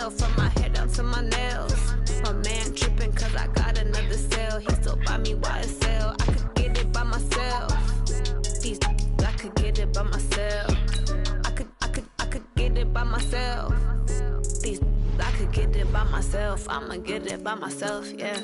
myself, from my head down to my nails. My man tripping cause I got another sale. He still buy me YSL. I could get it by myself. These I could get it by myself. I could get it by myself. These I could get it by myself. I'ma get it by myself, yeah.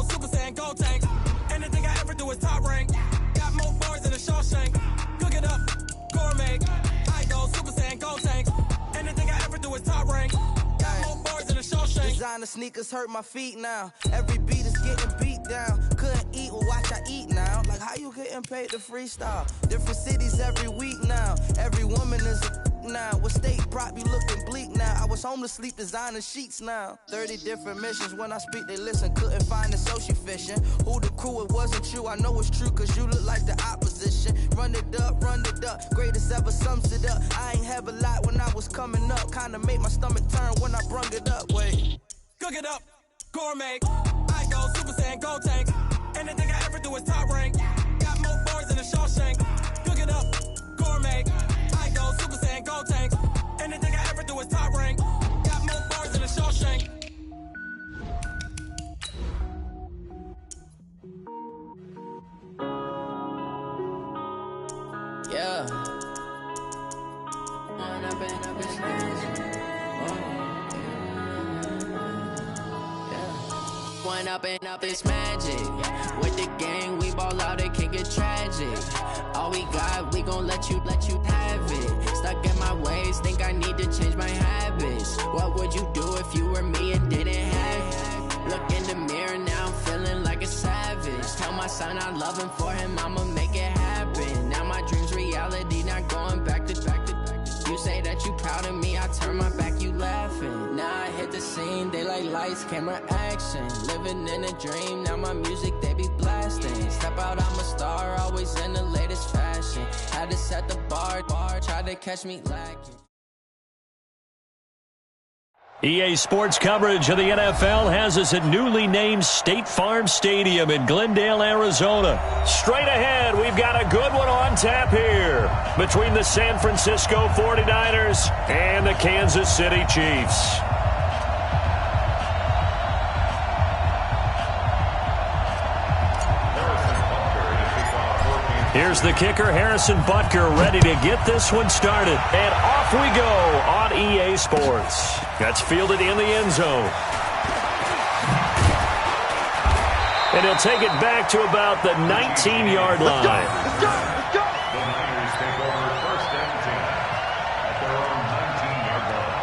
Super Saiyan Gold Tank. Anything I ever do is top rank. Got more bars than a Shawshank. Cook it up, gourmet. I go Super Saiyan Gold Tank. Anything I ever do is top rank. Got more bars than a Shawshank. Designer sneakers hurt my feet now. Every beat is getting beat down. Couldn't eat, well watch I eat now. Like how you getting paid to freestyle? Different cities every week now. Every woman is a now. What state prop you looking bleak now? I was home to sleep designer sheets now. 30 different missions. When I speak they listen. Couldn't find it so she fishing. Who the crew, it wasn't you. I know it's true cause you look like the opposition. Run it up, greatest ever sums it up. I ain't have a lot when I was coming up. Kinda made my stomach turn when I brung it up. Wait. Cook it up, gourmet. I go Super Saiyan Gold Tank. Anything I ever do is top rank. Got more bars than a Shawshank. Cook it up, gourmet. I go Super Saiyan Gold Tank. Anything I ever do is top rank. Got more bars than a Shawshank. Yeah. One up and up, it's magic. With the gang, we ball out, it can get tragic. All we got, we gon' let you have it. Stuck in my ways, think I need to change my habits. What would you do if you were me and didn't have it? Look in the mirror, now I'm feeling like a savage. Tell my son I love him, for him I'ma make it happen. Now my dream's reality, not going back to. You say that you proud of me, I turn my back, you laughing. Now I hit the scene, they like lights, camera, action. Living in a dream, now my music, they be blasting. Step out, I'm a star, always in the latest fashion. Had to set the bar, try to catch me lacking. EA Sports coverage of the NFL has us at newly named State Farm Stadium in Glendale, Arizona. Straight ahead, we've got a good one on tap here between the San Francisco 49ers and the Kansas City Chiefs. Here's the kicker, Harrison Butker, ready to get this one started. And off we go on EA Sports. That's fielded in the end zone. And he'll take it back to about the 19-yard line. Let's go! The Niners take over first and 10 at their own 19-yard line.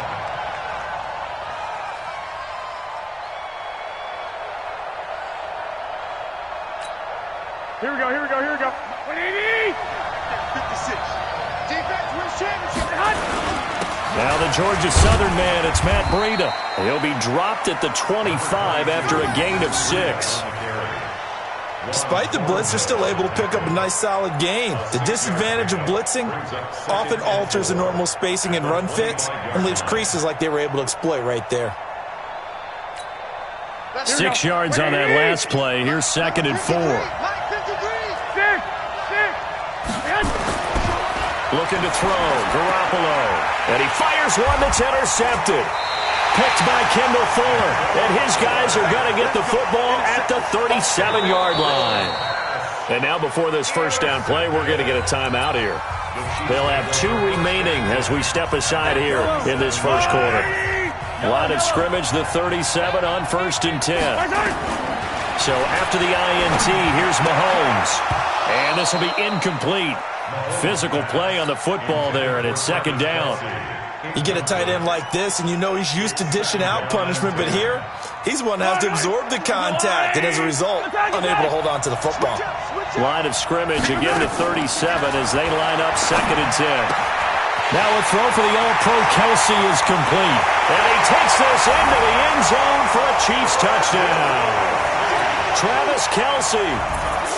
Here we go. 180! 56. Defense wins championship. Now the Georgia Southern man, it's Matt Breida. He'll be dropped at the 25 after a gain of 6. Despite the blitz, they're still able to pick up a nice solid gain. The disadvantage of blitzing often alters the normal spacing and run fits and leaves creases like they were able to exploit right there. 6 yards on that last play. Here's 2nd and 4. 6. Looking to throw, Garoppolo. And he fires one that's intercepted. Picked by Kendall Fuller. And his guys are going to get the football at the 37-yard line. And now before this first down play, we're going to get a timeout here. They'll have 2 remaining as we step aside here in this first quarter. Line of scrimmage, the 37 on 1st and 10. So after the INT, here's Mahomes. And this will be incomplete. Physical play on the football there, and it's 2nd down. You get a tight end like this, and you know he's used to dishing out punishment, but here, he's one that has to absorb the contact, and as a result, unable to hold on to the football. Line of scrimmage, again to 37 as they line up 2nd and 10. Now a throw for the All-Pro Kelsey is complete. And he takes this into the end zone for a Chiefs touchdown. Travis Kelsey,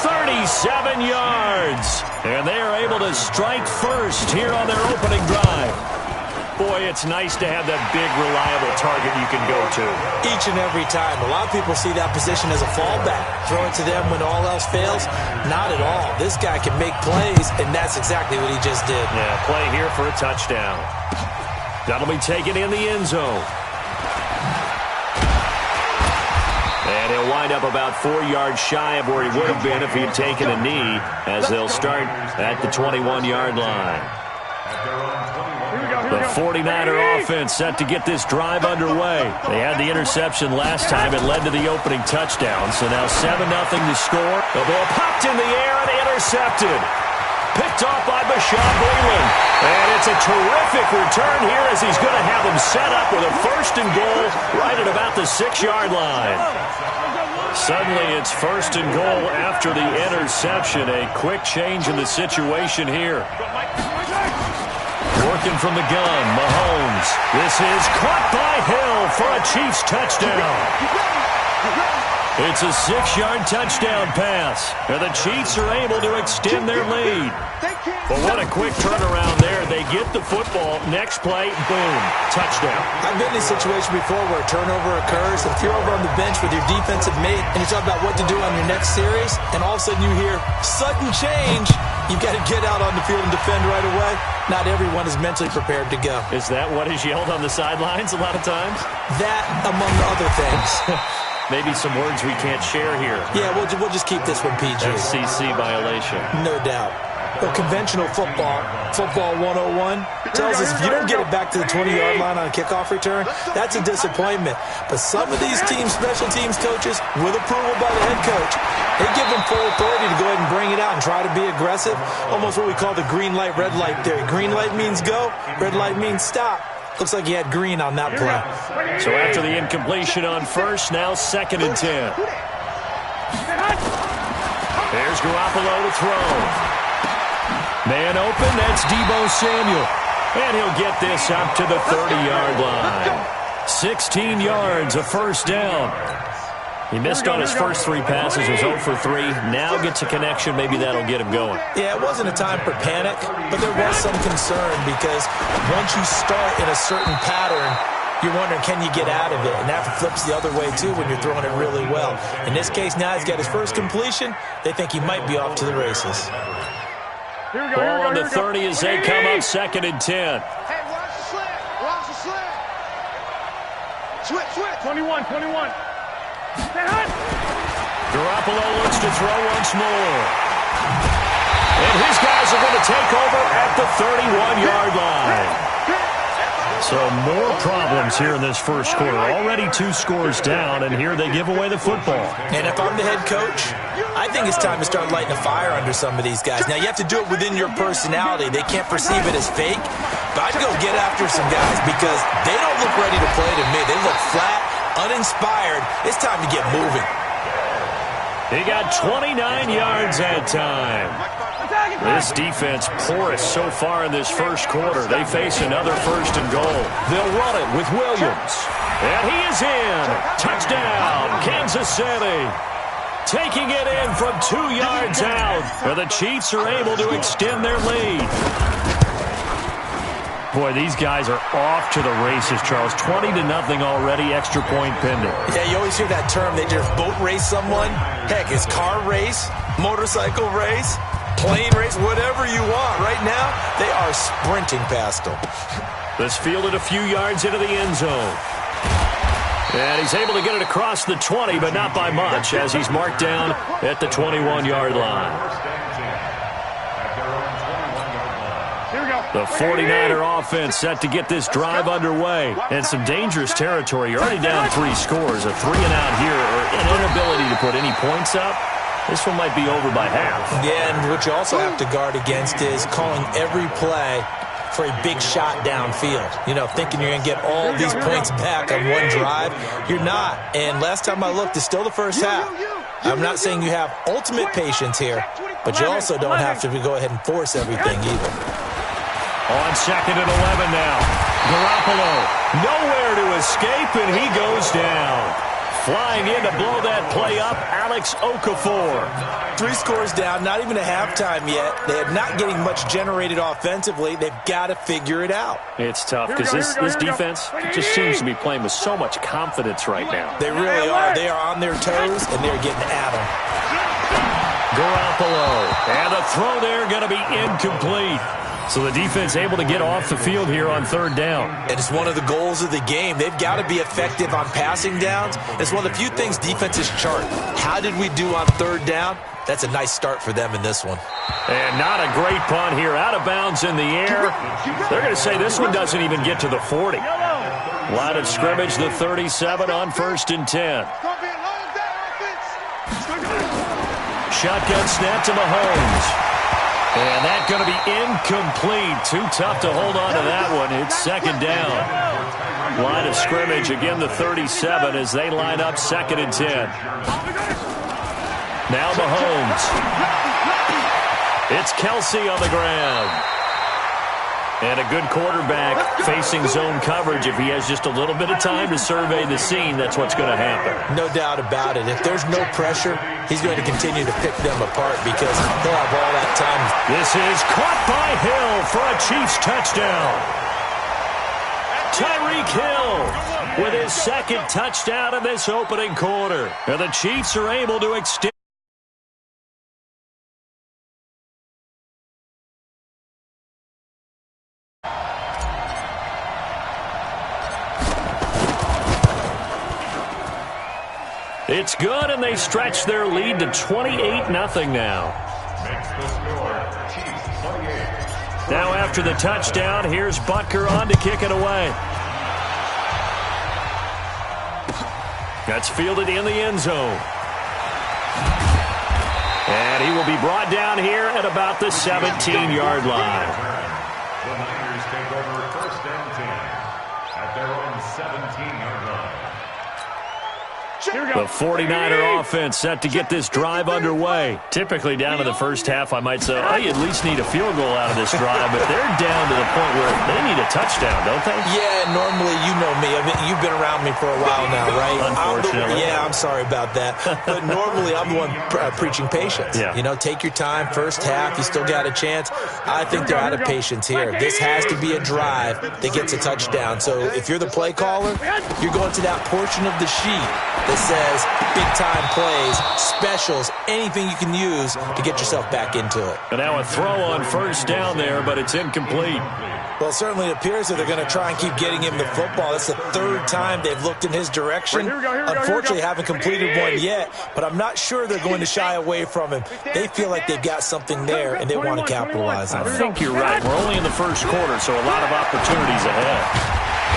37 yards. And they are able to strike first here on their opening drive. Boy, it's nice to have that big, reliable target you can go to. Each and every time. A lot of people see that position as a fallback. Throw it to them when all else fails? Not at all. This guy can make plays, and that's exactly what he just did. Yeah, play here for a touchdown. That'll be taken in the end zone. And he'll wind up about 4 yards shy of where he would have been if he had taken a knee, as they'll start at the 21-yard line. The 49er offense set to get this drive underway. They had the interception last time. It led to the opening touchdown. So now 7-0 to score. The ball popped in the air and intercepted. Picked off by Bashaud Breeland. And it's a terrific return here as he's going to have them set up with a 1st and goal right at about the 6-yard line. Suddenly it's 1st and goal after the interception. A quick change in the situation here. Working from the gun, Mahomes. This is caught by Hill for a Chiefs touchdown. It's a 6-yard touchdown pass. And the Chiefs are able to extend their lead. But what a quick turnaround there. They get the football. Next play, boom, touchdown. I've been in a situation before where a turnover occurs. If you're over on the bench with your defensive mate and you talk about what to do on your next series, and all of a sudden you hear sudden change, you've got to get out on the field and defend right away. Not everyone is mentally prepared to go. Is that what is yelled on the sidelines a lot of times? That, among other things. Maybe some words we can't share here. Yeah, we'll just keep this one PG. FCC violation. No doubt. Well, conventional football 101, tells us if you don't get it back to the 20-yard line on a kickoff return, that's a disappointment. But some of these teams, special teams coaches, with approval by the head coach, they give them full authority to go ahead and bring it out and try to be aggressive. Almost what we call the green light, red light theory. Green light means go, red light means stop. Looks like he had green on that play. So after the incompletion on 1st, now 2nd and 10. There's Garoppolo to throw. Man open, that's Deebo Samuel. And he'll get this up to the 30-yard line. 16 yards, a 1st down. He missed on his first 3 passes, was 0 for 3. Now gets a connection, maybe that'll get him going. Yeah, it wasn't a time for panic, but there was some concern because once you start in a certain pattern, you're wondering, can you get out of it? And that flips the other way, too, when you're throwing it really well. In this case, now he's got his first completion. They think he might be off to the races. Ball on the 30 as they come up 2nd and 10. Hey, watch the slant. Watch the slant. Switch. 21. Garoppolo looks to throw once more. And his guys are going to take over at the 31-yard line. So more problems here in this first quarter. Already 2 scores down, and here they give away the football. And if I'm the head coach, I think it's time to start lighting a fire under some of these guys. Now, you have to do it within your personality. They can't perceive it as fake. But I'd go get after some guys because they don't look ready to play to me. They look flat, uninspired. It's time to get moving. He got 29 yards that time. This defense porous so far in this first quarter. They face another 1st and goal. They'll run it with Williams. And he is in. Touchdown, Kansas City. Taking it in from 2 yards out. And the Chiefs are able to extend their lead. Boy, these guys are off to the races, Charles. 20-0 already, extra point pending. Yeah, you always hear that term. They just boat race someone. Heck, it's car race, motorcycle race. plane race, whatever you want. Right now, they are sprinting past them. This fielded a few yards into the end zone. And he's able to get it across the 20, but not by much, as he's marked down at the 21-yard line. The 49er offense set to get this drive underway. And some dangerous territory. You're already down 3 scores. A 3-and-out here, or an inability to put any points up. This one might be over by half. Yeah, and what you also have to guard against is calling every play for a big shot downfield. You know, thinking you're going to get all these points back on one drive. You're not. And last time I looked, it's still the first half. I'm not saying you have ultimate patience here, but you also don't have to go ahead and force everything either. On 2nd and 11 now. Garoppolo nowhere to escape, and he goes down. Flying in to blow that play up, Alex Okafor. 3 scores down, not even a halftime yet. They're not getting much generated offensively. They've got to figure it out. It's tough because this defense just seems to be playing with so much confidence right now. They really are. They are on their toes, and they're getting at them. Garoppolo. And the throw there going to be incomplete. So the defense able to get off the field here on 3rd down. And it's one of the goals of the game. They've got to be effective on passing downs. It's one of the few things defenses chart. How did we do on 3rd down? That's a nice start for them in this one. And not a great punt here. Out of bounds in the air. They're going to say this one doesn't even get to the 40. Line of scrimmage, the 37 on 1st and 10. Shotgun snap to Mahomes. And that's going to be incomplete. Too tough to hold on to that one. It's 2nd down. Line of scrimmage, again the 37 as they line up 2nd and 10. Now Mahomes. It's Kelsey on the ground. And a good quarterback facing zone coverage. If he has just a little bit of time to survey the scene, that's what's going to happen. No doubt about it. If there's no pressure, he's going to continue to pick them apart because he'll have all that time. This is caught by Hill for a Chiefs touchdown. Tyreek Hill with his 2nd touchdown in this opening quarter. And the Chiefs are able to extend. It's good, and they stretch their lead to 28-0 now. Now after the touchdown, here's Butker on to kick it away. That's fielded in the end zone. And he will be brought down here at about the 17-yard line. The Niners take over 1st and 10 at their own 17-yard line. The 49er offense set to get this drive underway. Typically down to the first half, I might say, oh, you at least need a field goal out of this drive, but they're down to the point where they need a touchdown, don't they? Yeah, normally, you know me. I mean, you've been around me for a while now, right? Unfortunately. I'm sorry about that. But normally, I'm the one preaching patience. Yeah. You know, take your time. First half, you still got a chance. I think they're out of patience here. This has to be a drive that gets a touchdown. So if you're the play caller, you're going to that portion of the sheet that says big-time plays, specials, anything you can use to get yourself back into it. And now a throw on 1st down there, but it's incomplete. Well, it certainly appears that they're going to try and keep getting him the football. That's the 3rd time they've looked in his direction. Unfortunately, haven't completed one yet, but I'm not sure they're going to shy away from him. They feel like they've got something there, and they want to capitalize on it. I think you're right. We're only in the 1st quarter, so a lot of opportunities ahead.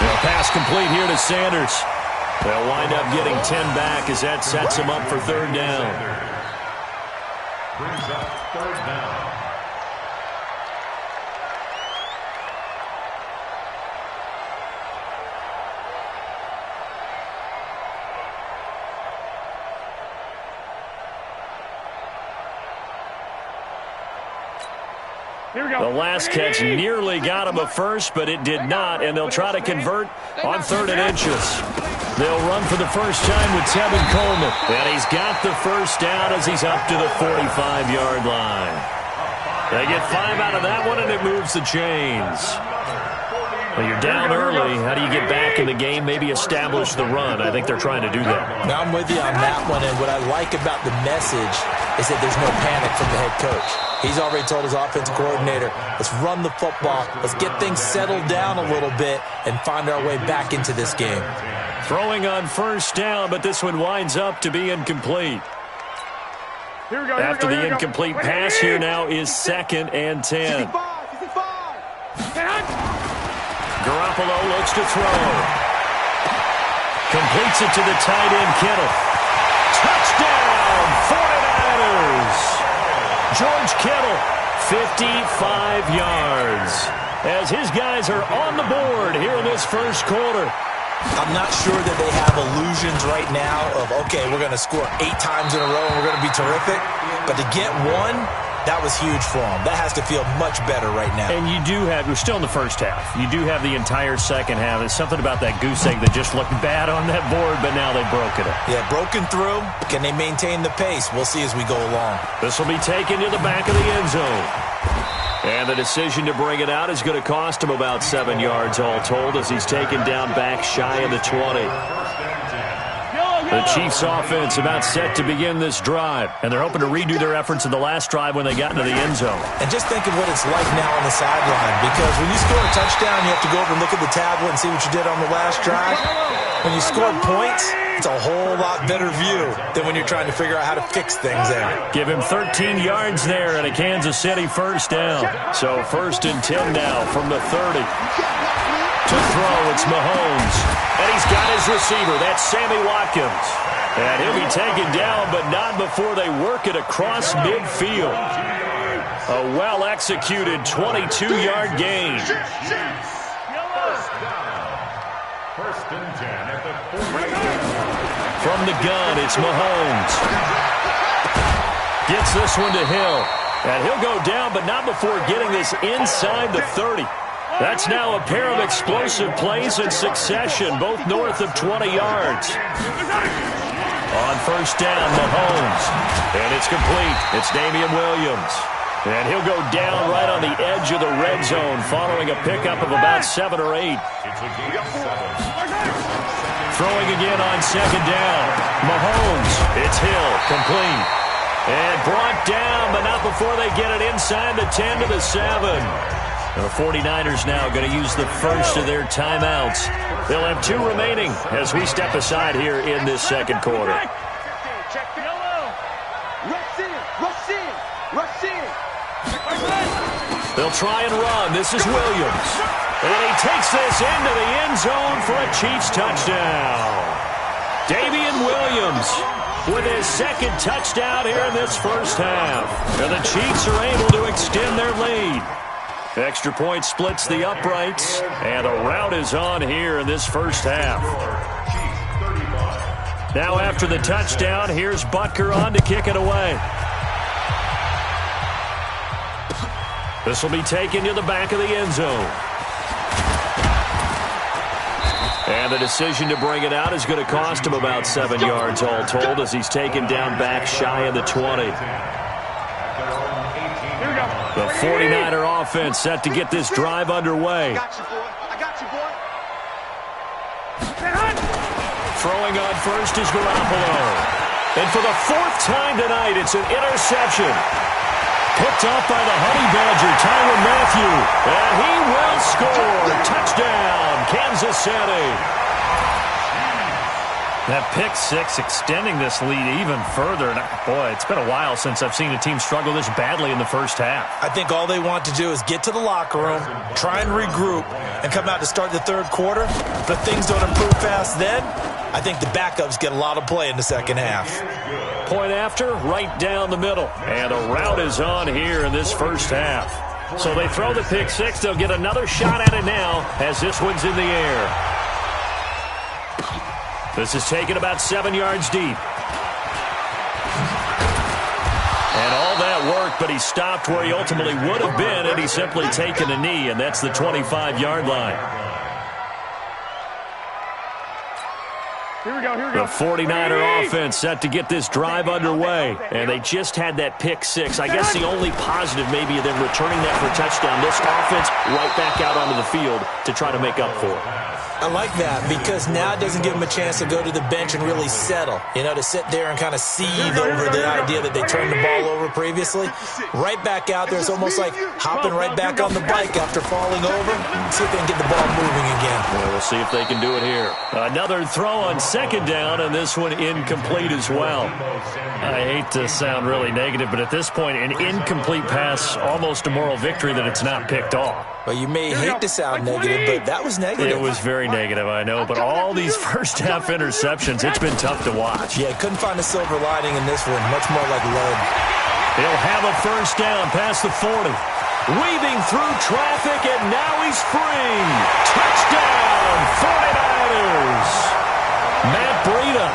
And a pass complete here to Sanders. They'll wind up getting 10 back as that sets him up for 3rd down. Brings up 3rd down. The last catch nearly got him a first, but it did not, and they'll try to convert on 3rd and inches. They'll run for the first time with Tevin Coleman, and he's got the first down as he's up to the 45-yard line. They get 5 out of that one, and it moves the chains. Well, you're down early. How do you get back in the game, maybe establish the run? I think they're trying to do that. Now I'm with you on that one, and what I like about the message is that there's no panic from the head coach. He's already told his offensive coordinator, let's run the football, let's get things settled down a little bit and find our way back into this game. Throwing on first down, but this one winds up to be incomplete. After the incomplete pass, here now is 2nd and 10. Garoppolo looks to throw. Completes it to the tight end, Kittle. Touchdown, 49ers! George Kittle, 55 yards. As his guys are on the board here in this first quarter. I'm not sure that they have illusions right now of, okay, we're going to score 8 times in a row and we're going to be terrific. But to get one, that was huge for them. That has to feel much better right now. And you do have, we're still in the first half. You do have the entire second half. It's something about that goose egg that just looked bad on that board, but now they've broken it. Yeah, broken through. Can they maintain the pace? We'll see as we go along. This will be taken to the back of the end zone. And the decision to bring it out is going to cost him about 7 yards all told as he's taken down back shy of the 20. The Chiefs offense about set to begin this drive, and they're hoping to redo their efforts in the last drive when they got into the end zone. And just think of what it's like now on the sideline, because when you score a touchdown, you have to go over and look at the tablet and see what you did on the last drive. When you score points, it's a whole lot better view than when you're trying to figure out how to fix things there. Give him 13 yards there and a Kansas City first down. So 1st and 10 now from the 30. To throw, it's Mahomes. And he's got his receiver. That's Sammy Watkins. And he'll be taken down, but not before they work it across midfield. A well-executed 22-yard gain. First and 10 at the 40. From the gun, it's Mahomes. Gets this one to Hill. And he'll go down, but not before getting this inside the 30. That's now a pair of explosive plays in succession, both north of 20 yards. On first down, Mahomes. And it's complete. It's Damian Williams. And he'll go down right on the edge of the red zone following a pickup of about 7 or 8. Throwing again on 2nd down. Mahomes. It's Hill. Complete. And brought down, but not before they get it inside the 10 to the 7. The 49ers now going to use the first of their timeouts. They'll have 2 remaining as we step aside here in this second quarter. They'll try and run. This is Williams. And he takes this into the end zone for a Chiefs touchdown. Damian Williams with his 2nd touchdown here in this first half. And the Chiefs are able to extend their lead. Extra point splits the uprights, and a rout is on here in this first half. Now after the touchdown, here's Butker on to kick it away. This will be taken to the back of the end zone. And the decision to bring it out is going to cost him about 7 yards all told as he's taken down back shy of the 20. The 49er offense set to get this drive underway. Throwing on first is Garoppolo. And for the 4th time tonight, it's an interception. Picked off by the Honey Badger, Tyrann Mathieu. And he will score. Touchdown, Kansas City. That pick 6 extending this lead even further. And boy, it's been a while since I've seen a team struggle this badly in the first half. I think all they want to do is get to the locker room, try and regroup, and come out to start the 3rd quarter. But if things don't improve fast then, I think the backups get a lot of play in the second half. Point after, right down the middle. And a rout is on here in this first half. So they throw the pick 6. They'll get another shot at it now as this one's in the air. This is taken about 7 yards deep. And all that worked, but he stopped where he ultimately would have been, and he's simply taken a knee, and that's the 25-yard line. Here we go. The 49er offense set to get this drive underway, and they just had that pick 6. I guess the only positive maybe of them returning that for a touchdown. This offense right back out onto the field to try to make up for it. I like that because now it doesn't give him a chance to go to the bench and really settle, to sit there and kind of seethe over the idea that they turned the ball over previously. Right back out there. It's almost like hopping right back on the bike after falling over. See if they can get the ball moving again. Well, we'll see if they can do it here. Another throw on second down, and this one incomplete as well. I hate to sound really negative, but at this point, an incomplete pass, almost a moral victory that it's not picked off. Well, you may hate to sound negative, but that was negative. It was very negative, I know, but all these first-half interceptions, it's been tough to watch. Yeah, couldn't find a silver lining in this one. Much more like lead. He'll have a first down past the 40. Weaving through traffic, and now he's free. Touchdown, 49ers. Matt Breida,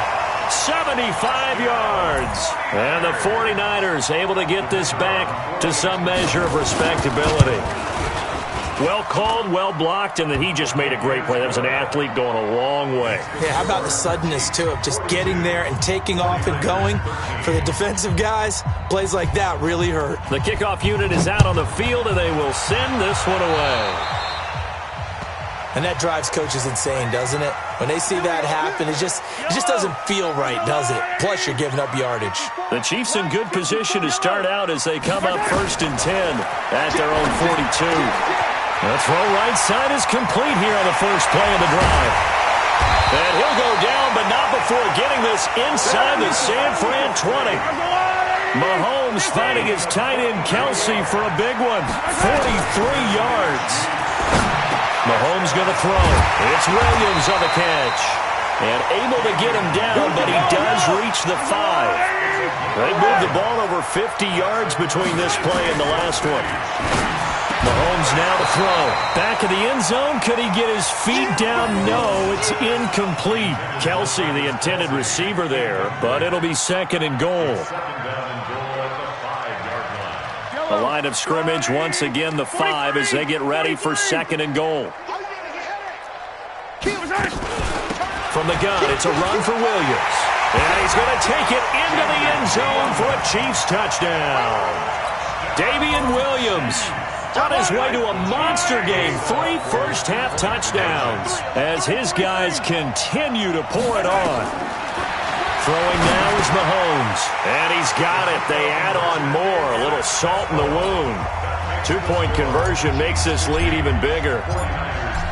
75 yards. And the 49ers able to get this back to some measure of respectability. Well called, well blocked, and then he just made a great play. That was an athlete going a long way. Yeah, how about the suddenness, too, of just getting there and taking off and going? For the defensive guys, plays like that really hurt. The kickoff unit is out on the field, and they will send this one away. And that drives coaches insane, doesn't it? When they see that happen, it just doesn't feel right, does it? Plus, you're giving up yardage. The Chiefs in good position to start out as they come up 1st and 10 at their own 42. The throw right side is complete here on the first play of the drive. And he'll go down, but not before getting this inside the San Fran 20. Mahomes finding his tight end Kelsey for a big one. 43 yards. Mahomes going to throw. It's Williams on the catch. And able to get him down, but he does reach the 5. They moved the ball over 50 yards between this play and the last one. Mahomes now to throw. Back of the end zone. Could he get his feet down? No, it's incomplete. Kelsey, the intended receiver there, but it'll be 2nd and goal. The line of scrimmage, once again, the 5 as they get ready for 2nd and goal. From the gun, it's a run for Williams. And he's going to take it into the end zone for a Chiefs touchdown. Damian Williams on his way to a monster game. 3 first-half touchdowns as his guys continue to pour it on. Throwing now is Mahomes. And he's got it. They add on more. A little salt in the wound. 2-point conversion makes this lead even bigger.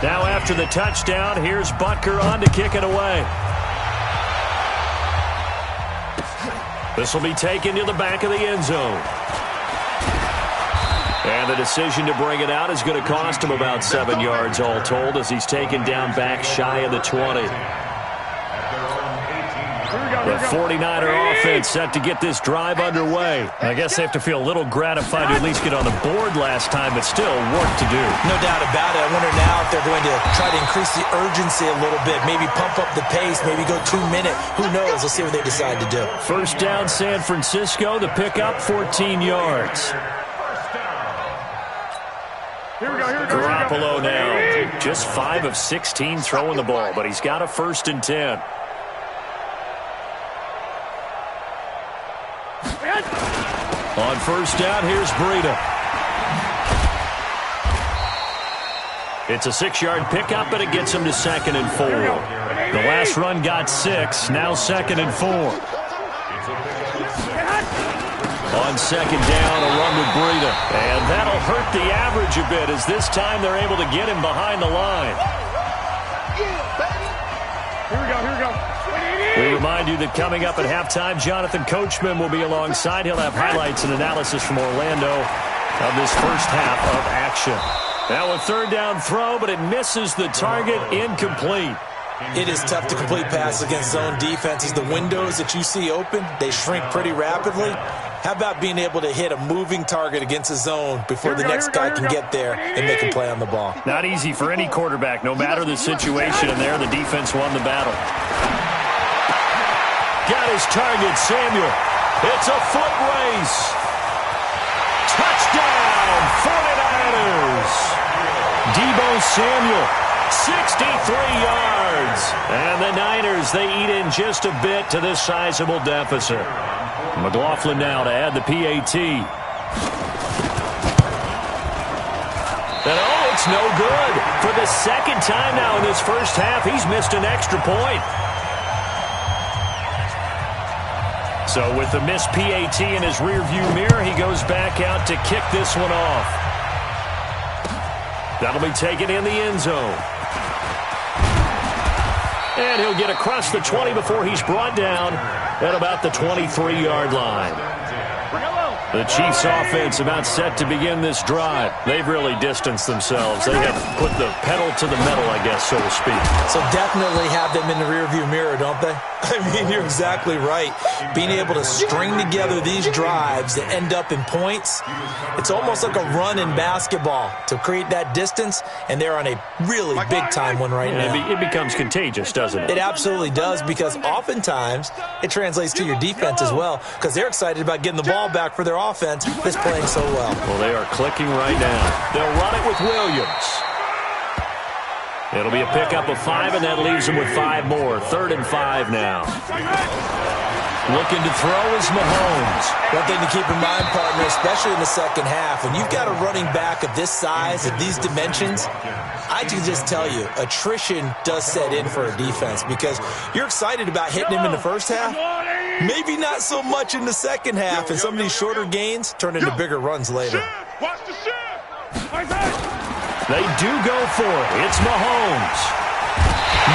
Now after the touchdown, here's Butker on to kick it away. This will be taken to the back of the end zone. And the decision to bring it out is going to cost him about 7 yards all told as he's taken down back shy of the 20. The 49er offense set to get this drive underway. I guess they have to feel a little gratified to at least get on the board last time, but still work to do. No doubt about it. I wonder now if they're going to try to increase the urgency a little bit, maybe pump up the pace, maybe go 2 minute. Who knows? Let's see what they decide to do. First down, San Francisco. The pickup, 14 yards. Garoppolo now, just 5 of 16 throwing the ball, but he's got a 1st and 10. On first down, here's Breida. It's a 6-yard pickup, but it gets him to 2nd and 4. The last run got 6, now 2nd and 4. On 2nd down, a run with Breida. And that'll hurt the average a bit as this time they're able to get him behind the line. Here we go. We remind you that coming up at halftime, Jonathan Coachman will be alongside. He'll have highlights and analysis from Orlando of this first half of action. Now a 3rd down throw, but it misses the target, incomplete. It is tough to complete passes against zone defenses. The windows that you see open, they shrink pretty rapidly. How about being able to hit a moving target against a zone before the next guy can get there and make a play on the ball? Not easy for any quarterback, no matter the situation, and there the defense won the battle. Got his target, Samuel. It's a foot race. Touchdown, 49ers. Deebo Samuel, 63 yards. And the Niners, they eat in just a bit to this sizable deficit. McLaughlin now to add the PAT. And it's it's no good. For the second time now in this first half, he's missed an extra point. So with the missed PAT in his rearview mirror, he goes back out to kick this one off. That'll be taken in the end zone. And he'll get across the 20 before he's brought down at about the 23-yard line. The Chiefs offense about set to begin this drive. They've really distanced themselves. They have put the pedal to the metal, I guess, so to speak. So definitely have them in the rearview mirror, don't they? I mean, you're exactly right. Being able to string together these drives that end up in points, it's almost like a run in basketball to create that distance, and they're on a really big-time one right now. It becomes contagious, doesn't it? It absolutely does, because oftentimes it translates to your defense as well, because they're excited about getting the ball back for their offense that's playing so well. Well, they are clicking right now. They'll run it with Williams. It'll be a pickup of 5, and that leaves them with 5 more. 3rd and 5 now. Looking to throw is Mahomes. One thing to keep in mind, partner, especially in the second half, when you've got a running back of this size, of these dimensions, I can just tell you, attrition does set in for a defense, because you're excited about hitting him in the first half. Maybe not so much in the second half, and some of these shorter gains turn into bigger runs later. Watch the shift. They do go for it. It's Mahomes.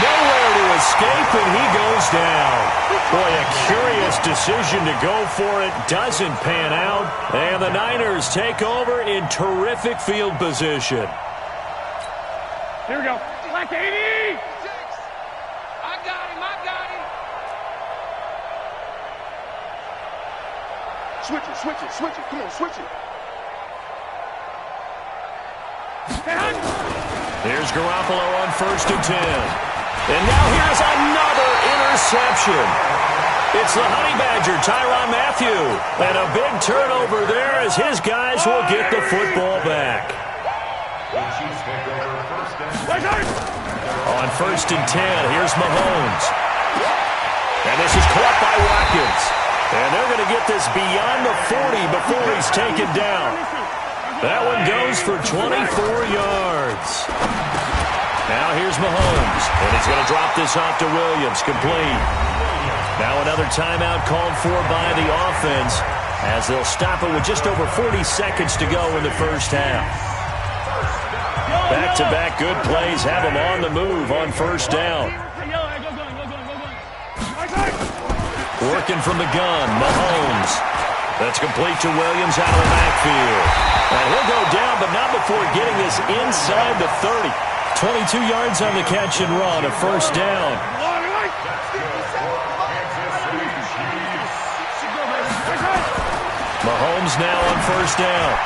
Nowhere to escape, and he goes down. Boy, a curious decision to go for it. Doesn't pan out. And the Niners take over in terrific field position. Here we go. Black 80. I got him. Switch it. Come on, switch it. Here's Garoppolo on 1st and 10. And now here's another interception. It's the Honey Badger, Tyrann Mathieu. And a big turnover there as his guys will get the football back. On 1st and 10, here's Mahomes. And this is caught by Watkins. And they're going to get this beyond the 40 before he's taken down. That one goes for 24 yards. Now here's Mahomes, and he's going to drop this off to Williams, complete. Now another timeout called for by the offense, as they'll stop it with just over 40 seconds to go in the first half. Back-to-back good plays have them on the move on 1st down. Working from the gun, Mahomes. That's complete to Williams out of the backfield. And he'll go down, but not before getting this inside the 30. 22 yards on the catch and run, a 1st down. Mahomes now on 1st down.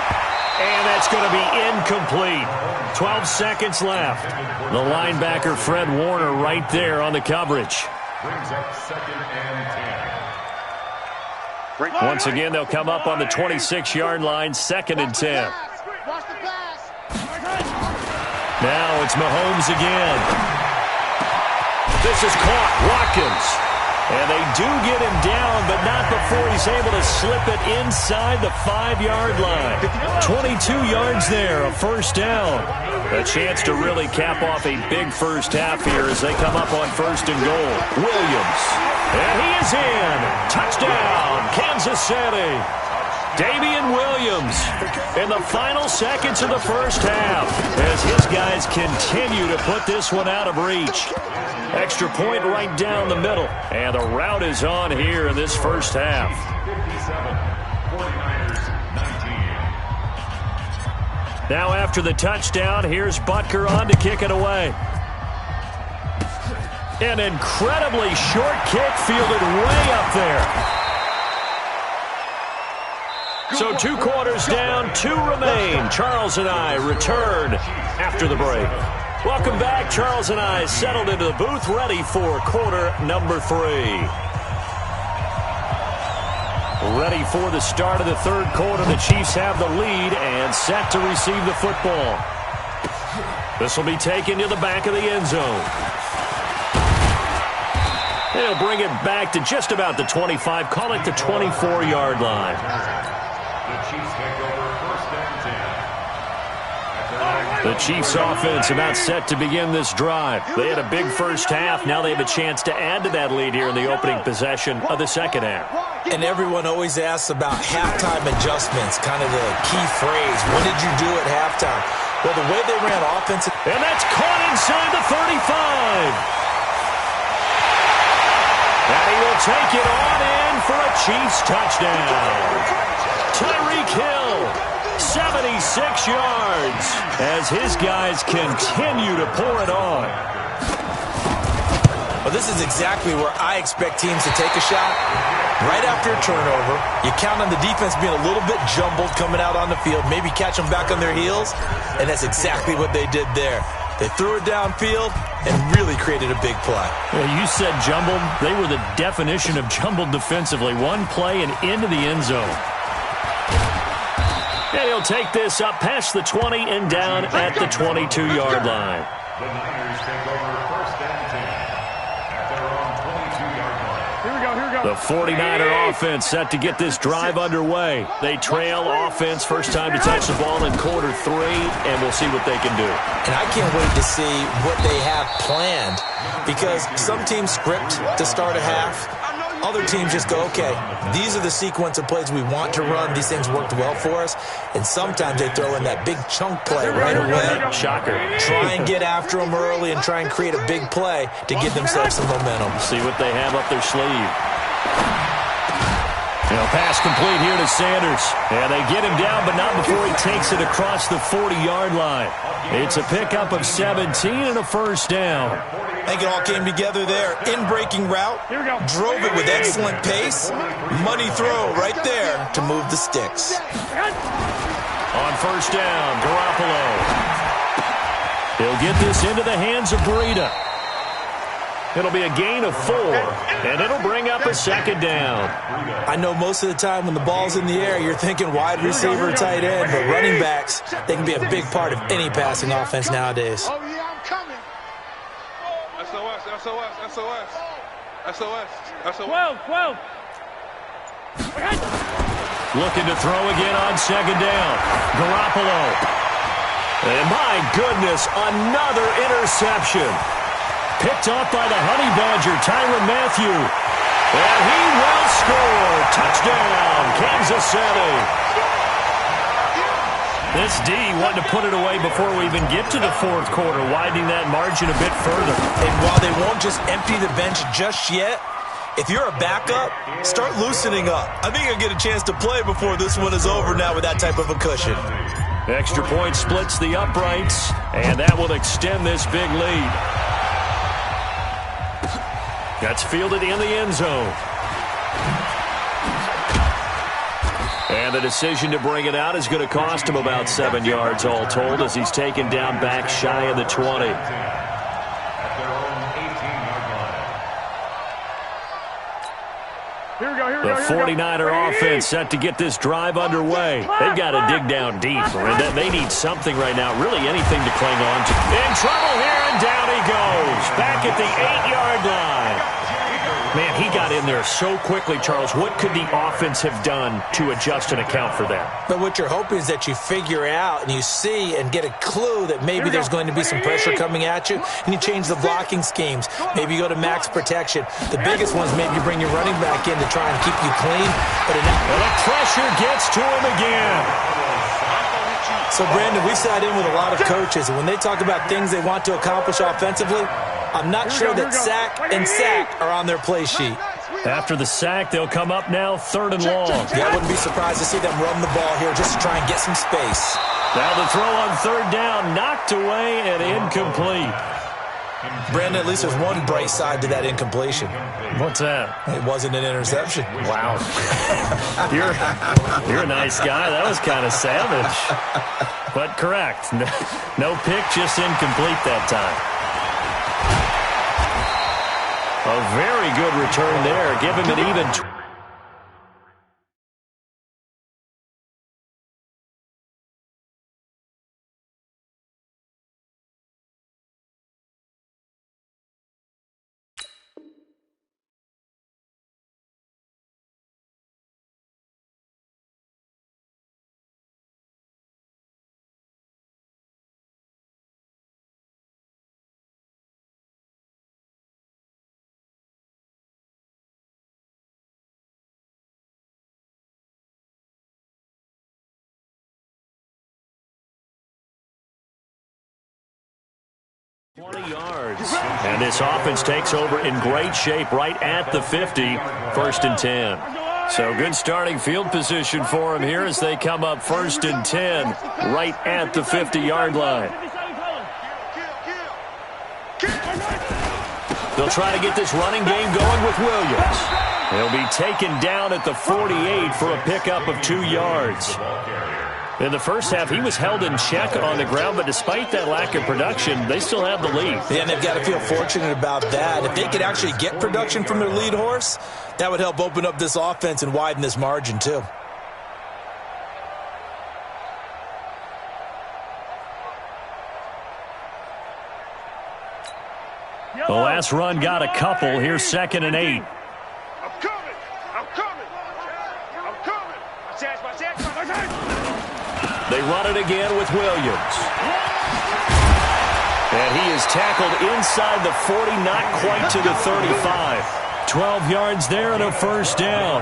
And that's going to be incomplete. 12 seconds left. The linebacker, Fred Warner, right there on the coverage. Brings up 2nd and 10. Once again, they'll come up on the 26-yard line, 2nd and 10. Now it's Mahomes again. This is caught. Watkins. And they do get him down, but not before he's able to slip it inside the 5-yard line. 22 yards there, a 1st down. A chance to really cap off a big first half here as they come up on 1st and goal. Williams. And he is in. Touchdown, Kansas City. Damian Williams in the final seconds of the first half as his guys continue to put this one out of reach. Extra point right down the middle. And the route is on here in this first half. 57, 49ers, 19. Now after the touchdown, here's Butker on to kick it away. An incredibly short kick fielded way up there. So 2 quarters down, 2 remain. Charles and I return after the break. Welcome back. Charles and I settled into the booth, ready for quarter number 3. Ready for the start of the 3rd quarter. The Chiefs have the lead and set to receive the football. This will be taken to the back of the end zone. They'll bring it back to just about the 25, call it the 24-yard line. The Chiefs take over 1st and 10. The Chiefs offense about set to begin this drive. They had a big first half. Now they have a chance to add to that lead here in the opening possession of the second half. And everyone always asks about halftime adjustments, kind of the key phrase. What did you do at halftime? Well, the way they ran offense. And that's caught inside the 35. And he will take it on in for a Chiefs touchdown. Tyreek Hill. 76 yards as his guys continue to pour it on. Well, this is exactly where I expect teams to take a shot. Right after a turnover, you count on the defense being a little bit jumbled coming out on the field, maybe catch them back on their heels, and that's exactly what they did there. They threw it downfield and really created a big play. Well, you said jumbled. They were the definition of jumbled defensively. One play and into the end zone. And he'll take this up past the 20 and down at the 22-yard line. The Niners take over first and 10 at their own 22-yard line. Here we go, here we go. The 49er offense set to get this drive underway. They trail offense, first time to touch the ball in quarter 3, and we'll see what they can do. And I can't wait to see what they have planned, because some teams script to start a half. Other teams just go, okay, these are the sequence of plays we want to run. These things worked well for us. And sometimes they throw in that big chunk play right away. Shocker. Try and get after them early and try and create a big play to give themselves some momentum. See what they have up their sleeve. Pass complete here to Sanders. And they get him down, but not before he takes it across the 40-yard line. It's a pickup of 17 and a first down. I think it all came together there. In-breaking route, drove it with excellent pace. Money throw right there to move the sticks. On first down, Garoppolo. He'll get this into the hands of Breida. It'll be a gain of 4, and it'll bring up a second down. I know most of the time when the ball's in the air, you're thinking wide receiver, tight end, but running backs, they can be a big part of any passing offense nowadays. Oh, yeah, I'm coming. SOS, SOS, SOS. SOS, SOS. 12. Looking to throw again on second down. Garoppolo. And my goodness, another interception. Picked off by the Honey Badger, Tyrann Mathieu. And he will score. Touchdown, Kansas City. This D wanted to put it away before we even get to the fourth quarter, widening that margin a bit further. And while they won't just empty the bench just yet, if you're a backup, start loosening up. I think you'll get a chance to play before this one is over now with that type of a cushion. Extra point splits the uprights, and that will extend this big lead. That's fielded in the end zone. And the decision to bring it out is going to cost him about 7 yards all told as he's taken down back shy of the 20. The 49er offense set to get this drive underway. They've got to dig down deep. They need something right now, really anything to cling on to. In trouble here, and down he goes. Back at the 8-yard line. Man, he got in there so quickly, Charles. What could the offense have done to adjust and account for that? But what you're hoping is that you figure out and you see and get a clue that maybe there's going to be some pressure coming at you, and you change the blocking schemes. Maybe you go to max protection. The biggest ones, maybe you bring your running back in to try and keep you clean. But the pressure gets to him again. So, Brandon, we've sat in with a lot of coaches, and when they talk about things they want to accomplish offensively, I'm not sure that sack and sack are on their play sheet. After the sack, they'll come up now 3rd and long. Yeah, I wouldn't be surprised to see them run the ball here just to try and get some space. Now the throw on 3rd down, knocked away and incomplete. Brandon, at least there's one bright side to that incompletion. What's that? It wasn't an interception. Wow. You're a nice guy. That was kind of savage. But correct. No pick, just incomplete that time. A very good return there. Give him an even 20 yards. And this offense takes over in great shape right at the 50, 1st and 10. So good starting field position for them here as they come up 1st and 10 right at the 50-yard line. They'll try to get this running game going with Williams. He'll be taken down at the 48 for a pickup of 2 yards. In the first half, he was held in check on the ground, but despite that lack of production, they still have the lead. Yeah, and they've got to feel fortunate about that. If they could actually get production from their lead horse, that would help open up this offense and widen this margin, too. The last run got a couple. Here's 2nd and 8. I'm coming. I'm coming. I'm coming. They run it again with Williams. And he is tackled inside the 40, not quite to the 35. 12 yards there and a 1st down.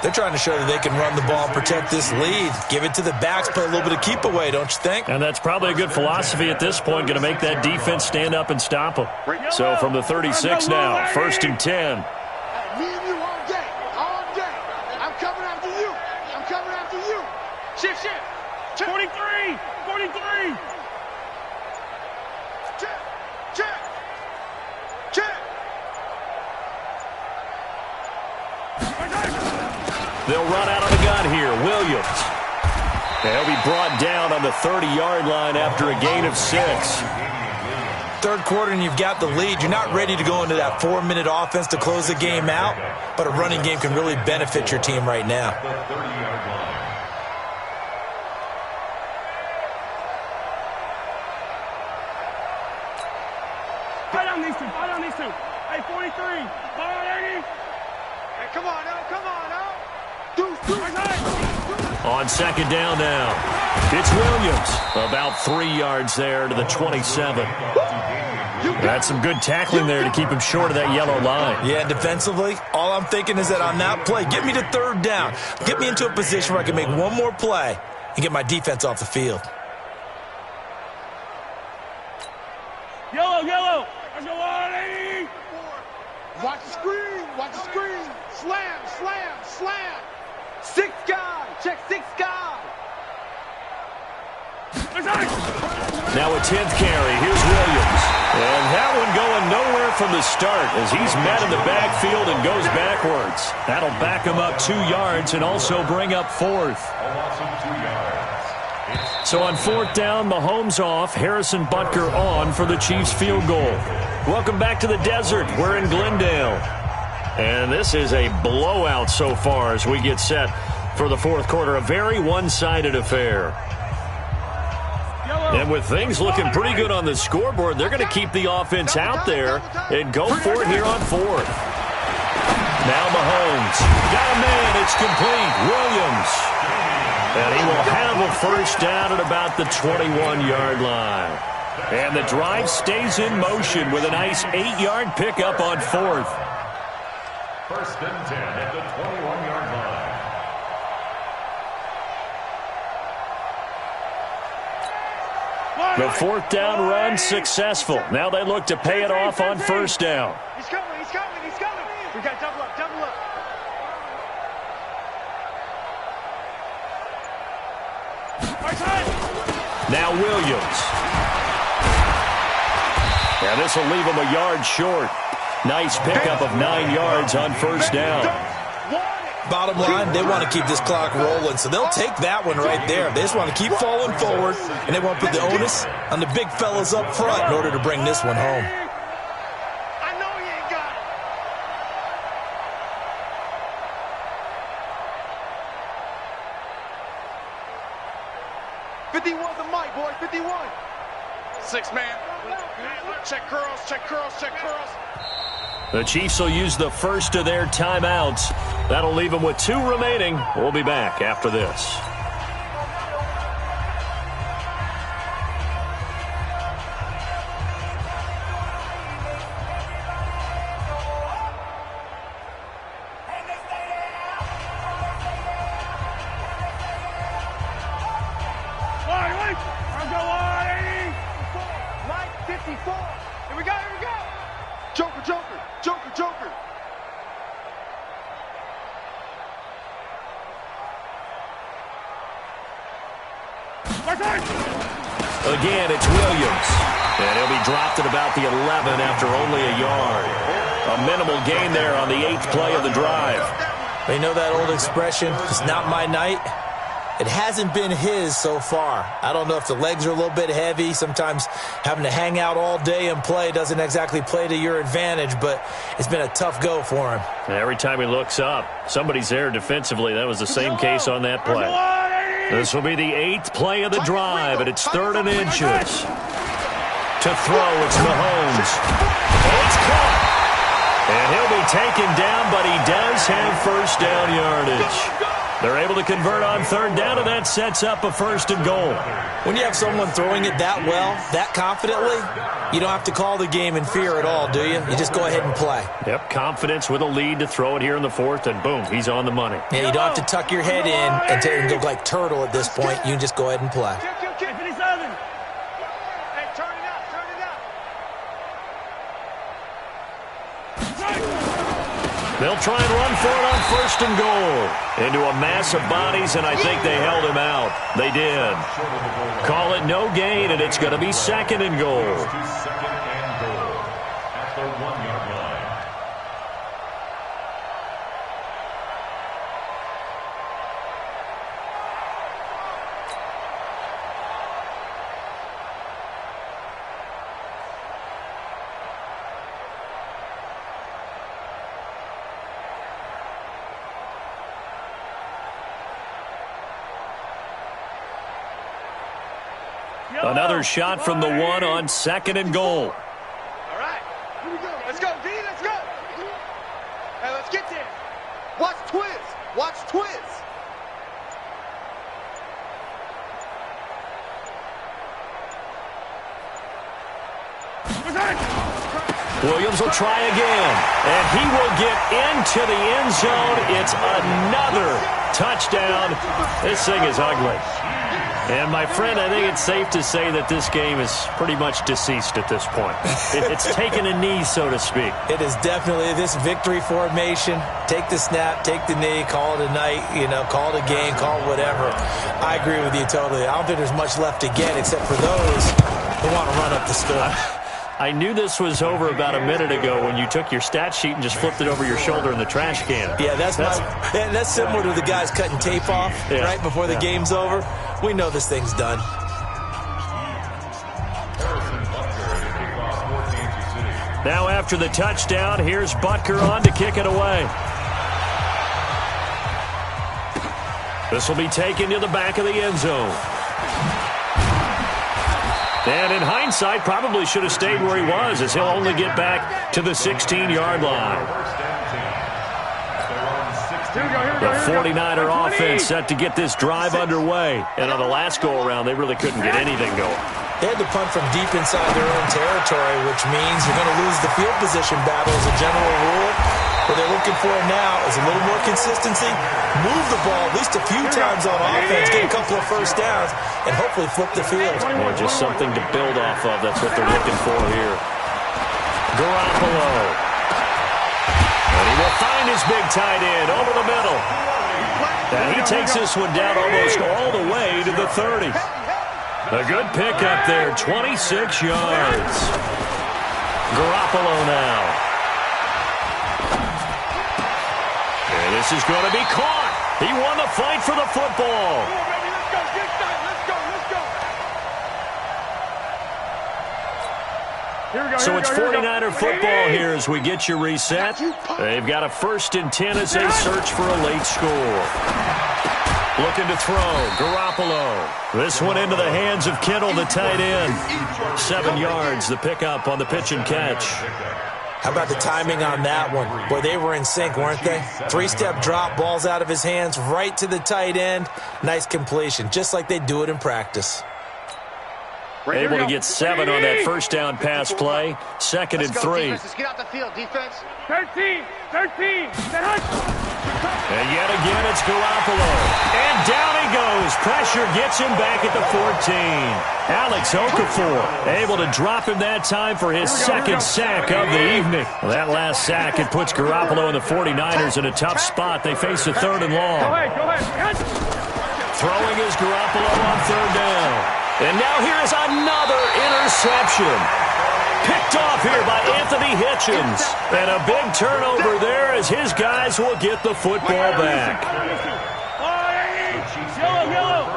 They're trying to show that they can run the ball and protect this lead. Give it to the backs, play a little bit of keep away, don't you think? And that's probably a good philosophy at this point, going to make that defense stand up and stop them. So from the 36 now, 1st and 10. Me and you all day. All day. I'm coming after you. I'm coming after you. Shift. 43. 43. Check. They'll run out of the gun here. Williams. And he'll be brought down on the 30-yard line after a gain of 6. Third quarter and you've got the lead. You're not ready to go into that 4-minute offense to close the game out, but a running game can really benefit your team right now. Fight on these two. Hey, 43. Ball 80. Hey, come on now. On 2nd down now, it's Williams. About 3 yards there to the 27. That's some good tackling there to keep him short of that yellow line. Yeah, and defensively, all I'm thinking is that on that play, get me to 3rd down. Get me into a position where I can make one more play and get my defense off the field. Yellow. Let's go 180. Watch the screen. Slam. 6 guy. Check 6 guy. Now a 10th carry. Here's Williams. And that one going nowhere from the start as he's met in the backfield and goes backwards. That'll back him up 2 yards and also bring up 4th. So on 4th down, Mahomes off, Harrison Butker on for the Chiefs field goal. Welcome back to the desert. We're in Glendale. And this is a blowout so far as we get set for the 4th quarter. A very one-sided affair. And with things looking pretty good on the scoreboard, they're going to keep the offense out there and go for it here on 4th. Now Mahomes. Got a man. It's complete. Williams. And he will have a 1st down at about the 21-yard line. And the drive stays in motion with a nice 8-yard pickup on 4th. 1st and 10 at the 21-yard line. The 4th down run successful. Now they look to pay it off on 1st down. He's coming. We got double up. Now Williams. And this will leave him a yard short. Nice pickup of 9 yards on 1st down. Bottom line, they want to keep this clock rolling, so they'll take that one right there. They just want to keep falling forward, and they want to put the onus on the big fellas up front in order to bring this one home. I know he ain't got it. 51 the mic, boy, 51. 6 man. Check curls. The Chiefs will use the first of their timeouts. That'll leave them with 2 remaining. We'll be back after this. ball. Here we go, here we go. Joker, Joker, Joker, Joker. Again, it's Williams. And he'll be dropped at about the 11 after only a yard. A minimal gain there on the 8th play of the drive. They know that old expression, it's not my night. It hasn't been his so far. I don't know if the legs are a little bit heavy. Sometimes having to hang out all day and play doesn't exactly play to your advantage, but it's been a tough go for him. Every time he looks up, somebody's there defensively. That was the same case on that play. This will be the 8th play of the drive, and it's 3rd and inches. To throw, it's Mahomes. Oh, it's caught. And he'll be taken down, but he does have first down yardage. They're able to convert on 3rd down, and that sets up a 1st and goal. When you have someone throwing it that well, that confidently, you don't have to call the game in fear at all, do you? You just go ahead and play. Yep, confidence with a lead to throw it here in the 4th, and boom, he's on the money. Yeah, you don't have to tuck your head in and go like turtle at this point. You can just go ahead and play. They'll try and run for it on 1st and goal. Into a mass of bodies, and I think they held him out. They did. Call it no gain, and it's going to be 2nd and goal. At the 1-yard line. Another shot from the 1 on 2nd and goal. All right, here we go. Let's go, D, let's go. Hey, let's get there. Watch Twiz. Watch Twiz. Williams will try again, and he will get into the end zone. It's another touchdown. This thing is ugly. And, my friend, I think it's safe to say that this game is pretty much deceased at this point. It's taken a knee, so to speak. It is definitely this victory formation. Take the snap, take the knee, call it a night, call it a game, call it whatever. I agree with you totally. I don't think there's much left to get except for those who want to run up the score. I knew this was over about a minute ago when you took your stat sheet and just flipped it over your shoulder in the trash can. Yeah, that's similar to the guys cutting tape off right before the game's over. We know this thing's done. Now after the touchdown, here's Butker on to kick it away. This will be taken to the back of the end zone. And in hindsight, probably should have stayed where he was, as he'll only get back to the 16-yard line. The 49er offense set to get this drive underway. And on the last go-around, they really couldn't get anything going. They had to punt from deep inside their own territory, which means you're going to lose the field position battle as a general rule. What they're looking for now is a little more consistency, move the ball at least a few times on offense, get a couple of first downs, and hopefully flip the field. Yeah, just something to build off of. That's what they're looking for here. Garoppolo. And he will find his big tight end over the middle. And he takes this one down almost all the way to the 30. A good pickup there, 26 yards. Garoppolo now. And this is going to be caught. He won the fight for the football. So it's 49er football here as we get you reset. They've got a 1st and 10 as they search for a late score. Looking to throw, Garoppolo. This one into the hands of Kittle, the tight end. 7 yards, the pickup on the pitch and catch. How about the timing on that one? Boy, they were in sync, weren't they? 3-step drop, balls out of his hands, right to the tight end. Nice completion, just like they do it in practice. Able to get 7 on that first down pass play. 2nd and 3. Let's get out the field, defense. 13. And yet again, it's Garoppolo. And down he goes. Pressure gets him back at the 14. Alex Okafor able to drop him that time for his second sack of the evening. Well, that last sack, it puts Garoppolo and the 49ers in a tough spot. They face a 3rd and long. Go ahead. Throwing is Garoppolo on 3rd down. And now here is another interception. Picked off here by Anthony Hitchens. And a big turnover there as his guys will get the football back. Yellow.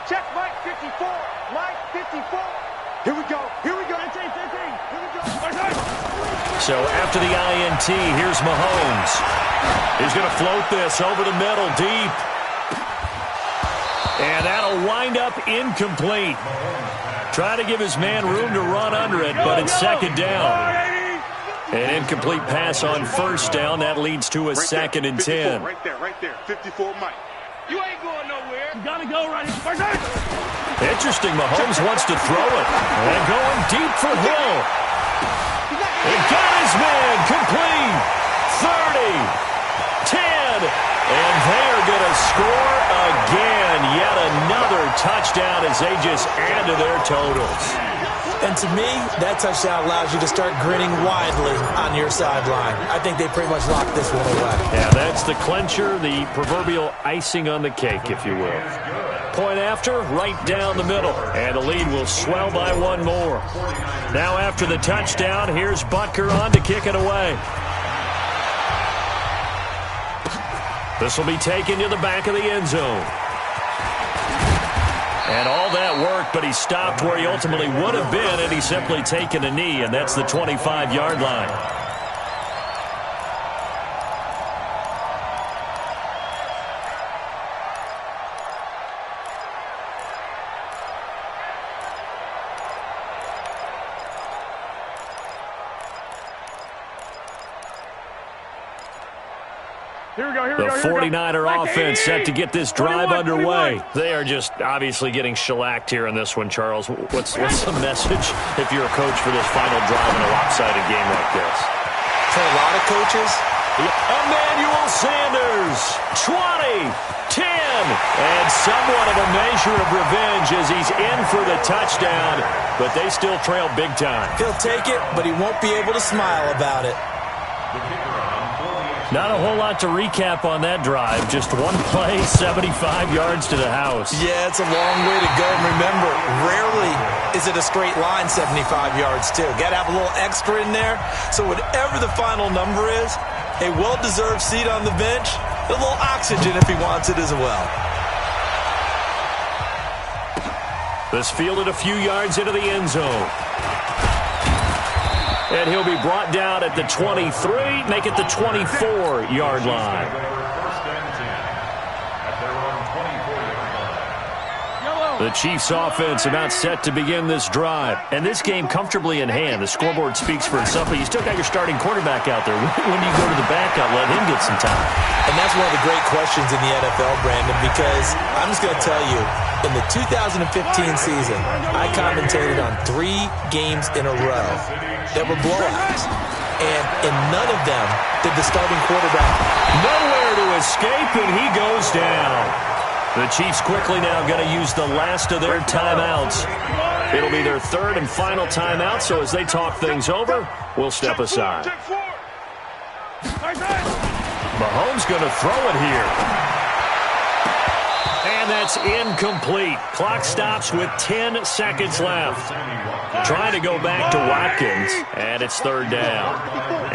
Check Mike 54. Mike 54. Here we go. 13. Here we go. So after the INT, here's Mahomes. He's going to float this over the middle deep. And that'll wind up incomplete. Try to give his man room to run under it, but it's 2nd down. An incomplete pass on 1st down. That leads to a 2nd and 10. Right there. 54 Mike. You ain't going nowhere. You got to go right. Interesting. Mahomes wants to throw it. And going deep for Hill. He got his man complete. 30, 10, and they are going to score again. Yet another touchdown as they just add to their totals. And to me, that touchdown allows you to start grinning widely on your sideline. I think they pretty much locked this one away. Yeah, that's the clincher, the proverbial icing on the cake, if you will. Point after, right down the middle. And the lead will swell by 1 more. Now after the touchdown, here's Butker on to kick it away. This will be taken to the back of the end zone. And all that work, but he stopped where he ultimately would have been, and he's simply taken a knee, and that's the 25-yard line. The 49er offense set to get this drive underway. They are just obviously getting shellacked here in this one, Charles. What's the message if you're a coach for this final drive in a lopsided game like this? For a lot of coaches, Emmanuel Sanders, 20, 10, and somewhat of a measure of revenge as he's in for the touchdown, but they still trail big time. He'll take it, but he won't be able to smile about it. Not a whole lot to recap on that drive. Just one play, 75 yards to the house. Yeah, it's a long way to go. And remember, rarely is it a straight line 75 yards, too. Got to have a little extra in there. So whatever the final number is, a well-deserved seat on the bench, a little oxygen if he wants it as well. This fielded a few yards into the end zone. And he'll be brought down at the 23, make it the 24-yard line. The Chiefs offense about set to begin this drive. And this game comfortably in hand. The scoreboard speaks for itself, but you still got your starting quarterback out there. When do you go to the backup, let him get some time? And that's one of the great questions in the NFL, Brandon, because I'm just going to tell you, in the 2015 season, I commentated on 3 games in a row that were blowouts. And in none of them did the starting quarterback nowhere to escape, and he goes down. The Chiefs quickly now going to use the last of their timeouts. It'll be their 3rd and final timeout, so as they talk things over, we'll step aside. Mahomes going to throw it here. And that's incomplete. Clock stops with 10 seconds left. Trying to go back to Watkins, and it's 3rd down.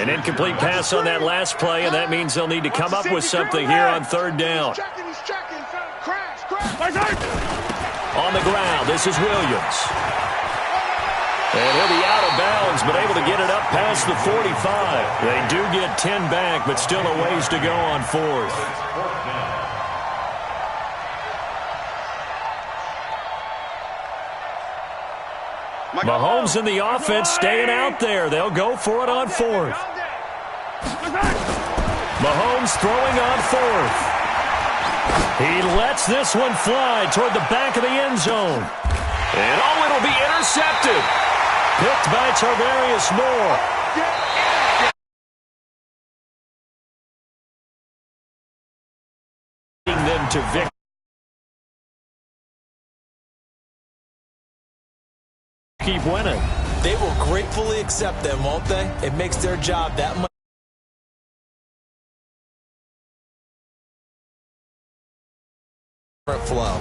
An incomplete pass on that last play, and that means they'll need to come up with something here on 3rd down. On the ground, this is Williams. And he'll be out of bounds, but able to get it up past the 45. They do get 10 back, but still a ways to go on 4th. Mahomes and the offense staying out there. They'll go for it on 4th. Mahomes throwing on 4th. He lets this one fly toward the back of the end zone. And it'll be intercepted. Picked by Tarvarius Moore. to victory. Keep winning. They will gratefully accept them, won't they? It makes their job that much flow.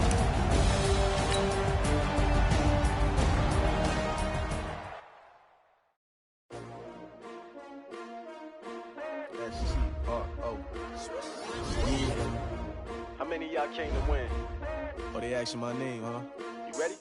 S-C-R-O. How many of y'all came to win? Oh, they asking my name, huh? You ready?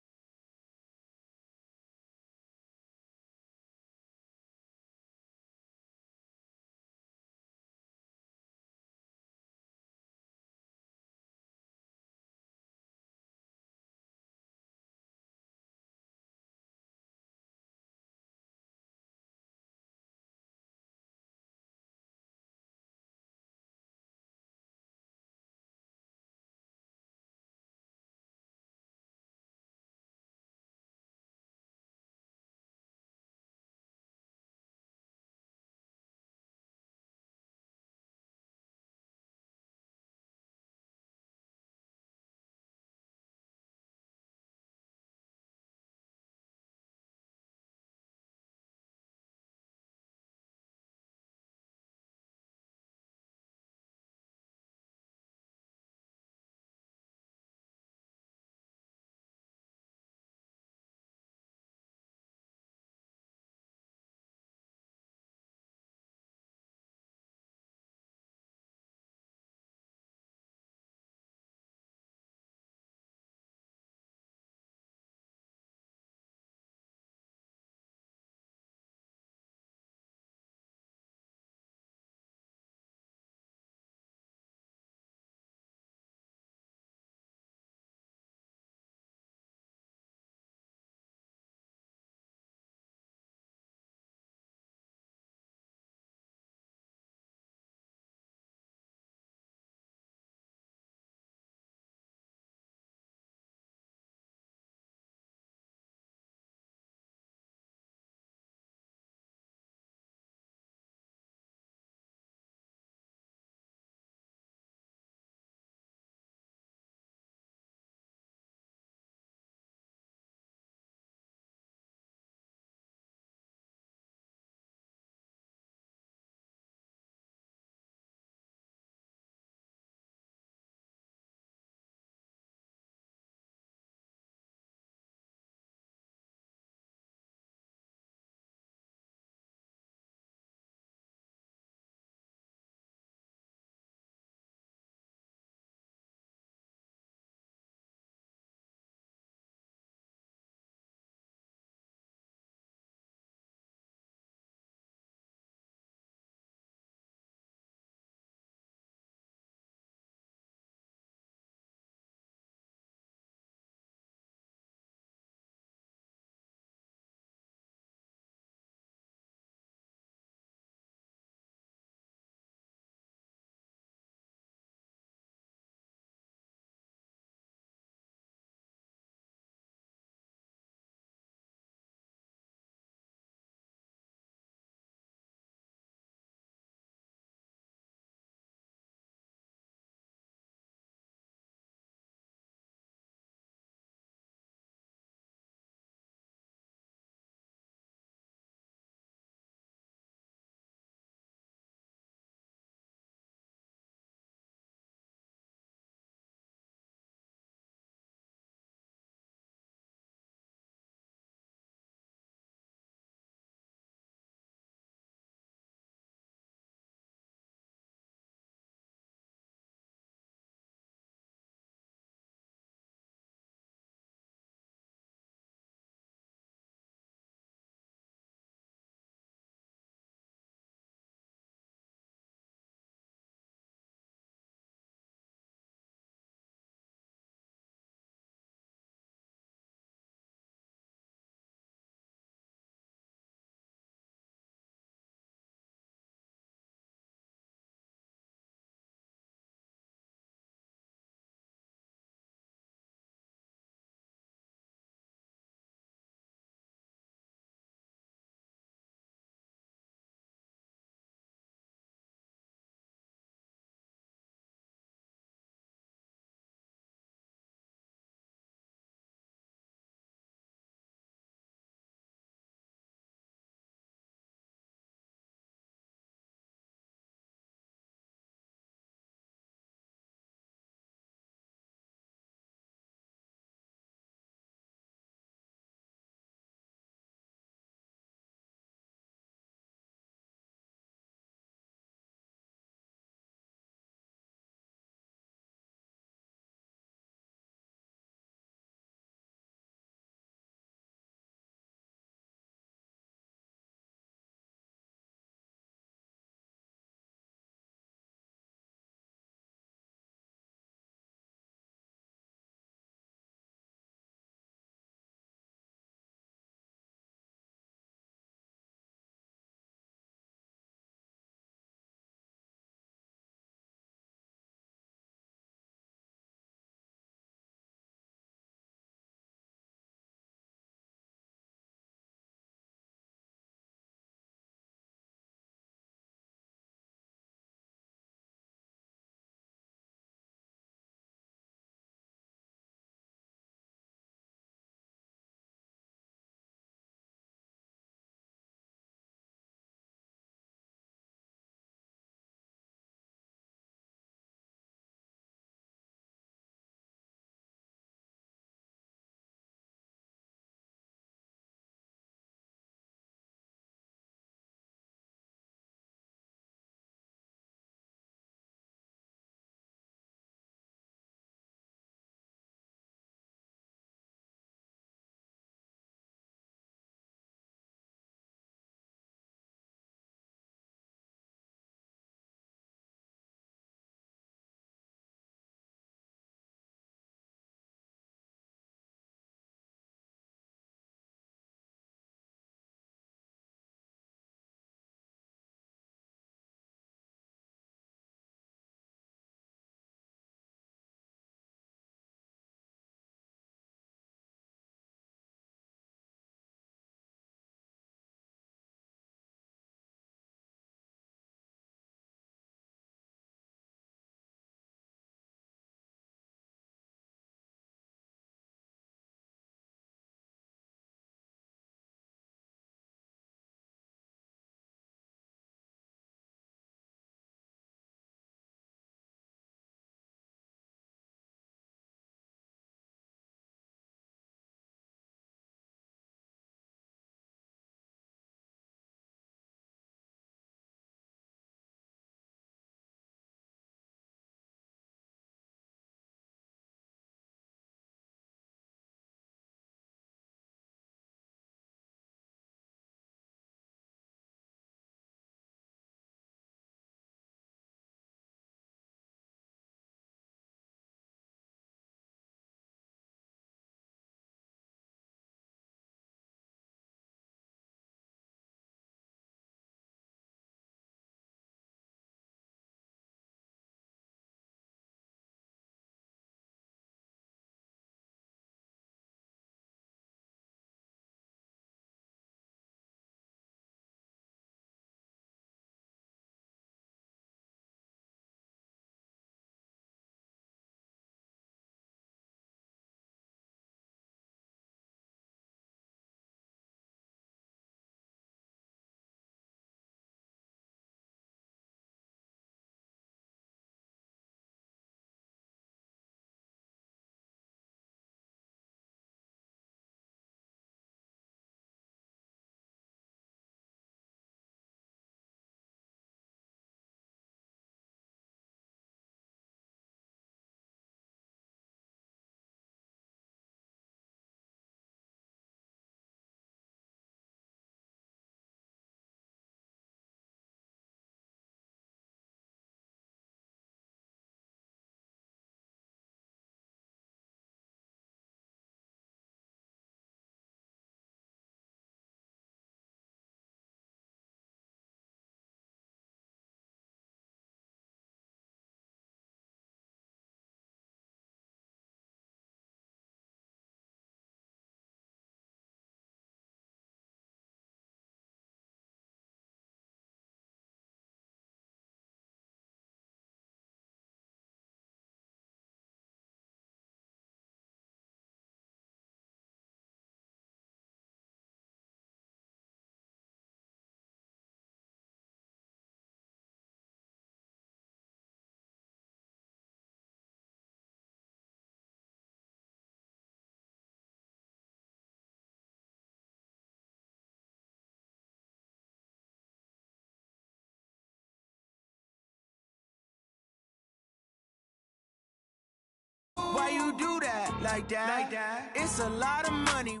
you do that like that? It's a lot of money.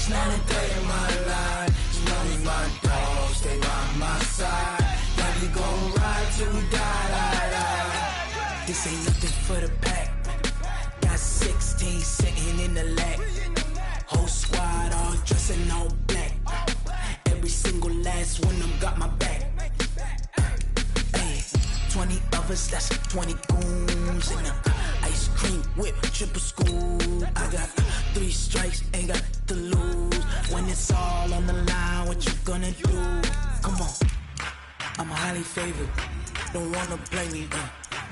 Not a day in my life. As long as my dogs stay by my side, yeah, we gon' ride till we die. This ain't nothing for the pack. Got 16 sitting in the lap. Whole squad all dressing all black. Every single last one of them got my back. Hey, 20 of us, that's 20 goons in the ice cream whip, triple school. I got 3 strikes, ain't got to lose. When it's all on the line, what you gonna do? Come on, I'm highly favored. Don't wanna play me,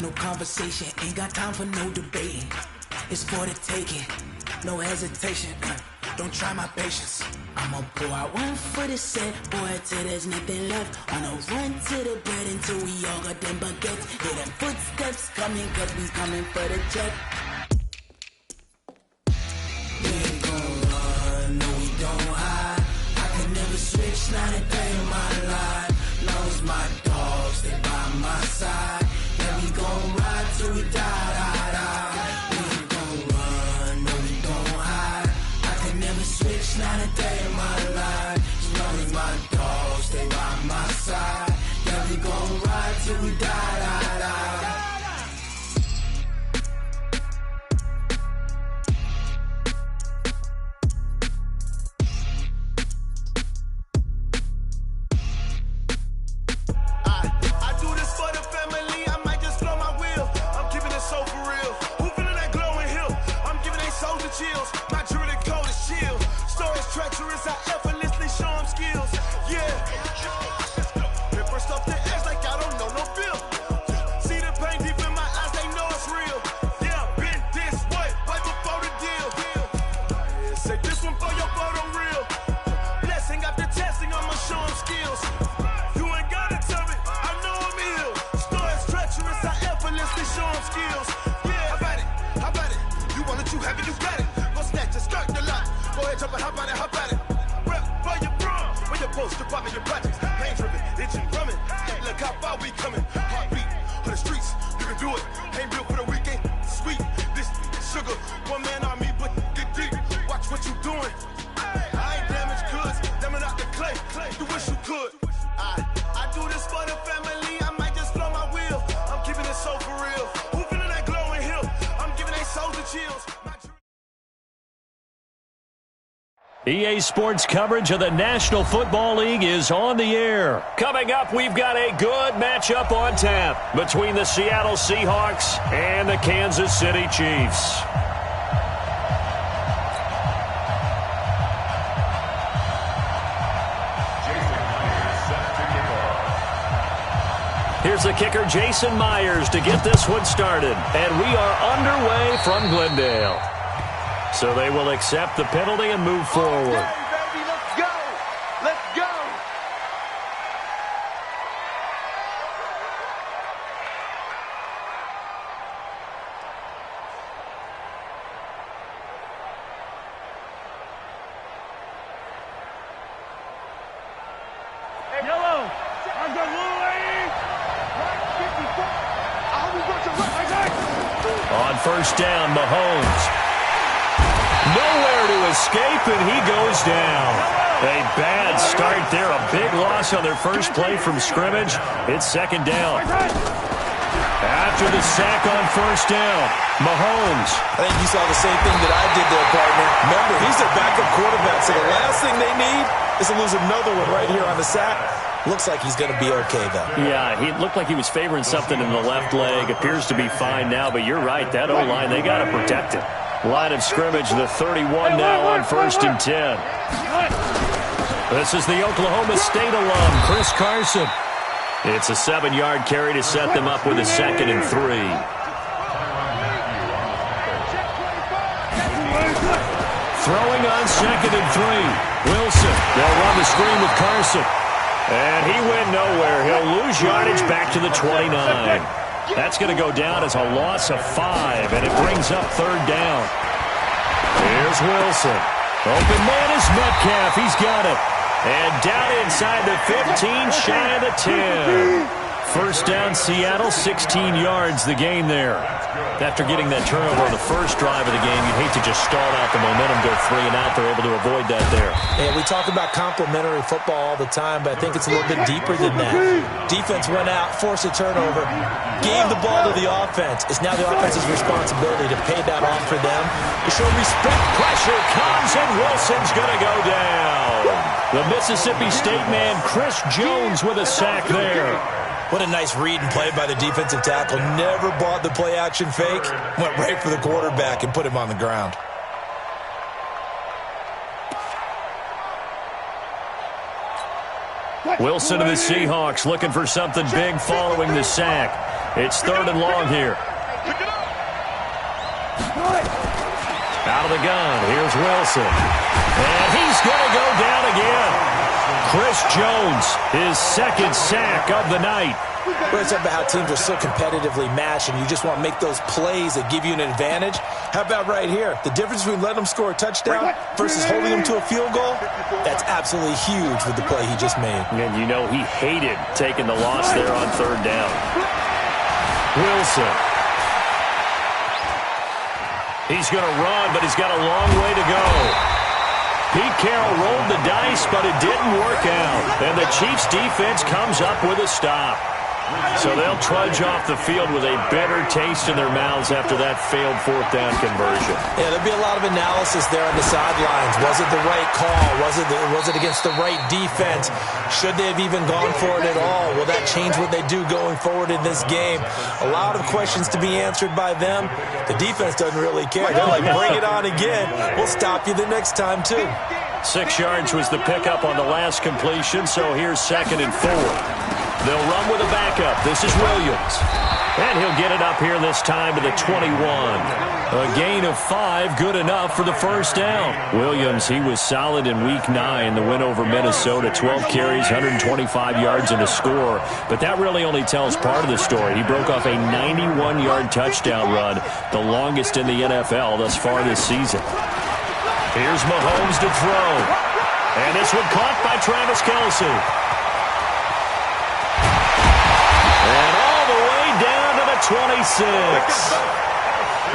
no conversation, ain't got time for no debating. It's for the taking, no hesitation. Don't try my patience. I'ma pour out one for the set, boy, till there's nothing left. On a run to the bread until we all got them baguettes. Hear them footsteps coming, cause we coming for the check. We ain't gon' run, no we don't hide. I can never switch, not a day in my life. Long as my dogs stay by my side, yeah, we gon' ride till we die. We ain't gon' run, no we don't hide. I can never switch, not a day in my life. As long as my dogs stay by my side, yeah, we gon' ride till we die. I do this for the family, I might just blow my wheel. I'm keeping it so for real. Who feeling that glowing hill? I'm giving they souls the chills. My jewelry cold as chill. Stories treacherous, I effortlessly show them skills. Yeah. Paper stuff the edge like I don't know no feel. See the pain deep in my eyes, they know it's real. Yeah, been this way, right before the deal. Yeah, say this one for your photo real. Blessing after testing, I'ma show them skills. You ain't gotta tell me, I know I'm ill. Stories treacherous, I effortlessly show them skills. Yeah, how about it? How about it? You want it, you have it, you got it. Go snatch it, skirt the lot. Go ahead, jump it, how about it? How about it? Rep for your bro, when your poster popping your projects. Pain driven, itching, drumming. Look how far we coming. Heartbeat for the streets, you can do it. Ain't built for the weekend. Sweet, this sugar, one man army, but get deep. Watch what you doing. I ain't damaged goods, damn it out the clay. You wish you could. I do this for the family, I might just blow my wheel. I'm keeping it so for real. Who feeling that glowing hill? I'm giving they souls the chills. EA Sports coverage of the National Football League is on the air. Coming up, we've got a good matchup on tap between the Seattle Seahawks and the Kansas City Chiefs. Here's the kicker, Jason Myers, to get this one started. And we are underway from Glendale. So they will accept the penalty and move forward. Okay, baby, let's go. Let's go. Yellow. I'm the Louie. On first down, Mahomes. Nowhere to escape, and he goes down. A bad start there. A big loss on their first play from scrimmage. It's second down. After the sack on first down, Mahomes. I think you saw the same thing that I did there, partner. Remember, he's their backup quarterback, so the last thing they need is to lose another one right here on the sack. Looks like he's going to be okay, though. Yeah, he looked like he was favoring something in the left leg. Appears to be fine now, but you're right. That O-line, they got to protect it. Line of scrimmage, the 31 now on first and 10. This is the Oklahoma State alum, Chris Carson. It's a 7-yard carry to set them up with a 2nd and 3. Throwing on 2nd and 3. Wilson. They'll run the screen with Carson. And he went nowhere. He'll lose yardage back to the 29. That's going to go down as a loss of 5, and it brings up third down. Here's Wilson. Open man is Metcalf. He's got it. And down inside the 15, shy of the 10. First down, Seattle, 16 yards the game there. After getting that turnover on the first drive of the game, you'd hate to just stall out the momentum, go 3 and out. They're able to avoid that there. And we talk about complementary football all the time, but I think it's a little bit deeper than that. Defense went out, forced a turnover, gave the ball to the offense. It's now the offense's responsibility to pay that off for them, to show respect. Pressure comes, and Wilson's going to go down. The Mississippi State man, Chris Jones, with a sack there. What a nice read and play by the defensive tackle. Never bought the play-action fake. Went right for the quarterback and put him on the ground. Wilson and the Seahawks looking for something big following the sack. It's 3rd and long here. Out of the gun. Here's Wilson. And he's going to go down again. Chris Jones, his 2nd sack of the night. We're talking about how teams are so competitively matched, and you just want to make those plays that give you an advantage. How about right here? The difference between letting them score a touchdown versus holding them to a field goal, that's absolutely huge with the play he just made. And you know he hated taking the loss there on 3rd down. Wilson. He's going to run, but he's got a long way to go. Pete Carroll rolled the dice, but it didn't work out. And the Chiefs' defense comes up with a stop. So they'll trudge off the field with a bitter taste in their mouths after that failed 4th down conversion. Yeah, there'll be a lot of analysis there on the sidelines. Was it the right call? Was it against the right defense? Should they have even gone for it at all? Will that change what they do going forward in this game? A lot of questions to be answered by them. The defense doesn't really care. They're like, bring it on again. We'll stop you the next time, too. 6 yards was the pickup on the last completion, so here's 2nd and 4. They'll run with a backup. This is Williams. And he'll get it up here this time to the 21. A gain of 5, good enough for the first down. Williams, he was solid in Week 9, the win over Minnesota. 12 carries, 125 yards and a score. But that really only tells part of the story. He broke off a 91-yard touchdown run, the longest in the NFL thus far this season. Here's Mahomes to throw. And this one caught by Travis Kelce. And all the way down to the 26.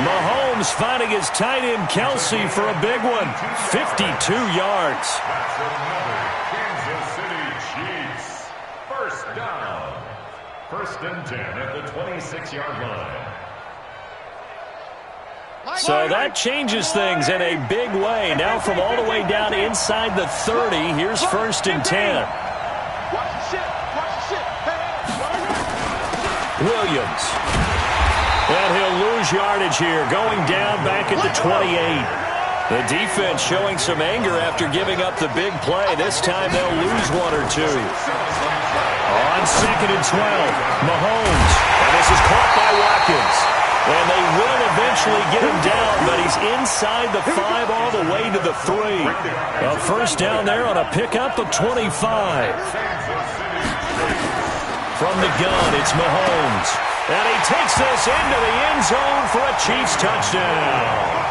Mahomes finding his tight end Kelce for a big one. 52 yards. That's another Kansas City Chiefs. First down. 1st and 10 at the 26-yard line. So that changes things in a big way. Now from all the way down inside the 30, here's 1st and 10. Williams. And he'll lose yardage here, going down back at the 28. The defense showing some anger after giving up the big play. This time they'll lose 1 or 2. On 2nd and 12, Mahomes. And this is caught by Watkins. And they will eventually get him down, but he's inside the 5 all the way to the 3. A 1st down there on a pickup of 25. From the gun, it's Mahomes. And he takes this into the end zone for a Chiefs touchdown.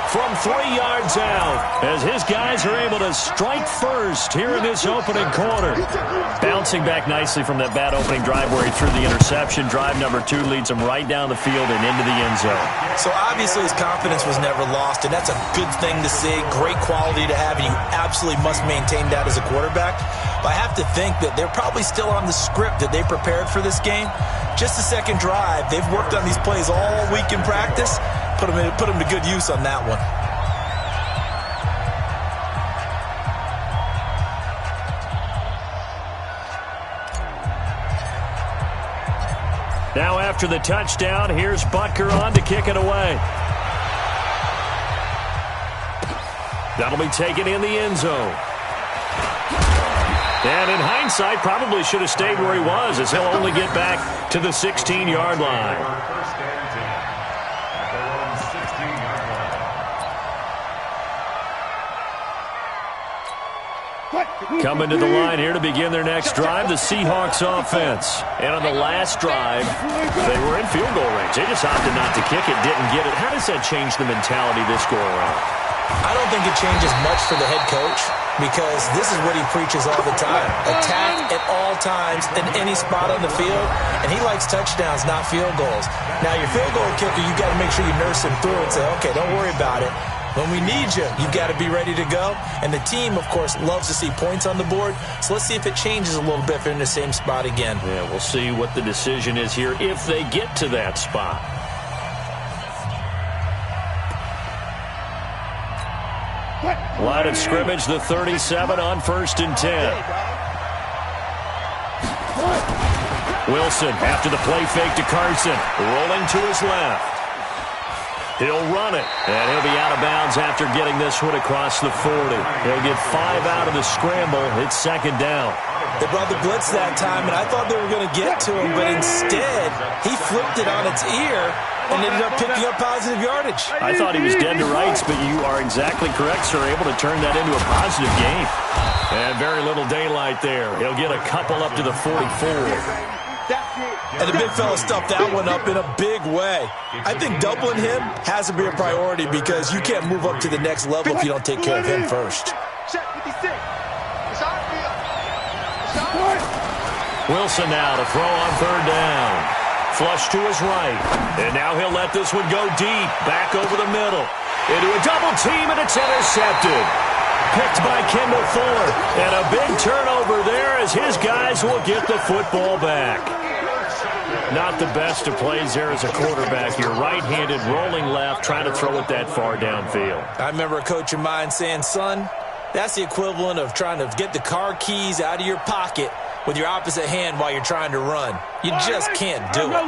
From 3 yards out, as his guys are able to strike first here in this opening quarter. Bouncing back nicely from that bad opening drive where he threw the interception. Drive number 2 leads him right down the field and into the end zone. So obviously his confidence was never lost, and that's a good thing to see. Great quality to have, and you absolutely must maintain that as a quarterback. But I have to think that they're probably still on the script that they prepared for this game. Just the second drive, they've worked on these plays all week in practice. Put them to good use on that one. Now after the touchdown, here's Butker on to kick it away. That'll be taken in the end zone. And in hindsight, probably should have stayed where he was, as he'll only get back to the 16-yard line. Coming to the line here to begin their next drive, the Seahawks offense. And on the last drive, they were in field goal range. They just opted not to kick it, didn't get it. How does that change the mentality this go-around? I don't think it changes much for the head coach, because this is what he preaches all the time. Attack at all times in any spot on the field, and he likes touchdowns, not field goals. Now, your field goal kicker, you got to make sure you nurse him through and say, okay, don't worry about it. When we need you, you've got to be ready to go. And the team, of course, loves to see points on the board. So let's see if it changes a little bit if they're in the same spot again. Yeah, we'll see what the decision is here if they get to that spot. Line of scrimmage, the 37 on 1st and 10. Wilson after the play fake to Carson. Rolling to his left. He'll run it, and he'll be out of bounds after getting this one across the 40. He'll get 5 out of the scramble. It's 2nd down. They brought the blitz that time, and I thought they were going to get to him, but instead, he flipped it on its ear and ended up picking up positive yardage. I thought he was dead to rights, but you are exactly correct, sir. Able to turn that into a positive gain. And very little daylight there. He'll get a couple up to the 44. And the big fella stuffed that one up in a big way. I think doubling him has to be a priority, because you can't move up to the next level if you don't take care of him first. Wilson now to throw on 3rd down. Flush to his right. And now he'll let this one go deep. Back over the middle. Into a double team, and it's intercepted. Picked by Kendall Fuller. And a big turnover there as his guys will get the football back. Not the best of plays there as a quarterback. You're right-handed, rolling left, trying to throw it that far downfield. I remember a coach of mine saying, son, that's the equivalent of trying to get the car keys out of your pocket with your opposite hand while you're trying to run. You just can't do it.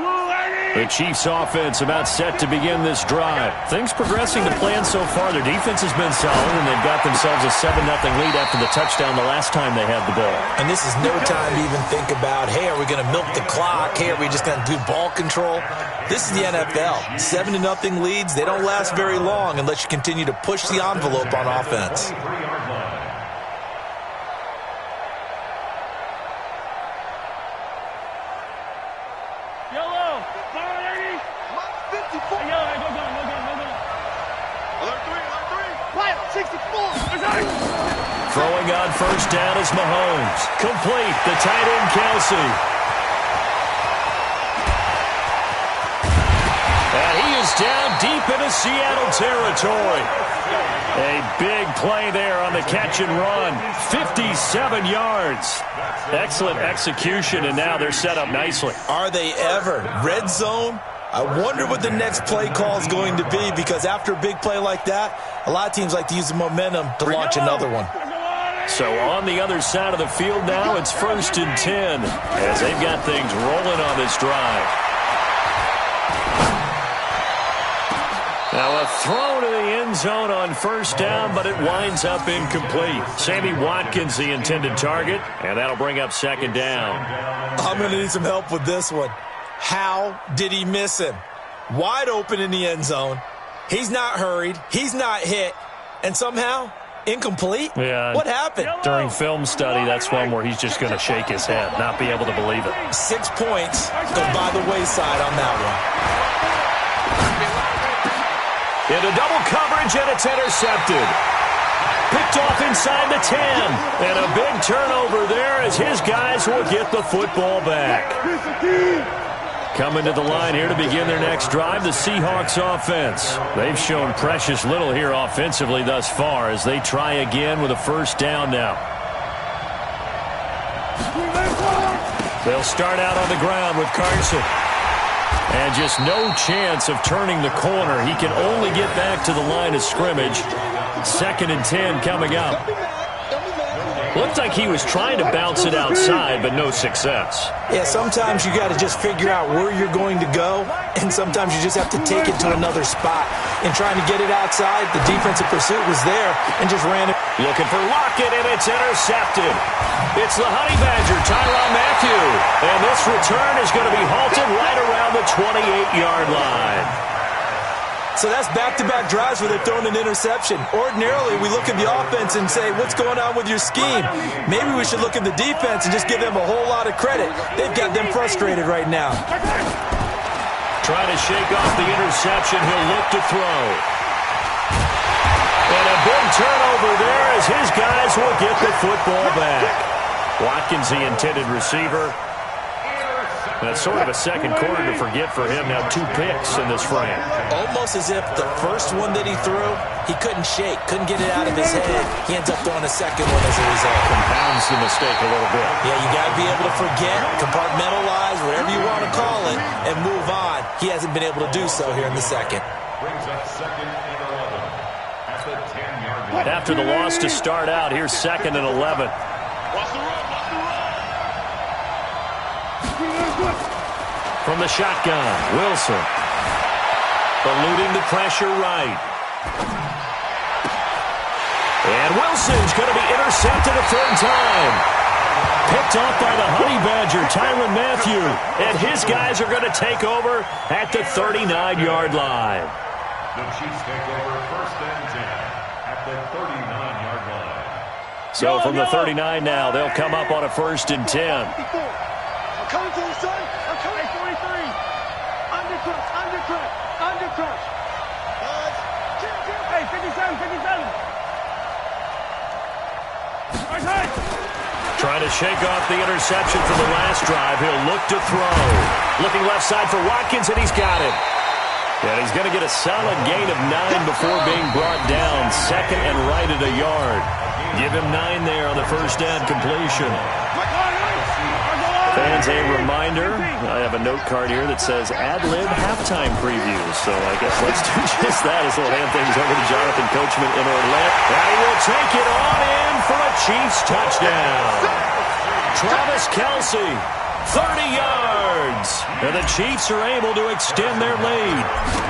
The Chiefs offense about set to begin this drive. Things progressing to plan so far. Their defense has been solid, and they've got themselves a 7-0 lead after the touchdown the last time they had the ball. And this is no time to even think about, hey, are we going to milk the clock? Hey, are we just going to do ball control? This is the NFL. 7-0 leads, they don't last very long unless you continue to push the envelope on offense. Throwing on 1st down is Mahomes. Complete. The tight end, Kelsey. And he is down deep into Seattle territory. A big play there on the catch and run. 57 yards. Excellent execution, and now they're set up nicely. Are they ever? Red zone, I wonder what the next play call is going to be, because after a big play like that, a lot of teams like to use the momentum to launch another one. So on the other side of the field now, it's 1st and 10 as they've got things rolling on this drive. Now a throw to the end zone on 1st down, but it winds up incomplete. Sammy Watkins the intended target, and that'll bring up 2nd down. I'm going to need some help with this one. How did he miss him? Wide open in the end zone. He's not hurried. He's not hit. And somehow, incomplete? Yeah. What happened? During film study, that's one where he's just going to shake his head, not be able to believe it. 6 points go by the wayside on that one. Into double coverage, and it's intercepted. Picked off inside the 10. And a big turnover there as his guys will get the football back. Coming to the line here to begin their next drive, the Seahawks offense. They've shown precious little here offensively thus far as they try again with a 1st down now. They'll start out on the ground with Carson. And just no chance of turning the corner. He can only get back to the line of scrimmage. 2nd and 10 coming up. Looked like he was trying to bounce it outside, but no success. Yeah, sometimes you got to just figure out where you're going to go, and sometimes you just have to take it to another spot. In trying to get it outside, the defensive pursuit was there and just ran it. Looking for Lockett, and it's intercepted. It's the Honey Badger, Tyrann Mathieu. And this return is going to be halted right around the 28-yard line. So that's back-to-back drives where they're throwing an interception. Ordinarily, we look at the offense and say, what's going on with your scheme? Maybe we should look at the defense and just give them a whole lot of credit. They've got them frustrated right now. Trying to shake off the interception. He'll look to throw. And a big turnover there as his guys will get the football back. Watkins, the intended receiver. That's sort of a second quarter to forget for him. Now 2 picks in this frame. Almost as if the first one that he threw, he couldn't shake, couldn't get it out of his head. He ends up throwing a second one as a result. Compounds the mistake a little bit. Yeah, you got to be able to forget, compartmentalize, whatever you want to call it, and move on. He hasn't been able to do so here in the second. Brings up 2nd and 11 at the 10-yard line. After the loss to start out, here's 2nd and 11. From the shotgun, Wilson. Eluding the pressure right. And Wilson's going to be intercepted a 3rd time. Picked off by the Honey Badger, Tyrann Mathieu. And his guys are going to take over at the 39-yard line. The Chiefs take over 1st and 10 at the 39-yard line. So from the 39 now, they'll come up on a 1st and 10. I'm coming to the sun. I'm coming 43. Undercrush. Hey, 57. Trying to shake off the interception from the last drive. He'll look to throw. Looking left side for Watkins, and he's got it. And he's going to get a solid gain of 9 before being brought down. 2nd and right at a yard. Give him 9 there on the 1st down completion. Fans, a reminder, I have a note card here that says ad-lib halftime previews. So I guess let's do just that as we'll hand things over to Jonathan Coachman in Orlando. And he will take it on in for a Chiefs touchdown. Travis Kelce, 30 yards. And the Chiefs are able to extend their lead.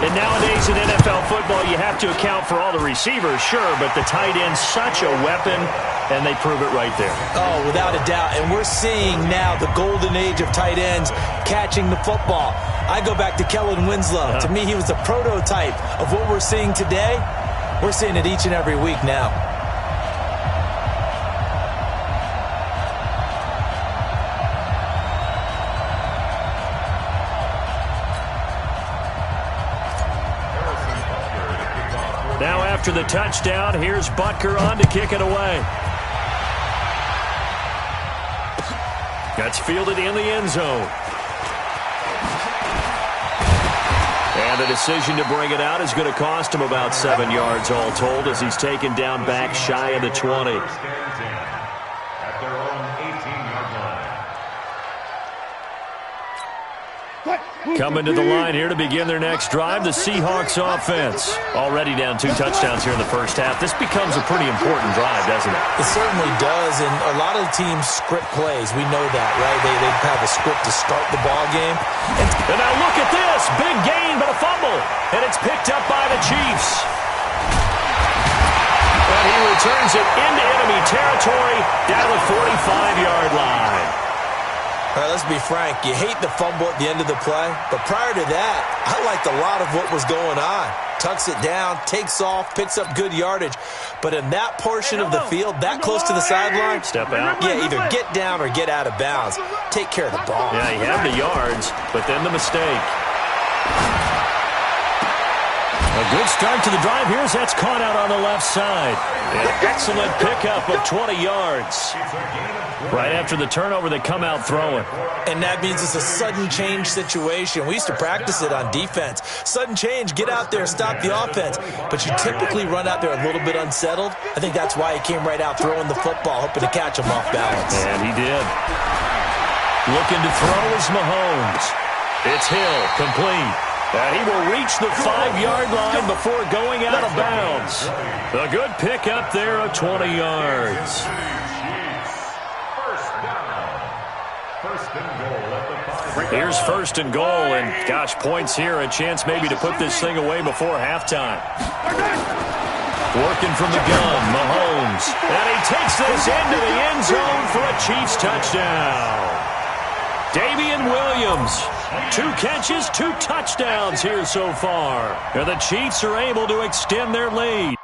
And nowadays in NFL football, you have to account for all the receivers, sure, but the tight end's such a weapon, and they prove it right there. Oh, without a doubt. And we're seeing now the golden age of tight ends catching the football. I go back to Kellen Winslow. To me, he was the prototype of what we're seeing today. We're seeing it each and every week now. Now after the touchdown, here's Butker on to kick it away. That's fielded in the end zone. And the decision to bring it out is going to cost him about 7 yards all told as he's taken down back shy of the 20. At their own 18-yard line. Coming to the line here to begin their next drive, the Seahawks offense. Already down 2 touchdowns here in the first half. This becomes a pretty important drive, doesn't it? It certainly does, and a lot of teams script plays. We know that, right? They have a script to start the ball game. And now look at this. Big gain, but a fumble. And it's picked up by the Chiefs. And he returns it into enemy territory down the 45-yard line. All right, let's be frank. You hate the fumble at the end of the play, but prior to that, I liked a lot of what was going on. Tucks it down, takes off, picks up good yardage. But in that portion of the field, that close to the sideline, step out. Yeah, either get down or get out of bounds. Take care of the ball. Yeah, he had the yards, but then the mistake. A good start to the drive here as that's caught out on the left side. An excellent pickup of 20 yards. Right after the turnover, they come out throwing. And that means it's a sudden change situation. We used to practice it on defense. Sudden change, get out there, stop the offense. But you typically run out there a little bit unsettled. I think that's why he came right out throwing the football, hoping to catch him off balance. And he did. Looking to throw is Mahomes. It's Hill, complete. And he will reach the 5-yard line before going out of bounds. A good pickup there of 20 yards. Here's first and goal, and gosh, points here, a chance maybe to put this thing away before halftime. Working from the gun, Mahomes. And he takes this into the end zone for a Chiefs touchdown. Damian Williams, 2 catches, 2 touchdowns here so far. And the Chiefs are able to extend their lead.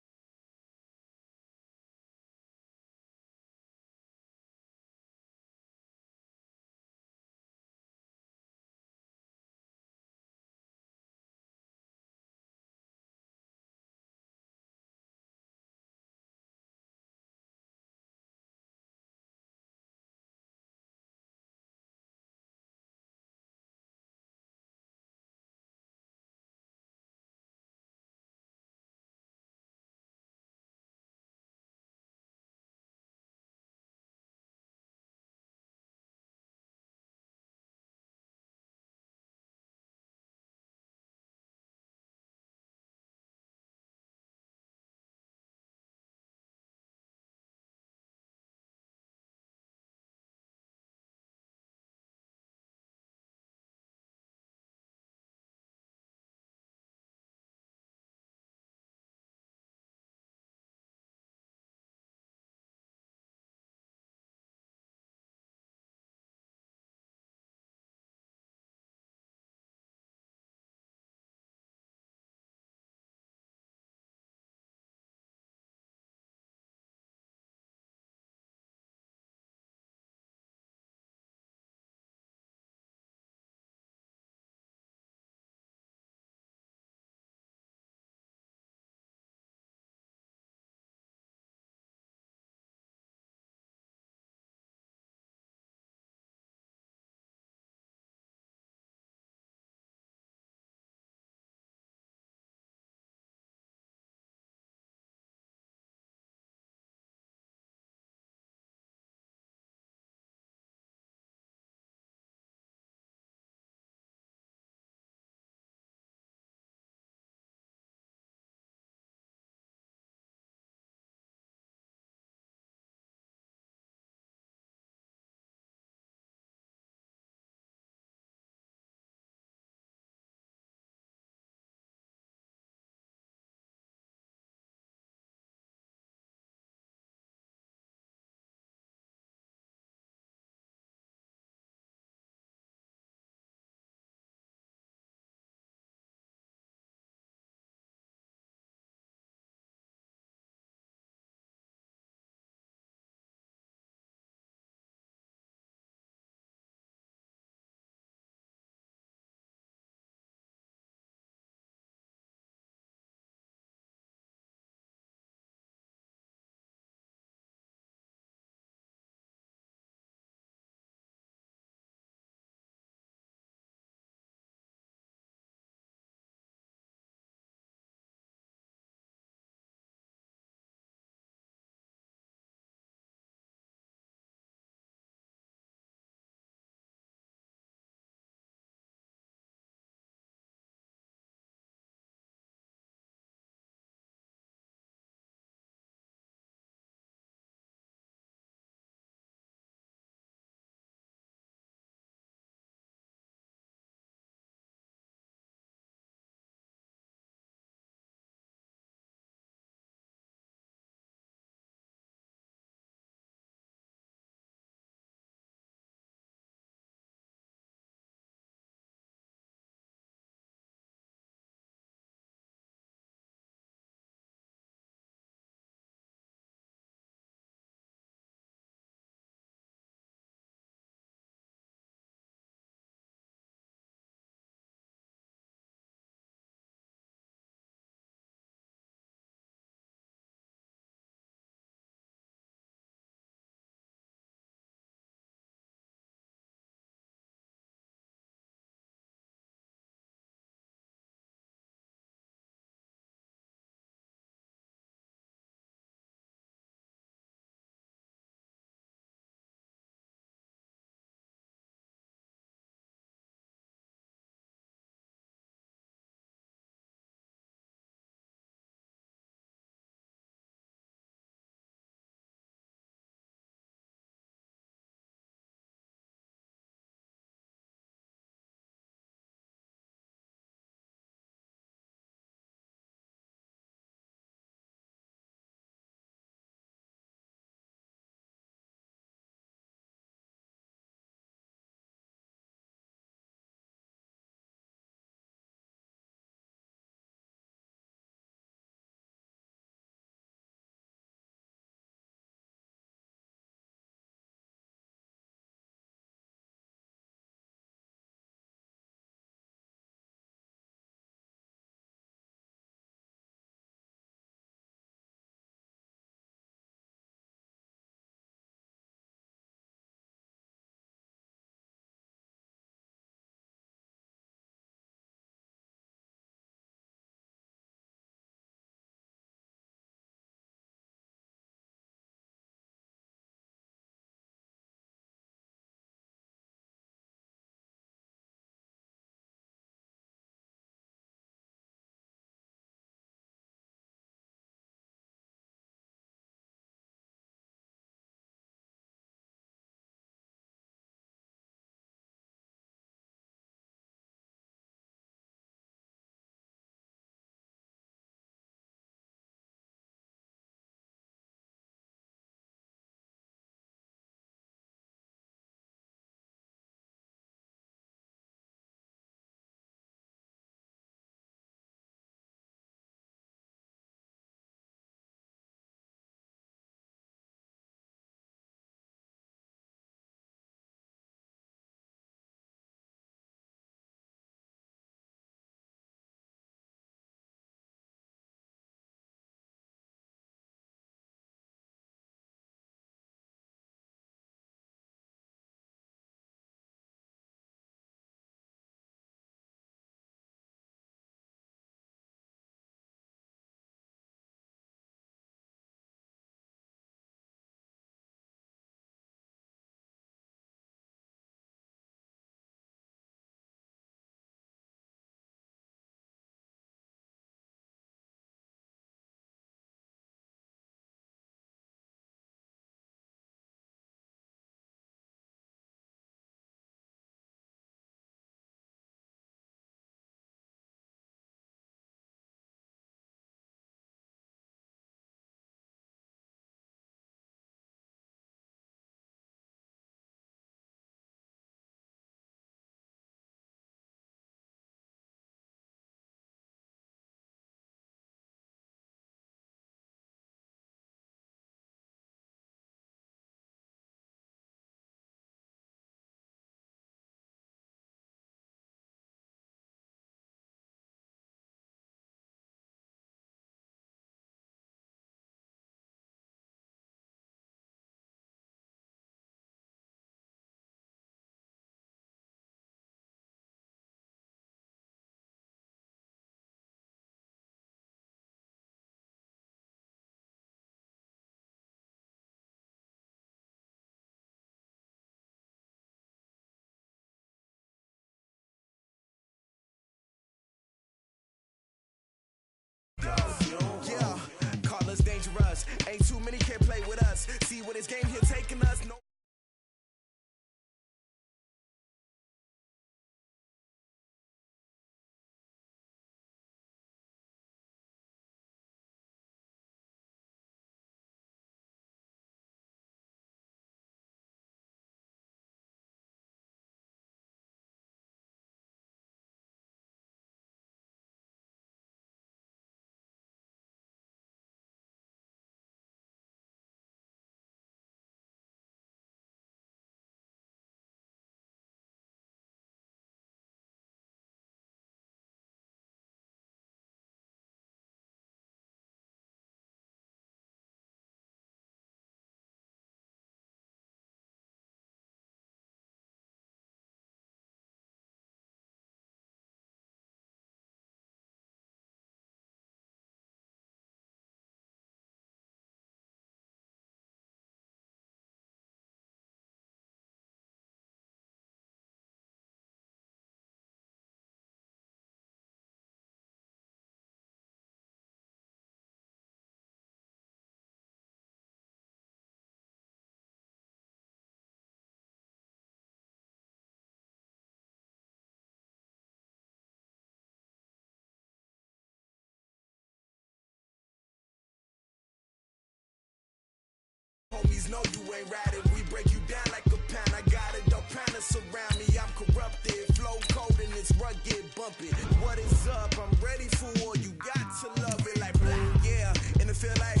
No, you ain't riding. We break you down like a pound. I got a dope pound to surround me. I'm corrupted. Flow cold and it's rugged, bumpy. What is up? I'm ready for war. You got to love it like blah, yeah. And it feel like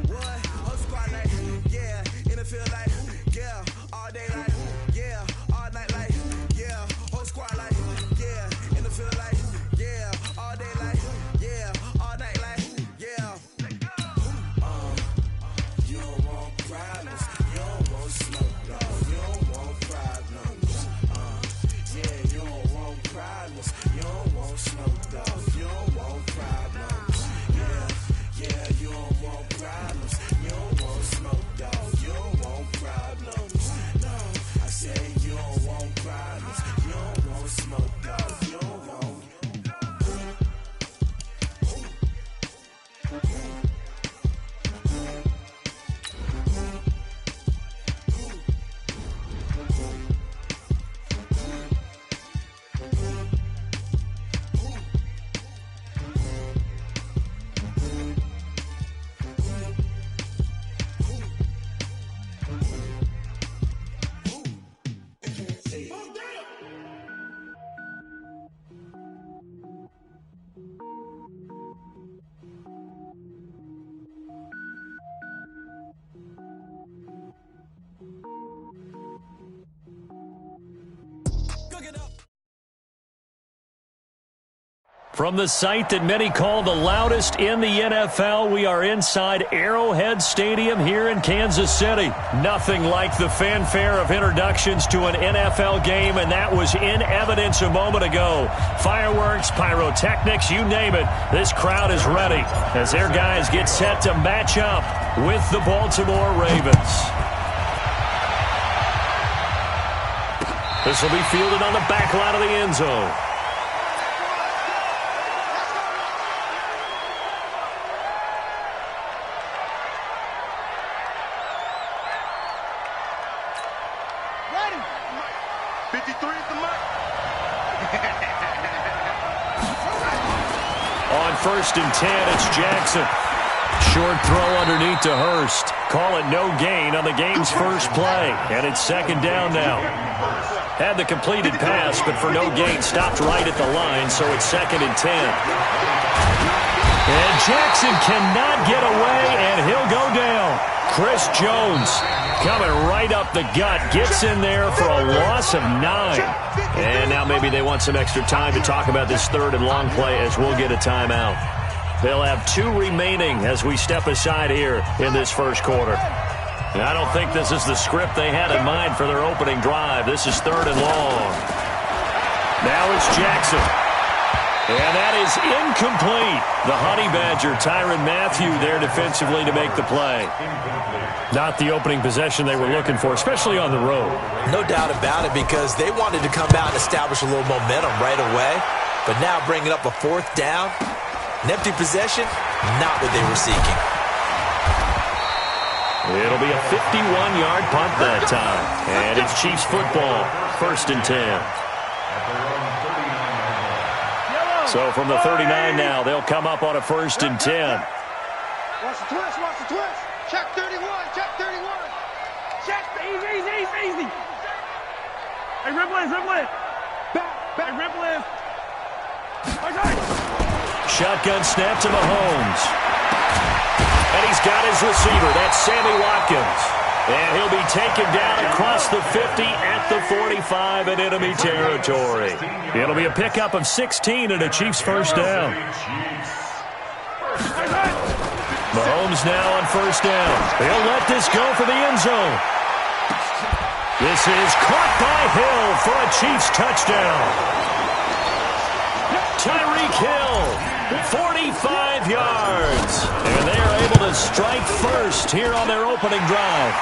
what? Whole squad like yeah. And it feel like yeah. All day like yeah. All night like yeah. Whole squad like yeah. And it feel like yeah. All day like yeah. All night like yeah. You don't want problems. You don't want smoke, dog. You don't want problems. Yeah, you don't want problems. You don't want smoke, dog. You don't want problems. Yeah, you don't want problems. You don't want smoke, dog. You don't want problems. No, I say you don't want problems. You don't want smoke, dog. You don't want. From the site that many call the loudest in the NFL, we are inside Arrowhead Stadium here in Kansas City. Nothing like the fanfare of introductions to an NFL game, and that was in evidence a moment ago. Fireworks, pyrotechnics, you name it. This crowd is ready as their guys get set to match up with the Baltimore Ravens. This will be fielded on the back line of the end zone. First and 10, it's Jackson. Short throw underneath to Hurst. Call it no gain on the game's first play. And it's second down now. Had the completed pass, but for no gain, stopped right at the line, so it's second and 10. And Jackson cannot get away, and he'll go down. Chris Jones coming right up the gut, gets in there for a loss of 9. And now maybe they want some extra time to talk about this third and long play as we'll get a timeout. They'll have 2 remaining as we step aside here in this first quarter. And I don't think this is the script they had in mind for their opening drive. This is third and long. Now it's Jackson. And that is incomplete. The Honey Badger, Tyrann Mathieu, there defensively to make the play. Not the opening possession they were looking for, especially on the road. No doubt about it, because they wanted to come out and establish a little momentum right away. But now bringing up a fourth down, an empty possession, not what they were seeking. It'll be a 51-yard punt that time. And it's Chiefs football, first and 10. So from the 39 now, they'll come up on a first and 10. Watch the twist, watch the twist. Check 31, check 31. Check, easy. Hey, rip it. Back, rip it. Okay. Shotgun snap to Mahomes. And he's got his receiver. That's Sammy Watkins. And he'll be taken down across the 50 at the 45 in enemy territory. It'll be a pickup of 16 and a Chiefs first down. Mahomes now on first down. They'll let this go for the end zone. This is caught by Hill for a Chiefs touchdown. Tyreek Hill, 45 yards. And they are able to strike first here on their opening drive.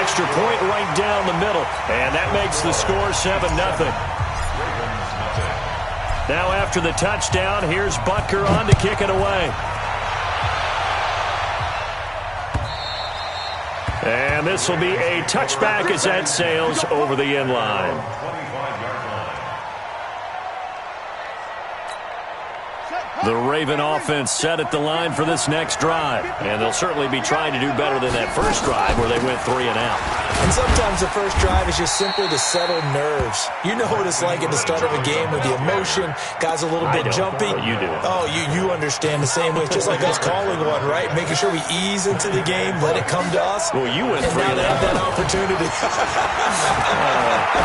Extra point right down the middle. And that makes the score 7-0. Now after the touchdown, here's Butker on to kick it away. And this will be a touchback as that sails over the end line. The Raven offense set at the line for this next drive. And they'll certainly be trying to do better than that first drive where they went 3 and out. And sometimes the first drive is just simply to settle nerves. You know what it's like at the start of a game with the emotion, guys a little bit jumpy. You do. Oh, you understand the same way. It's just like us calling one, right? Making sure we ease into the game, let it come to us. Well, you went 3 and and out. now they have that opportunity.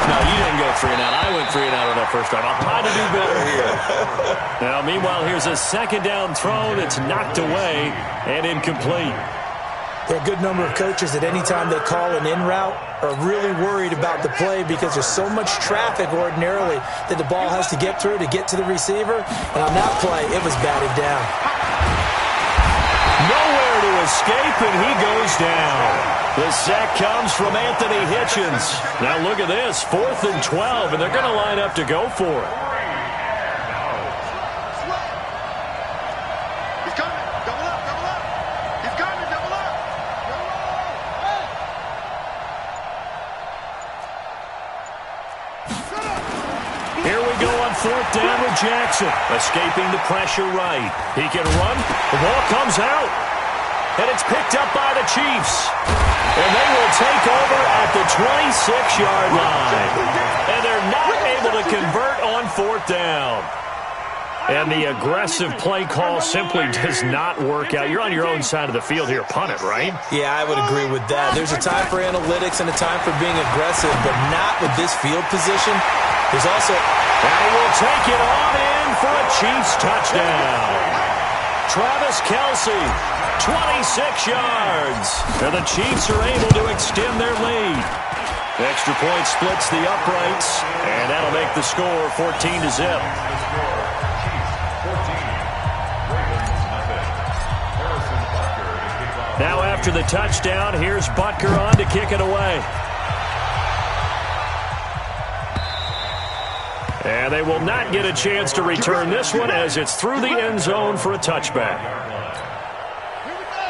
No, you didn't go 3 and out. I went 3 and out on that first drive. I'll try to do better here. Now, meanwhile, here's a second down throw that's knocked away and incomplete. There are a good number of coaches that any time they call an in route are really worried about the play because there's so much traffic ordinarily that the ball has to get through to get to the receiver. And on that play, it was batted down. Nowhere to escape, and he goes down. The sack comes from Anthony Hitchens. Now look at this, 4th and 12, and they're going to line up to go for it. Fourth down with Jackson, escaping the pressure right. He can run. The ball comes out. And it's picked up by the Chiefs. And they will take over at the 26-yard line. And they're not able to convert on 4th down. And the aggressive play call simply does not work out. You're on your own side of the field here. Punt it, right? Yeah, I would agree with that. There's a time for analytics and a time for being aggressive, but not with this field position. There's also... And he will take it on in for a Chiefs touchdown. Travis Kelce, 26 yards. And the Chiefs are able to extend their lead. Extra point splits the uprights, and that'll make the score 14-0. Now after the touchdown, here's Butker on to kick it away. And they will not get a chance to return this one as it's through the end zone for a touchback.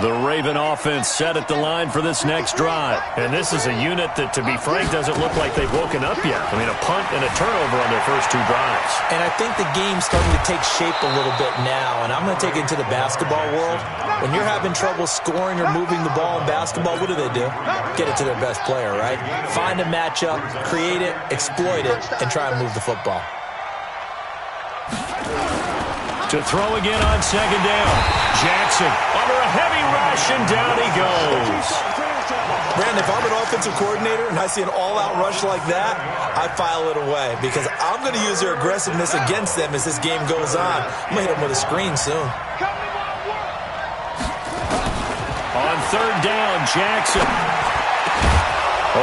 The Raven offense set at the line for this next drive. And this is a unit that, to be frank, doesn't look like they've woken up yet. I mean, a punt and a turnover on their first 2 drives. And I think the game's starting to take shape a little bit now. And I'm going to take it to the basketball world. When you're having trouble scoring or moving the ball in basketball, what do? Get it to their best player, right? Find a matchup, create it, exploit it, and try and move the football. To throw again on second down. Jackson under a heavy rush, and down he goes. Brandon, if I'm an offensive coordinator and I see an all-out rush like that, I file it away because I'm going to use their aggressiveness against them as this game goes on. I'm going to hit them with a screen soon. On third down, Jackson.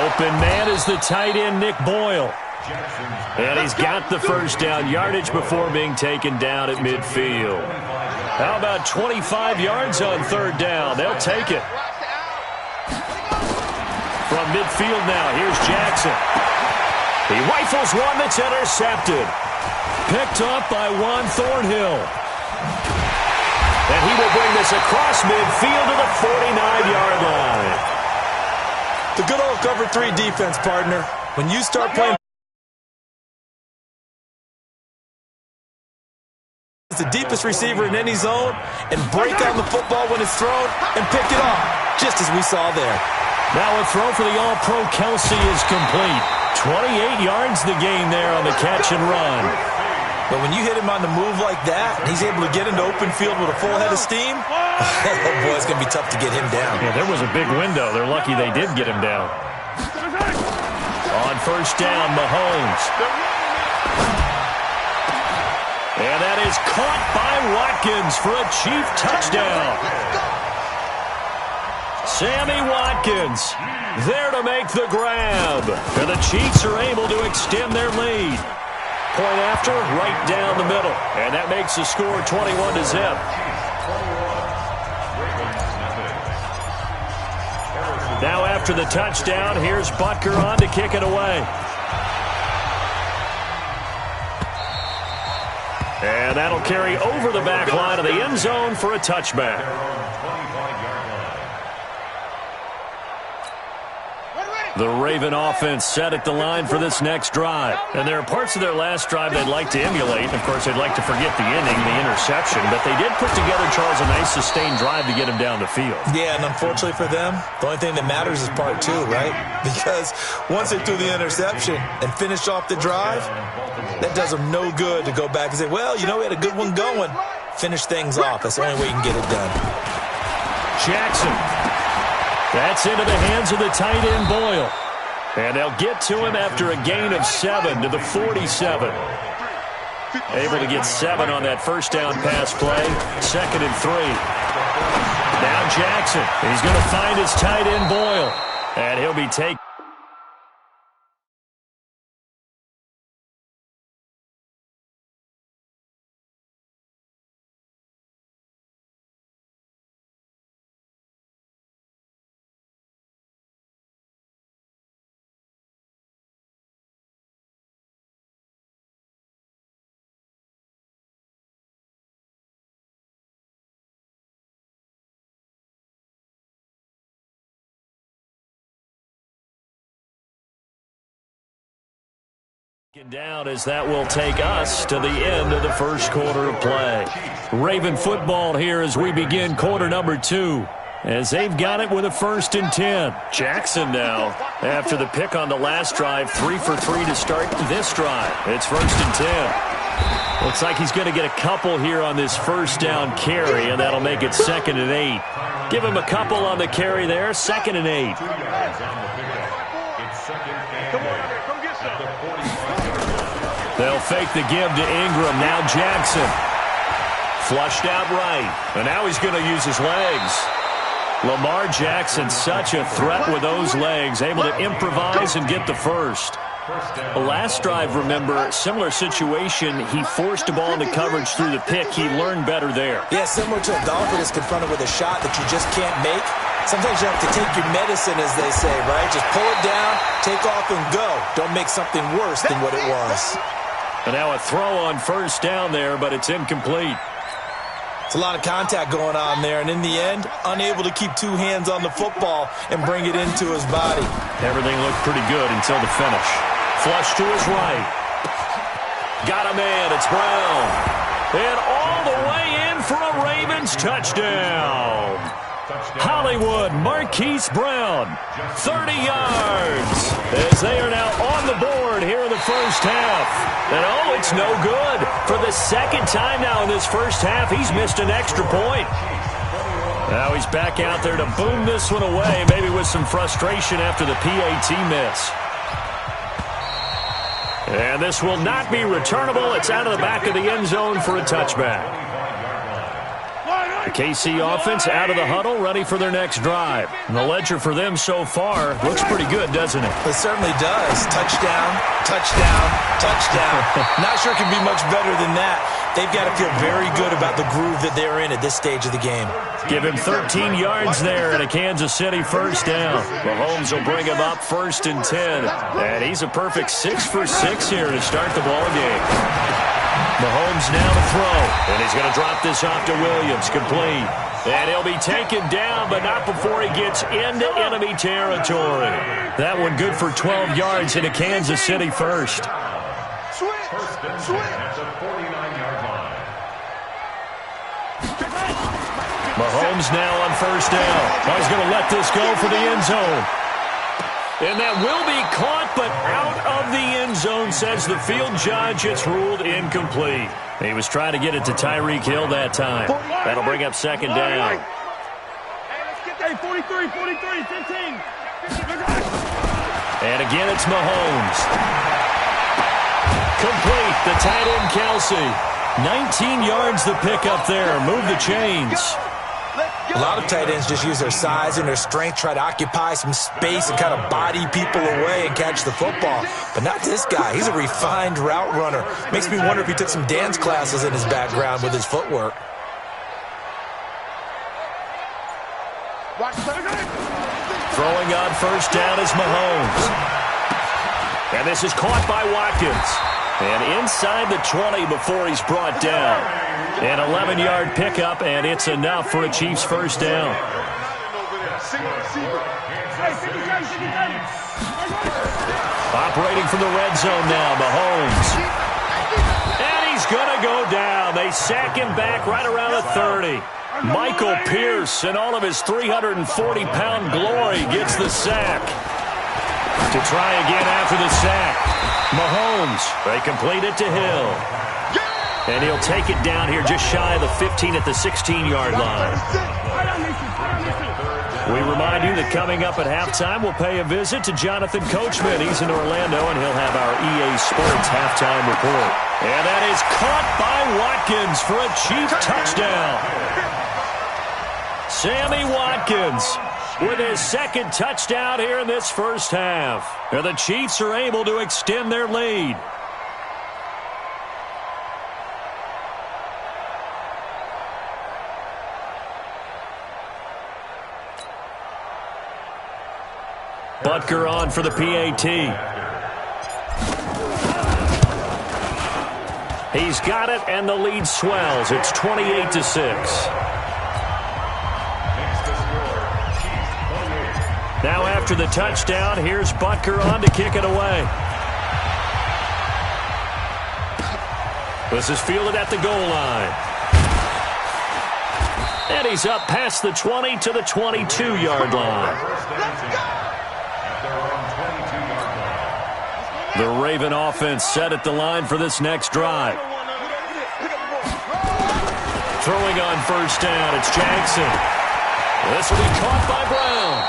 Open man is the tight end, Nick Boyle. And he's got the first down yardage before being taken down at midfield. How about 25 yards on third down? They'll take it. From midfield now, here's Jackson. He rifles one that's intercepted. Picked up by Juan Thornhill. And he will bring this across midfield to the 49-yard line. The good old cover 3 defense, partner. When you start playing the deepest receiver in any zone and break on the football when it's thrown and pick it up, just as we saw there. Now a throw for the All-Pro Kelce is complete. 28 yards the gain there on the catch and run. But when you hit him on the move like that, and he's able to get into open field with a full head of steam, oh boy, it's going to be tough to get him down. Yeah, there was a big window. They're lucky they did get him down. On first down, Mahomes. And that is caught by Watkins for a Chief touchdown. Sammy Watkins there to make the grab. And the Chiefs are able to extend their lead. Point after, right down the middle. And that makes the score 21-0. Now after the touchdown, here's Butker on to kick it away. And that'll carry over the back line of the end zone for a touchback. The Raven offense set at the line for this next drive. And there are parts of their last drive they'd like to emulate. Of course, they'd like to forget the inning, the interception. But they did put together, Charles, a nice sustained drive to get him down the field. Yeah, and unfortunately for them, the only thing that matters is part two, right? Because once they threw the interception and finished off the drive, that does them no good to go back and say, well, you know, we had a good one going. Finish things off. That's the only way you can get it done. Jackson. That's into the hands of the tight end, Boyle. And they'll get to him after a gain of 7 to the 47. Able to get 7 on that first down pass play. 2nd and 3. Now Jackson. He's going to find his tight end, Boyle. And he'll be taken. Down as that will take us to the end of the first quarter of play. Raven football here as we begin quarter number 2. As they've got it with a 1st and 10. Jackson now, after the pick on the last drive, 3 for 3 to start this drive. It's 1st and 10. Looks like he's going to get a couple here on this first down carry, and that'll make it 2nd and 8. Give him a couple on the carry there, 2nd and 8. They'll fake the give to Ingram. Now Jackson. Flushed out right. And now he's going to use his legs. Lamar Jackson, such a threat with those legs. Able to improvise and get the first. The last drive, remember, similar situation. He forced the ball into coverage through the pick. He learned better there. Yeah, similar to a golfer that's confronted with a shot that you just can't make. Sometimes you have to take your medicine, as they say, right? Just pull it down, take off, and go. Don't make something worse than what it was. And now a throw on first down there, but it's incomplete. It's a lot of contact going on there, and in the end, unable to keep 2 hands on the football and bring it into his body. Everything looked pretty good until the finish. Flush to his right. Got a man. It's Brown. And all the way in for a Ravens touchdown. Hollywood Marquise Brown, 30 yards, as they are now on the board here in the first half. And oh, it's no good. For the 2nd time now in this first half, he's missed an extra point. Now he's back out there to boom this one away, maybe with some frustration after the PAT miss. And this will not be returnable. It's out of the back of the end zone for a touchback. The KC offense out of the huddle, ready for their next drive. And the ledger for them so far looks pretty good, doesn't it? It certainly does. Touchdown, touchdown, touchdown. Not sure it can be much better than that. They've got to feel very good about the groove that they're in at this stage of the game. Give him 13 yards there and a Kansas City first down. Mahomes will bring him up 1st and 10. And he's a perfect 6 for 6 here to start the ball game. Mahomes now to throw, and he's going to drop this off to Williams, complete. And he'll be taken down, but not before he gets into enemy territory. That one good for 12 yards into Kansas City first. Mahomes now on first down. Oh, he's going to let this go for the end zone. And that will be caught, but out of the end zone, says the field judge. It's ruled incomplete. He was trying to get it to Tyreek Hill that time. That'll bring up 2nd down. Hey, 43, 15. And again, it's Mahomes. Complete, the tight end, Kelsey. 19 yards the pickup there. Move the chains. A lot of tight ends just use their size and their strength, try to occupy some space and kind of body people away and catch the football. But not this guy. He's a refined route runner. Makes me wonder if he took some dance classes in his background with his footwork. Throwing on first down is Mahomes. And this is caught by Watkins. And inside the 20 before he's brought down. An 11-yard pickup, and it's enough for a Chiefs first down. Operating from the red zone now, Mahomes. And he's going to go down. They sack him back right around the 30. Michael Pierce, in all of his 340-pound glory, gets the sack. To try again after the sack. Mahomes, they complete it to Hill. And he'll take it down here just shy of the 15 at the 16-yard line. We remind you that coming up at halftime, we'll pay a visit to Jonathan Coachman. He's in Orlando, and he'll have our EA Sports halftime report. And that is caught by Watkins for a cheap touchdown. Sammy Watkins with his second touchdown here in this first half. And the Chiefs are able to extend their lead. Butker on for the PAT. He's got it, and the lead swells. It's 28-6. Now after the touchdown, here's Butker on to kick it away. This is fielded at the goal line. And he's up past the 20 to the 22-yard line. The Raven offense set at the line for this next drive. Throwing on first down, it's Jackson. This will be caught by Brown.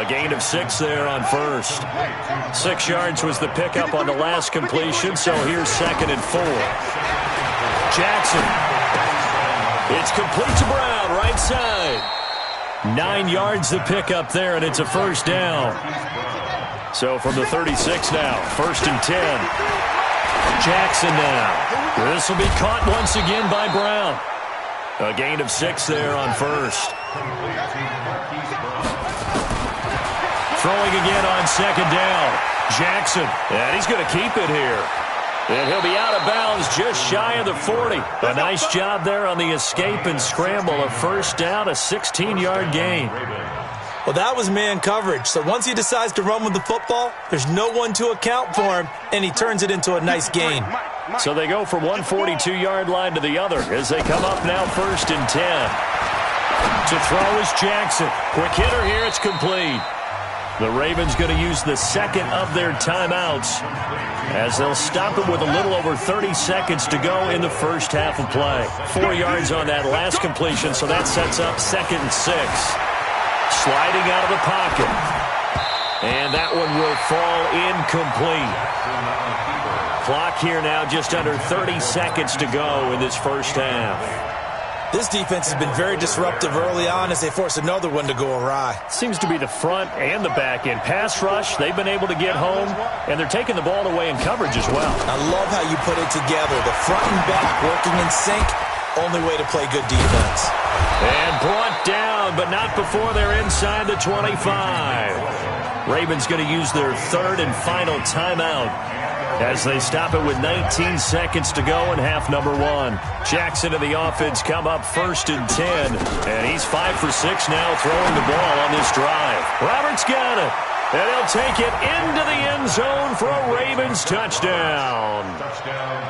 A gain of 6 there on first. 6 yards was the pickup on the last completion, so here's 2nd and 4. Jackson. It's complete to Brown, right side. 9 yards the pickup there, and it's a first down. So from the 36 now, 1st and 10. Jackson now. This will be caught once again by Brown. A gain of 6 there on first. Throwing again on 2nd down. Jackson, and he's going to keep it here. And he'll be out of bounds just shy of the 40. A nice job there on the escape and scramble. A first down, a 16-yard gain. Well, that was man coverage. So once he decides to run with the football, there's no one to account for him, and he turns it into a nice gain. So they go from one 42-yard line to the other as they come up now 1st and 10. To throw is Jackson. Quick hitter here, it's complete. The Ravens going to use the second of their timeouts as they'll stop it with a little over 30 seconds to go in the first half of play. 4 yards on that last completion, so that sets up 2nd and 6. Sliding out of the pocket. And that one will fall incomplete. Clock here now just under 30 seconds to go in this first half. This defense has been very disruptive early on as they force another one to go awry. Seems to be the front and the back end. Pass rush, they've been able to get home, and they're taking the ball away in coverage as well. I love how you put it together. The front and back working in sync, only way to play good defense. And brought down, but not before they're inside the 25. Ravens going to use their 3rd and final timeout as they stop it with 19 seconds to go in half number 1. Jackson and the offense come up 1st and 10, and he's 5 for 6 now throwing the ball on this drive. Roberts got it, and he'll take it into the end zone for a Ravens touchdown.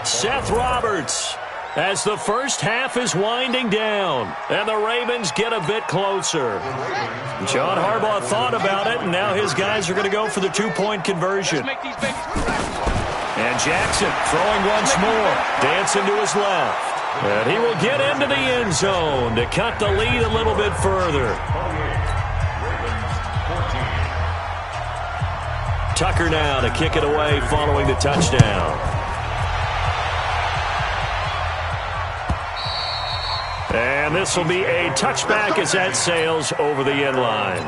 Seth Roberts, as the first half is winding down, and the Ravens get a bit closer. John Harbaugh thought about it, and now his guys are going to go for the 2-point conversion. And Jackson throwing once more, dancing to his left. And he will get into the end zone to cut the lead a little bit further. Tucker now to kick it away following the touchdown. And this will be a touchback as that sails over the end line.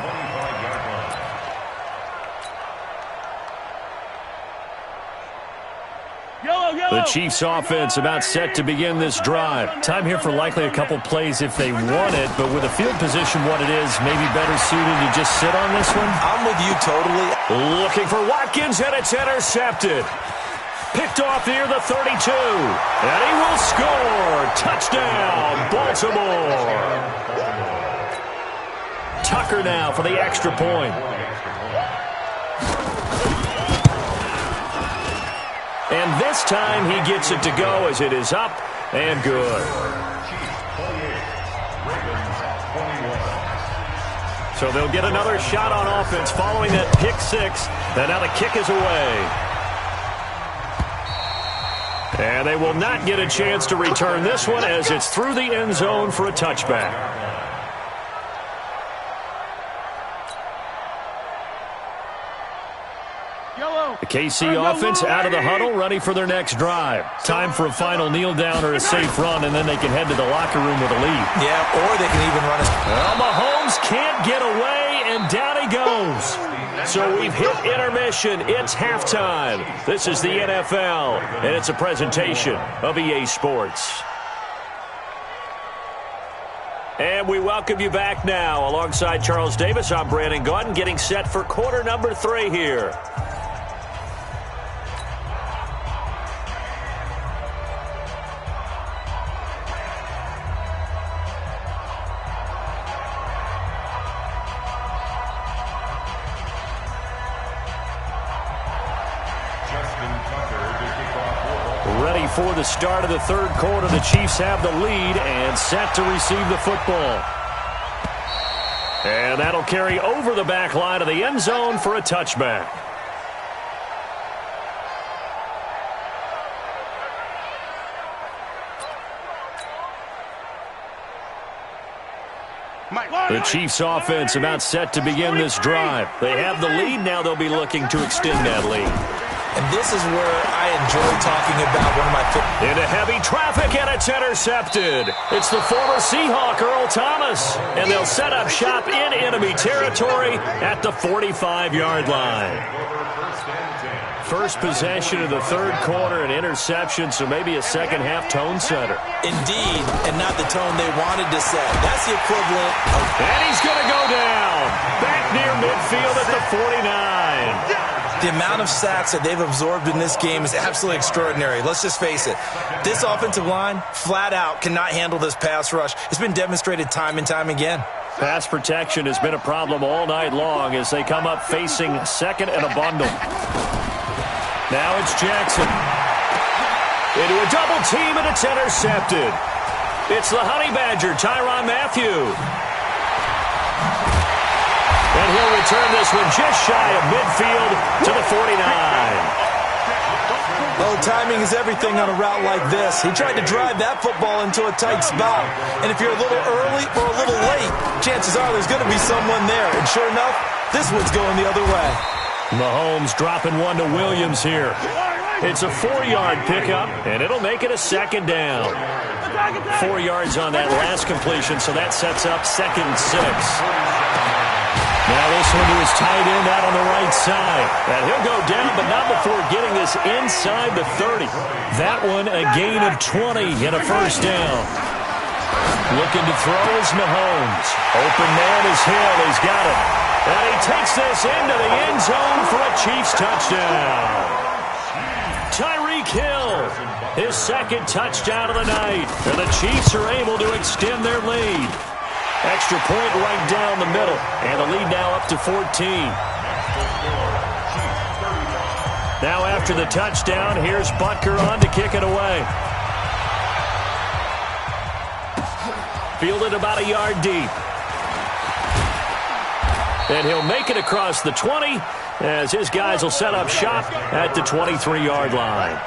The Chiefs offense about set to begin this drive. Time here for likely a couple plays if they want it, but with the field position what it is, maybe better suited to just sit on this one. I'm with you totally. Looking for Watkins, and it's intercepted. Picked off near the 32, and he will score. Touchdown, Baltimore. Tucker now for the extra point. And this time he gets it to go as it is up and good. So they'll get another shot on offense following that pick six. And now the kick is away. And they will not get a chance to return this one as it's through the end zone for a touchback. The KC offense out of the huddle, ready for their next drive. Time for a final kneel down or a safe run, and then they can head to the locker room with a lead. Yeah, or they can even run a... Well, Mahomes can't get away, and down he goes. So we've hit intermission. It's halftime. This is the NFL, and it's a presentation of EA Sports. And we welcome you back now. Alongside Charles Davis, I'm Brandon Gaudin, getting set for quarter number 3 here. Ready for the start of the third quarter. The Chiefs have the lead and set to receive the football. And that'll carry over the back line of the end zone for a touchback. The Chiefs offense about set to begin this drive. They have the lead. Now they'll be looking to extend that lead. And this is where I enjoy talking about one of my... Into heavy traffic, and it's intercepted. It's the former Seahawk, Earl Thomas. And they'll set up shop in enemy territory at the 45-yard line. First possession of the third quarter, an interception, so maybe a second-half tone setter. Indeed, and not the tone they wanted to set. That's the equivalent of... And he's going to go down. Back near midfield at the 49. The amount of sacks that they've absorbed in this game is absolutely extraordinary. Let's just face it. This offensive line, flat out, cannot handle this pass rush. It's been demonstrated time and time again. Pass protection has been a problem all night long as they come up facing second and a bundle. Now it's Jackson. Into a double team, and it's intercepted. It's the Honey Badger, Tyrann Mathieu. And he'll return this one just shy of midfield to the 49. Well, timing is everything on a route like this. He tried to drive that football into a tight spot. And if you're a little early or a little late, chances are there's going to be someone there. And sure enough, this one's going the other way. Mahomes dropping one to Williams here. It's a 4-yard pickup, and it'll make it a second down. 4 yards on that last completion, so that sets up 2nd and 6. Now this one to his tight end out on the right side. And he'll go down, but not before getting this inside the 30. That one a gain of 20 and a first down. Looking to throw is Mahomes. Open man is Hill. He's got it. And he takes this into the end zone for a Chiefs touchdown. Tyreek Hill, his 2nd touchdown of the night. And the Chiefs are able to extend their lead. Extra point right down the middle. And the lead now up to 14. Now after the touchdown, here's Butker on to kick it away. Fielded about a yard deep. And he'll make it across the 20 as his guys will set up shop at the 23-yard line.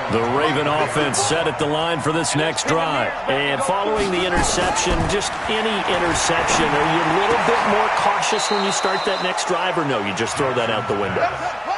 The Raven offense set at the line for this next drive. And following the interception, just any interception, are you a little bit more cautious when you start that next drive, or no, you just throw that out the window?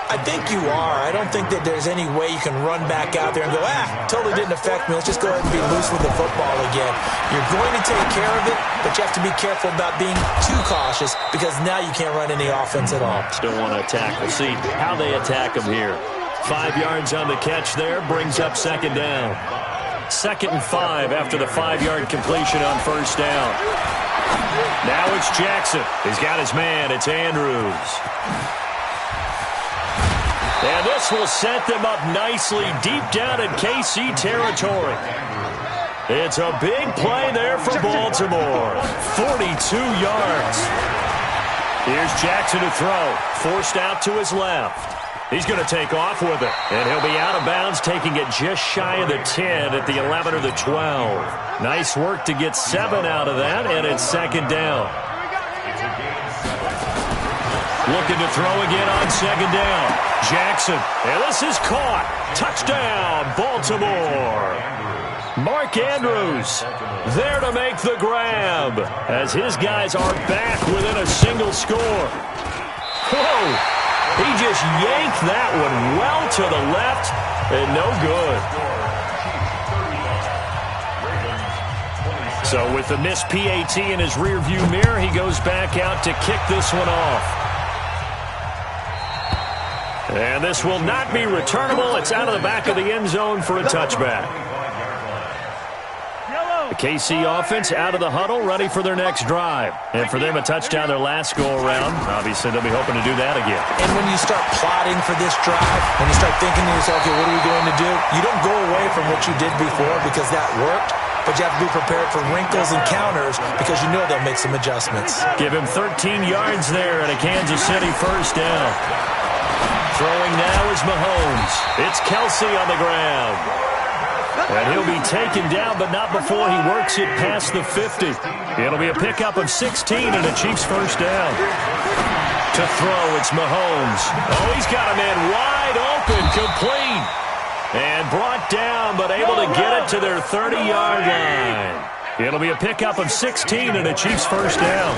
I think you are. I don't think that there's any way you can run back out there and go, totally didn't affect me. Let's just go ahead and be loose with the football again. You're going to take care of it, but you have to be careful about being too cautious because now you can't run any offense at all. Still want to attack. We'll see how they attack them here. 5 yards on the catch there, brings up 2nd down. 2nd and 5 after the 5-yard completion on first down. Now it's Jackson. He's got his man. It's Andrews. And this will set them up nicely deep down in KC territory. It's a big play there for Baltimore. 42 yards. Here's Jackson to throw. Forced out to his left. He's going to take off with it. And he'll be out of bounds, taking it just shy of the 10 at the 11 or the 12. Nice work to get 7 out of that, and it's second down. Looking to throw again on second down. Jackson, and this is caught. Touchdown, Baltimore. Mark Andrews there to make the grab as his guys are back within a single score. Whoa, he just yanked that one well to the left and no good. So with the missed PAT in his rearview mirror, he goes back out to kick this one off. And this will not be returnable. It's out of the back of the end zone for a touchback. The KC offense out of the huddle, ready for their next drive. And for them, a touchdown their last go-around. Obviously, they'll be hoping to do that again. And when you start plotting for this drive, when you start thinking to yourself, okay, what are we going to do? You don't go away from what you did before because that worked. But you have to be prepared for wrinkles and counters because you know they'll make some adjustments. Give him 13 yards there and a Kansas City first down. Throwing now is Mahomes. It's Kelsey on the ground. And he'll be taken down, but not before he works it past the 50. It'll be a pickup of 16 and a Chiefs first down. To throw, it's Mahomes. Oh, he's got a man wide open, complete. And brought down, but able to get it to their 30-yard line. It'll be a pickup of 16 and a Chiefs first down.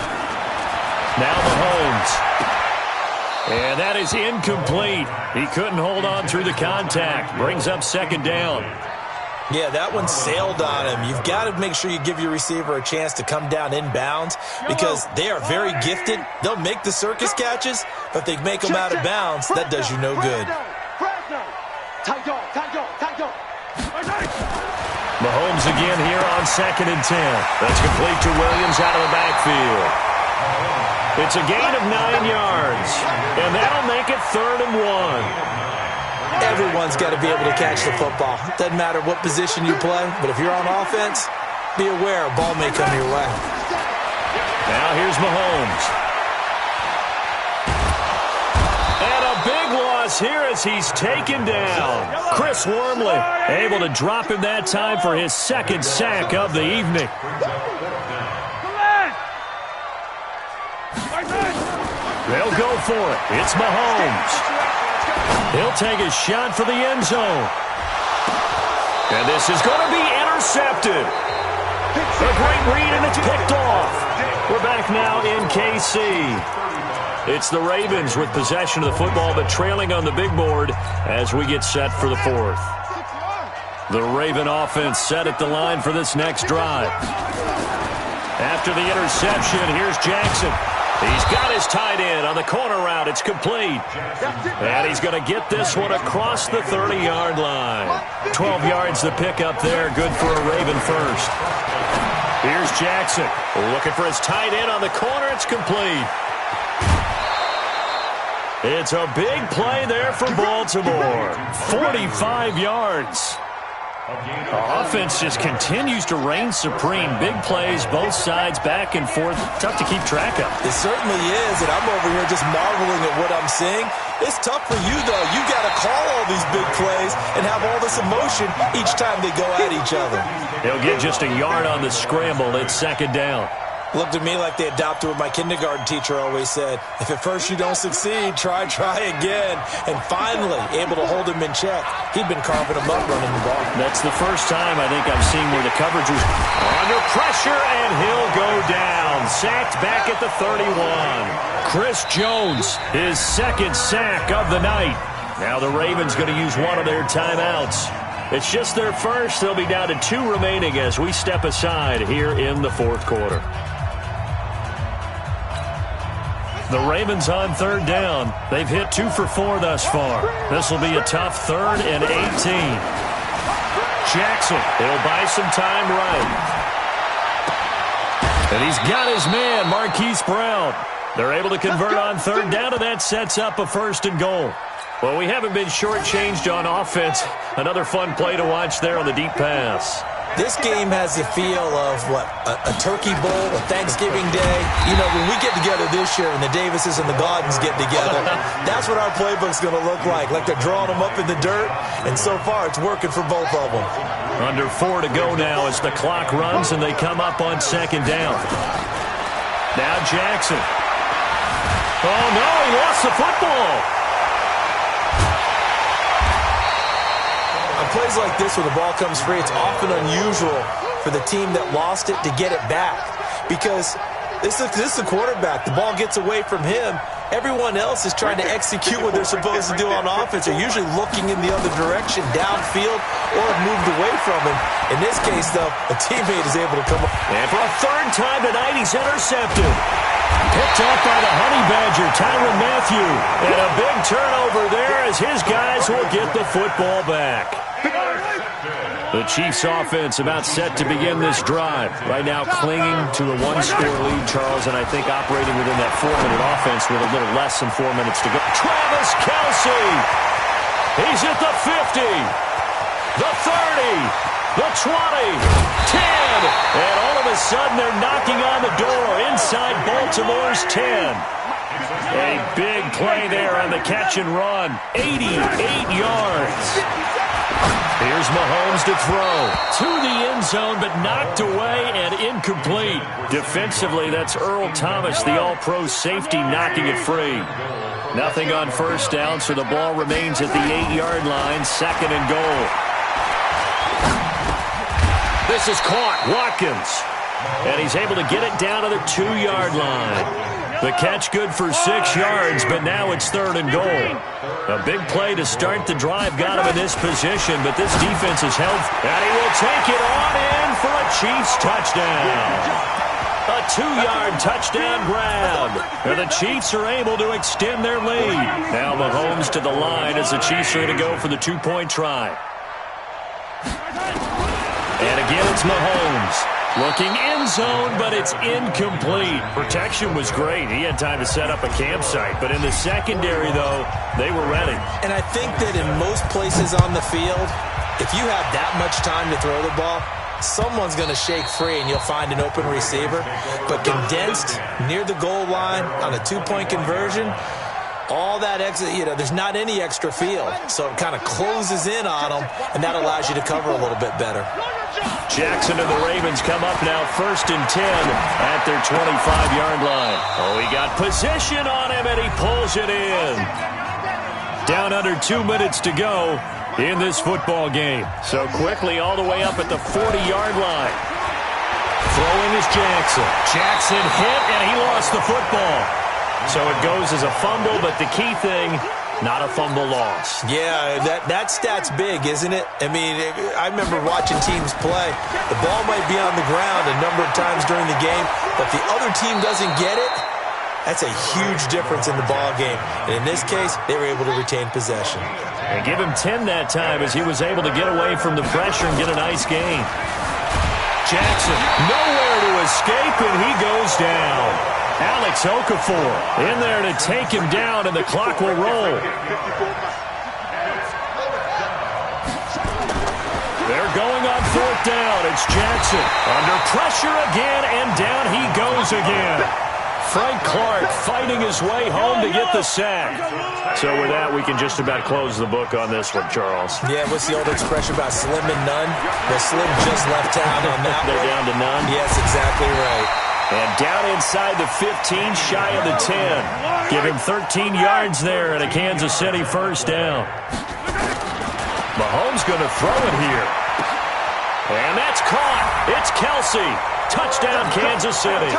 Now Mahomes. And that is incomplete. He couldn't hold on through the contact. Brings up second down. Yeah, that one sailed on him. You've got to make sure you give your receiver a chance to come down inbounds because they are very gifted. They'll make the circus catches, but if they make them out of bounds, that does you no good. Mahomes again here on 2nd and 10. That's complete to Williams out of the backfield. It's a gain of 9 yards, and that'll make it 3rd and 1. Everyone's got to be able to catch the football. Doesn't matter what position you play, but if you're on offense, be aware a ball may come your way. Now here's Mahomes. And a big loss here as he's taken down. Chris Wormley able to drop him that time for his 2nd sack of the evening. They'll go for it. It's Mahomes. He'll take a shot for the end zone. And this is going to be intercepted. A great read, and it's picked off. We're back now in KC. It's the Ravens with possession of the football, but trailing on the big board as we get set for the 4th. The Raven offense set at the line for this next drive. After the interception, here's Jackson. He's got his tight end on the corner route. It's complete. And he's going to get this one across the 30-yard line. 12 yards to pick up there. Good for a Raven first. Here's Jackson. Looking for his tight end on the corner. It's complete. It's a big play there for Baltimore. 45 yards. Offense just continues to reign supreme. Big plays, both sides, back and forth. Tough to keep track of. It certainly is, and I'm over here just marveling at what I'm seeing. It's tough for you, though. You got to call all these big plays and have all this emotion each time they go at each other. They'll get just a yard on the scramble. It's 2nd down. Looked at me like they adopted what my kindergarten teacher always said. If at first you don't succeed, try again. And finally, able to hold him in check. He'd been carving him up running the ball. That's the first time I think I've seen where the coverage was under pressure, and he'll go down. Sacked back at the 31. Chris Jones, his 2nd sack of the night. Now the Ravens going to use one of their timeouts. It's just their first. They'll be down to 2 remaining as we step aside here in the 4th quarter. The Ravens on 3rd down. They've hit 2 for 4 thus far. This will be a tough 3rd and 18. Jackson, he'll buy some time right. And he's got his man, Marquise Brown. They're able to convert on 3rd down, and that sets up a 1st and goal. Well, we haven't been shortchanged on offense. Another fun play to watch there on the deep pass. This game has the feel of, a turkey bowl, a Thanksgiving Day. You know, when we get together this year and the Davises and the Gaudens get together, that's what our playbook's going to look like they're drawing them up in the dirt, and so far it's working for both of them. Under 4 to go now as the clock runs and they come up on second down. Now Jackson. Oh, no, he lost the football. On plays like this where the ball comes free, it's often unusual for the team that lost it to get it back because this is the quarterback. The ball gets away from him. Everyone else is trying to execute what they're supposed to do on offense. They're usually looking in the other direction, downfield, or have moved away from him. In this case, though, a teammate is able to come up. And for a third time tonight, he's intercepted. Picked up by the Honey Badger, Tyrann Mathieu. And a big turnover there as his guys will get the football back. The Chiefs offense about set to begin this drive. Right now clinging to a one-score lead, Charles, and I think operating within that 4-minute offense with a little less than 4 minutes to go. Travis Kelce! He's at the 50, the 30, the 20, 10, and all of a sudden they're knocking on the door inside Baltimore's 10. A big play there on the catch and run. 88 yards. Here's Mahomes to throw to the end zone, but knocked away and incomplete. Defensively, that's Earl Thomas, the all-pro safety, knocking it free. Nothing on first down, so the ball remains at the 8-yard line, second and goal. This is caught, Watkins. And he's able to get it down to the 2-yard line. The catch good for 6 yards, but now it's third and goal. A big play to start the drive got him in this position, but this defense is held. And he will take it on in for a Chiefs touchdown. A 2-yard touchdown grab. And the Chiefs are able to extend their lead. Now Mahomes to the line as the Chiefs are going to go for the 2-point try. And again, it's Mahomes. Looking end zone, but it's incomplete. Protection was great. He had time to set up a campsite. But in the secondary, though, they were ready. And I think that in most places on the field, if you have that much time to throw the ball, someone's going to shake free and you'll find an open receiver. But condensed near the goal line on a 2-point conversion, all that extra, there's not any extra field. So it kind of closes in on them, and that allows you to cover a little bit better. Jackson and the Ravens come up now first and 10 at their 25-yard line. Oh, he got position on him, and he pulls it in. Down under 2 minutes to go in this football game. So quickly all the way up at the 40-yard line. Throwing is Jackson. Jackson hit, and he lost the football. So it goes as a fumble, but the key thing, not a fumble loss. Yeah, that stat's big, isn't it? I mean, I remember watching teams play. The ball might be on the ground a number of times during the game, but if the other team doesn't get it, that's a huge difference in the ball game. And in this case, they were able to retain possession. And give him 10 that time as he was able to get away from the pressure and get a nice gain. Jackson, nowhere to escape, and he goes down. Alex Okafor in there to take him down, and the clock will roll. They're going on fourth down. It's Jackson under pressure again, and down he goes again. Frank Clark fighting his way home to get the sack. So with that, we can just about close the book on this one, Charles. Yeah, what's the old expression about slim and none? The slim just left town on that They're one. down to none? Yes, exactly right. And down inside the 15, shy of the 10. Give him 13 yards there and a Kansas City first down. Mahomes going to throw it here. And that's caught. It's Kelce. Touchdown, Kansas City.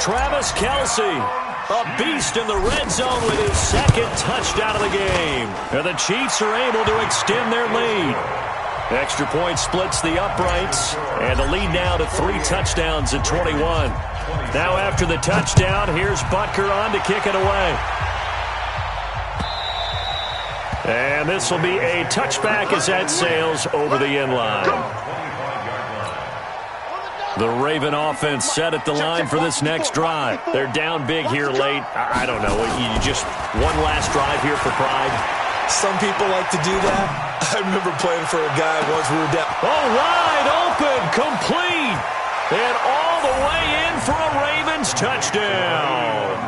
Travis Kelce, a beast in the red zone with his second touchdown of the game. And the Chiefs are able to extend their lead. Extra point splits the uprights, and the lead now to 3 touchdowns at 21. Now after the touchdown, here's Butker on to kick it away. And this will be a touchback as that sails over the end line. The Raven offense set at the line for this next drive. They're down big here late. I don't know. You just one last drive here for pride. Some people like to do that. I remember playing for a guy once we were down. Oh, wide open, complete, and all the way in for a Ravens touchdown.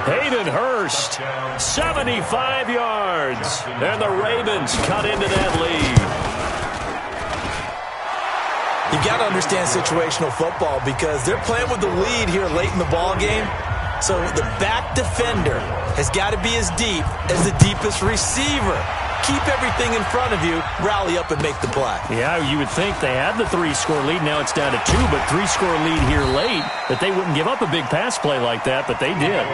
Hayden Hurst, 75 yards, and the Ravens cut into that lead. You got to understand situational football because they're playing with the lead here late in the ball game. So the back defender has got to be as deep as the deepest receiver. Keep everything in front of you, rally up and make the play. Yeah, you would think they had the 3-score lead. Now it's down to 2, but 3-score lead here late, that they wouldn't give up a big pass play like that, but they did.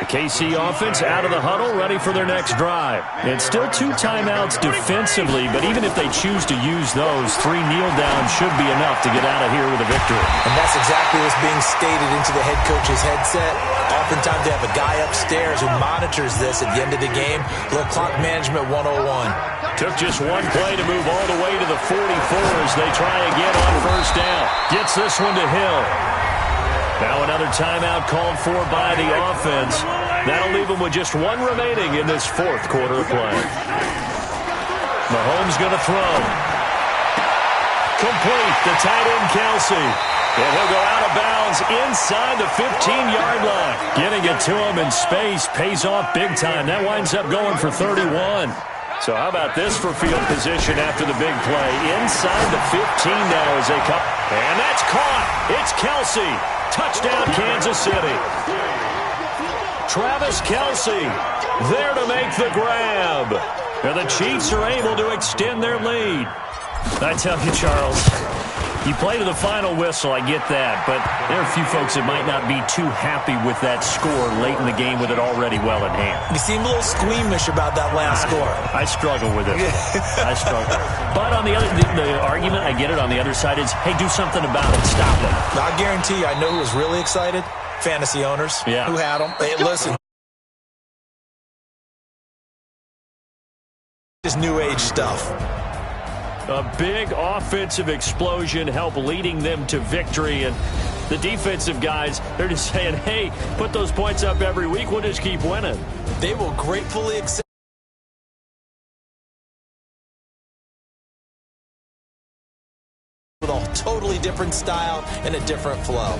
The KC offense out of the huddle, ready for their next drive. It's still 2 timeouts defensively, but even if they choose to use those, 3 kneel downs should be enough to get out of here with a victory. And that's exactly what's being stated into the head coach's headset. Oftentimes they have a guy upstairs who monitors this at the end of the game. Little clock management 101. Took just one play to move all the way to the 44 as they try again on first down. Gets this one to Hill. Now another timeout called for by the offense. That'll leave them with just 1 remaining in this 4th quarter of play. Mahomes going to throw. Complete. The tight end, Kelsey. And he'll go out of bounds inside the 15-yard line. Getting it to him in space pays off big time. That winds up going for 31. So how about this for field position after the big play? Inside the 15 now as they come. And that's caught. It's Kelsey. Touchdown, Kansas City. Travis Kelsey there to make the grab. And the Chiefs are able to extend their lead. I tell you, Charles, you play to the final whistle, I get that, but there are a few folks that might not be too happy with that score late in the game with it already well in hand. You seem a little squeamish about that last score. I struggle with it. I struggle. But on the other, the argument, I get it, on the other side is, hey, do something about it. Stop them. I guarantee you, I know who was really excited. Fantasy owners who had them. Hey, listen. This new age stuff. A big offensive explosion helped leading them to victory. And the defensive guys, they're just saying, hey, put those points up every week. We'll just keep winning. They will gratefully accept with a totally different style and a different flow.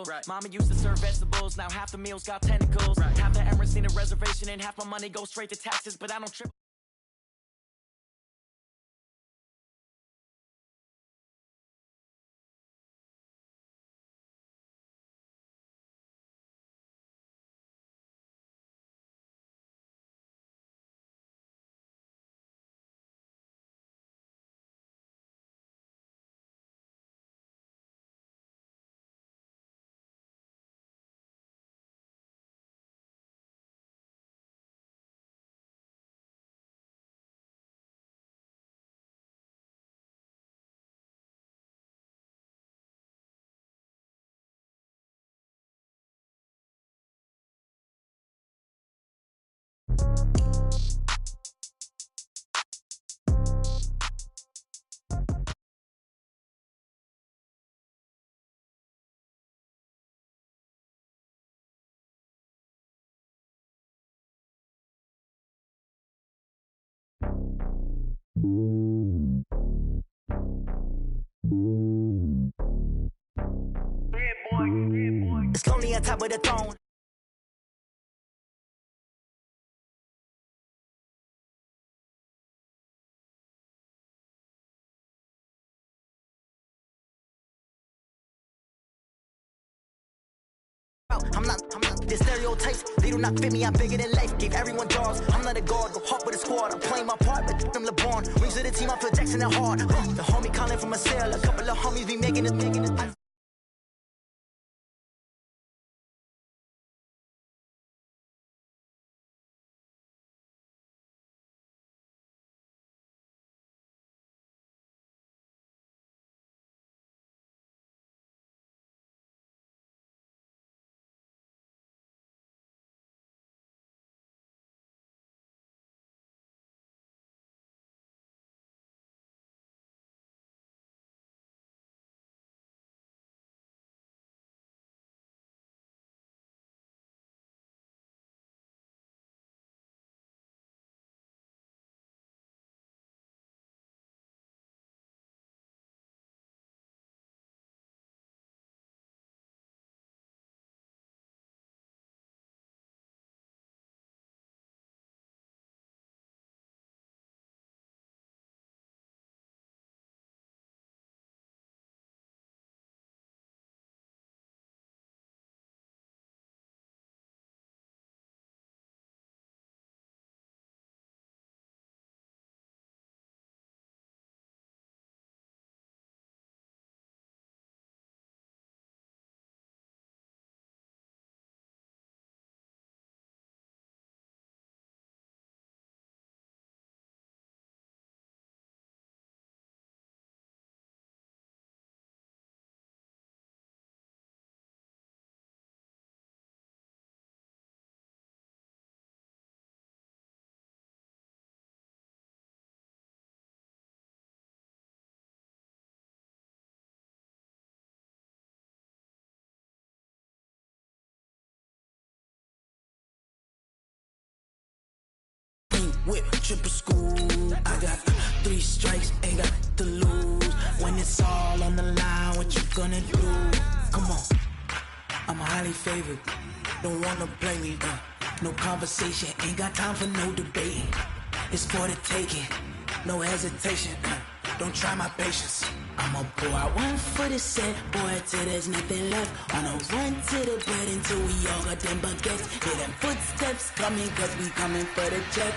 simple. Mama used to serve vegetables, now half the meals got tentacles. Half the Emirates need a reservation and half my money goes straight to taxes, but I don't trip. It's lonely on top of the throne. I'm not the stereotypes, they do not fit me, I'm bigger than life, gave everyone dogs, I'm not a god, go hard with a squad, I'm playing my part, but them LeBron, rings of the team, I feel Jackson and hard, the homie calling from a cell, a couple of homies be making it. Whip, triple school. I got 3 strikes, ain't got to lose. When it's all on the line, what you gonna do? Come on, I'm highly favored. Don't wanna play me, no conversation. Ain't got time for no debating. It's for the taking, no hesitation. Don't try my patience. I'ma pour out one for the set, boy, till there's nothing left. On a run to the bread until we all got them baguettes. Hear them footsteps coming, cause we coming for the check.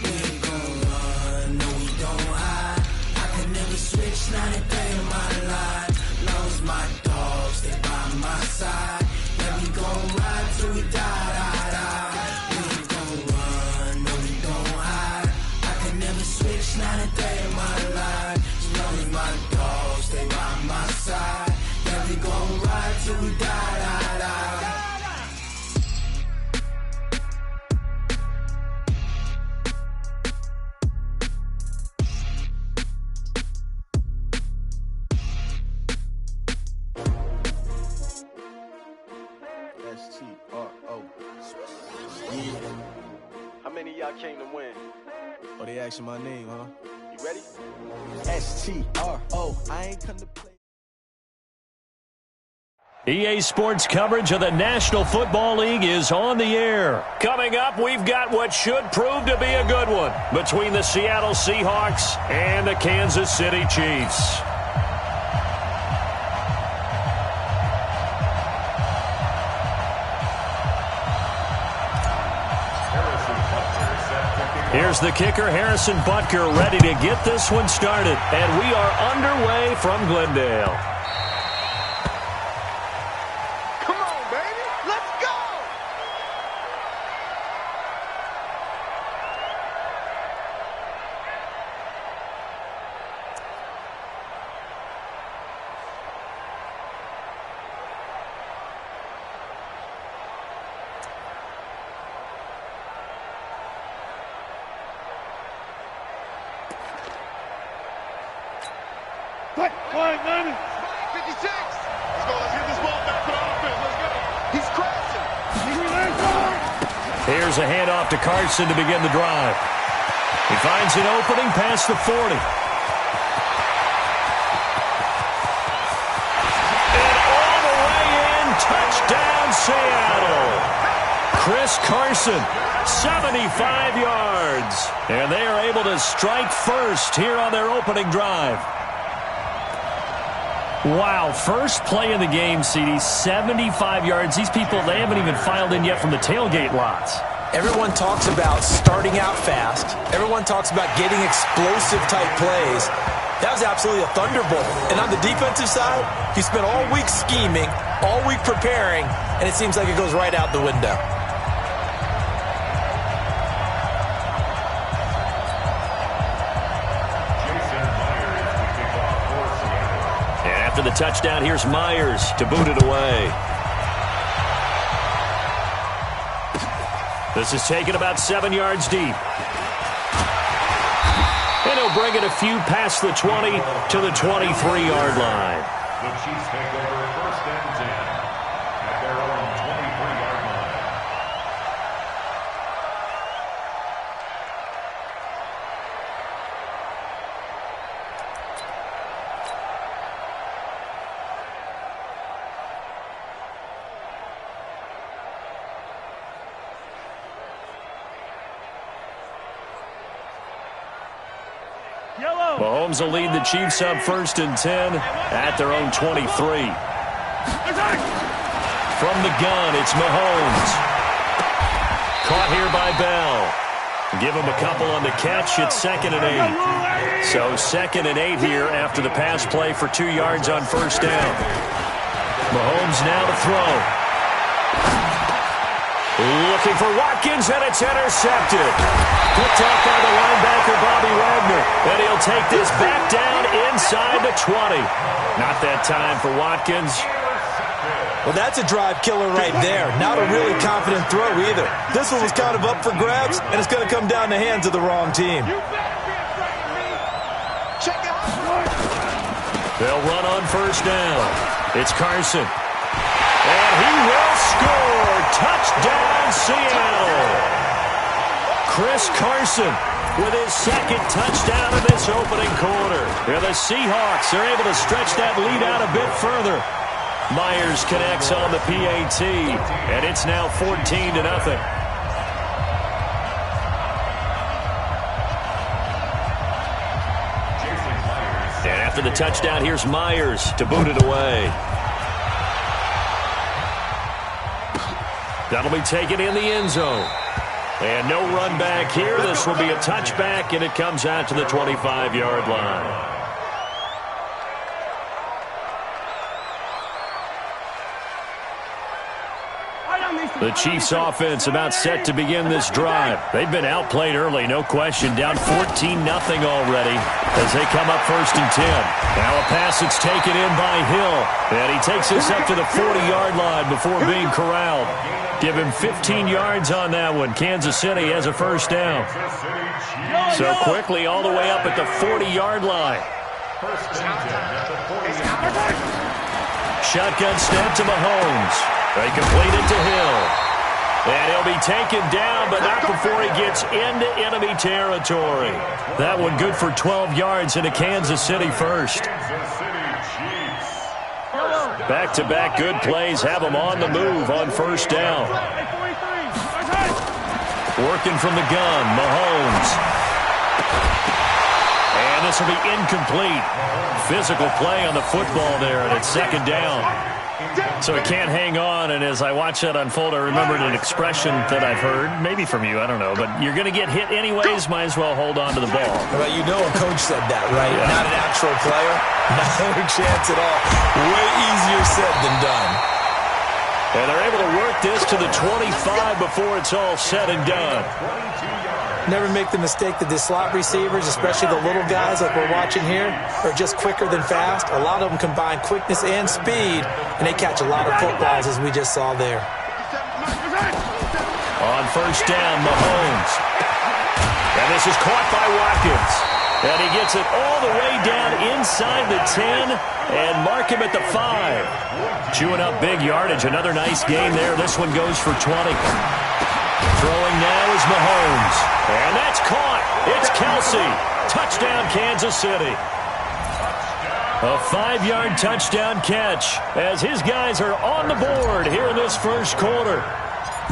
We ain't gon' run, no we don't hide. I can never switch, not a day in my life. Lost my dogs, stay by my side. Yeah, we gon' ride till we die. We ain't gon' run, no we don't hide. I can never switch, not a day in my life. As long as my dogs stay by my side. Yeah, we gon' ride till we die. S-T-R-O. Yeah. How many of y'all came to win? Oh, they asking my name, huh? You ready? S-T-R-O. I ain't come to play. EA Sports coverage of the National Football League is on the air. Coming up, we've got what should prove to be a good one between the Seattle Seahawks and the Kansas City Chiefs. Here's the kicker, Harrison Butker, ready to get this one started. And we are underway from Glendale. Flag 90. 56. Let's go. Let's get this ball back for the offense. Let's go. He's crashing. Here's a handoff to Carson to begin the drive. He finds an opening past the 40. And all the way in. Touchdown, Seattle. Chris Carson, 75 yards. And they are able to strike first here on their opening drive. Wow, first play in the game, CD, 75 yards. These people, they haven't even filed in yet from the tailgate lots. Everyone talks about starting out fast. Everyone talks about getting explosive-type plays. That was absolutely a thunderbolt. And on the defensive side, you spent all week scheming, all week preparing, and it seems like it goes right out the window. After the touchdown, here's Myers to boot it away. This is taken about 7 yards deep. And he'll bring it a few past the 20 to the 23-yard line. The Chiefs take over first and 10 at their own 23-yard line. Mahomes will lead the Chiefs up first and 10 at their own 23. From the gun, it's Mahomes. Caught here by Bell. Give him a couple on the catch. It's 2nd and 8. So 2nd and 8 here after the pass play for 2 yards on first down. Mahomes now to throw. Looking for Watkins, and it's intercepted. Picked off by the linebacker, Bobby Wagner. And he'll take this back down inside the 20. Not that time for Watkins. Well, that's a drive killer right there. Not a really confident throw either. This one was kind of up for grabs, and it's going to come down the hands of the wrong team. They'll run on first down. It's Carson. And he will score. Touchdown, Seattle. Chris Carson with his 2nd touchdown in this opening quarter. And the Seahawks are able to stretch that lead out a bit further. Myers connects on the PAT, and it's now 14-0. And after the touchdown, here's Myers to boot it away. That'll be taken in the end zone. And no run back here. This will be a touchback, and it comes out to the 25-yard line. The Chiefs offense about set to begin this drive. They've been outplayed early, no question. Down 14-0 already as they come up first and 10. Now a pass that's taken in by Hill. And he takes this up to the 40-yard line before being corralled. Give him 15 yards on that one. Kansas City has a first down. So quickly all the way up at the 40-yard line. Shotgun snap to Mahomes. They complete it to Hill. And he'll be taken down, but not before he gets into enemy territory. That one good for 12 yards into Kansas City first. Kansas City Chiefs. First Back-to-back good plays have them on the move on first down. Working from the gun, Mahomes. And this will be incomplete. Physical play on the football there, and it's second down. So he can't hang on, and as I watch that unfold, I remembered an expression that I've heard, maybe from you, I don't know, but you're going to get hit anyways, might as well hold on to the ball. Well, you know a coach said that, right? Yeah. Not an actual player. No chance at all. Way easier said than done. And they're able to work this to the 25 before it's all said and done. Never make the mistake that the slot receivers, especially the little guys like we're watching here, are just quicker than fast. A lot of them combine quickness and speed, and they catch a lot of footballs, as we just saw there. On first down, Mahomes. And this is caught by Watkins. And he gets it all the way down inside the 10 and mark him at the 5. Chewing up big yardage. Another nice gain there. This one goes for 20. Throwing now is Mahomes. And that's caught. It's Kelsey. Touchdown, Kansas City. A 5-yard touchdown catch as his guys are on the board here in this first quarter.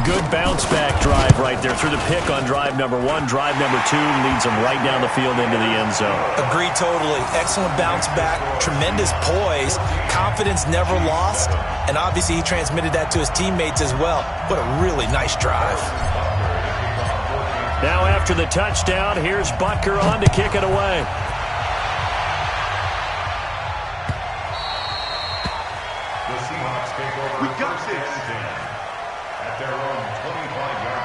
Good bounce-back drive right there through the pick on drive number 1. Drive number 2 leads them right down the field into the end zone. Agree totally. Excellent bounce-back, tremendous poise, confidence never lost, and obviously he transmitted that to his teammates as well. What a really nice drive. Now after the touchdown, here's Butker on to kick it away. The Seahawks take over. We got this. At their own 25-yard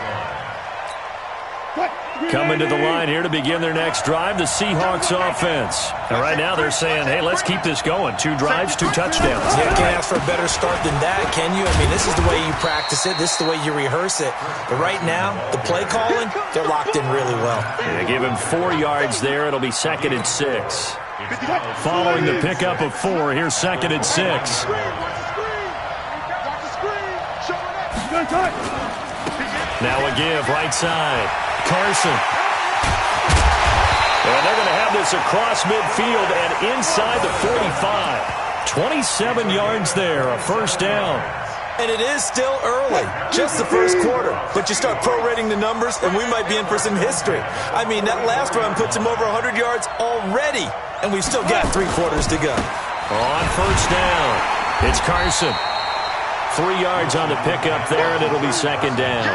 line. Coming to the line here to begin their next drive, the Seahawks offense. And right now they're saying, hey, let's keep this going. 2 drives, 2 touchdowns. Yeah, can't ask for a better start than that, can you? I mean, this is the way you practice it. This is the way you rehearse it. But right now, the play calling, they're locked in really well. They give him 4 yards there. It'll be 2nd and 6. Following the pickup of 4, here's 2nd and 6. Now a give, right side. Carson. And they're going to have this across midfield and inside the 45. 27 yards there, a first down. And it is still early, just the first quarter. But you start prorating the numbers, and we might be in for some history. I mean, that last run puts him over 100 yards already, and we've still got 3 quarters to go. On first down, it's Carson. 3 yards on the pickup there, and it'll be 2nd down.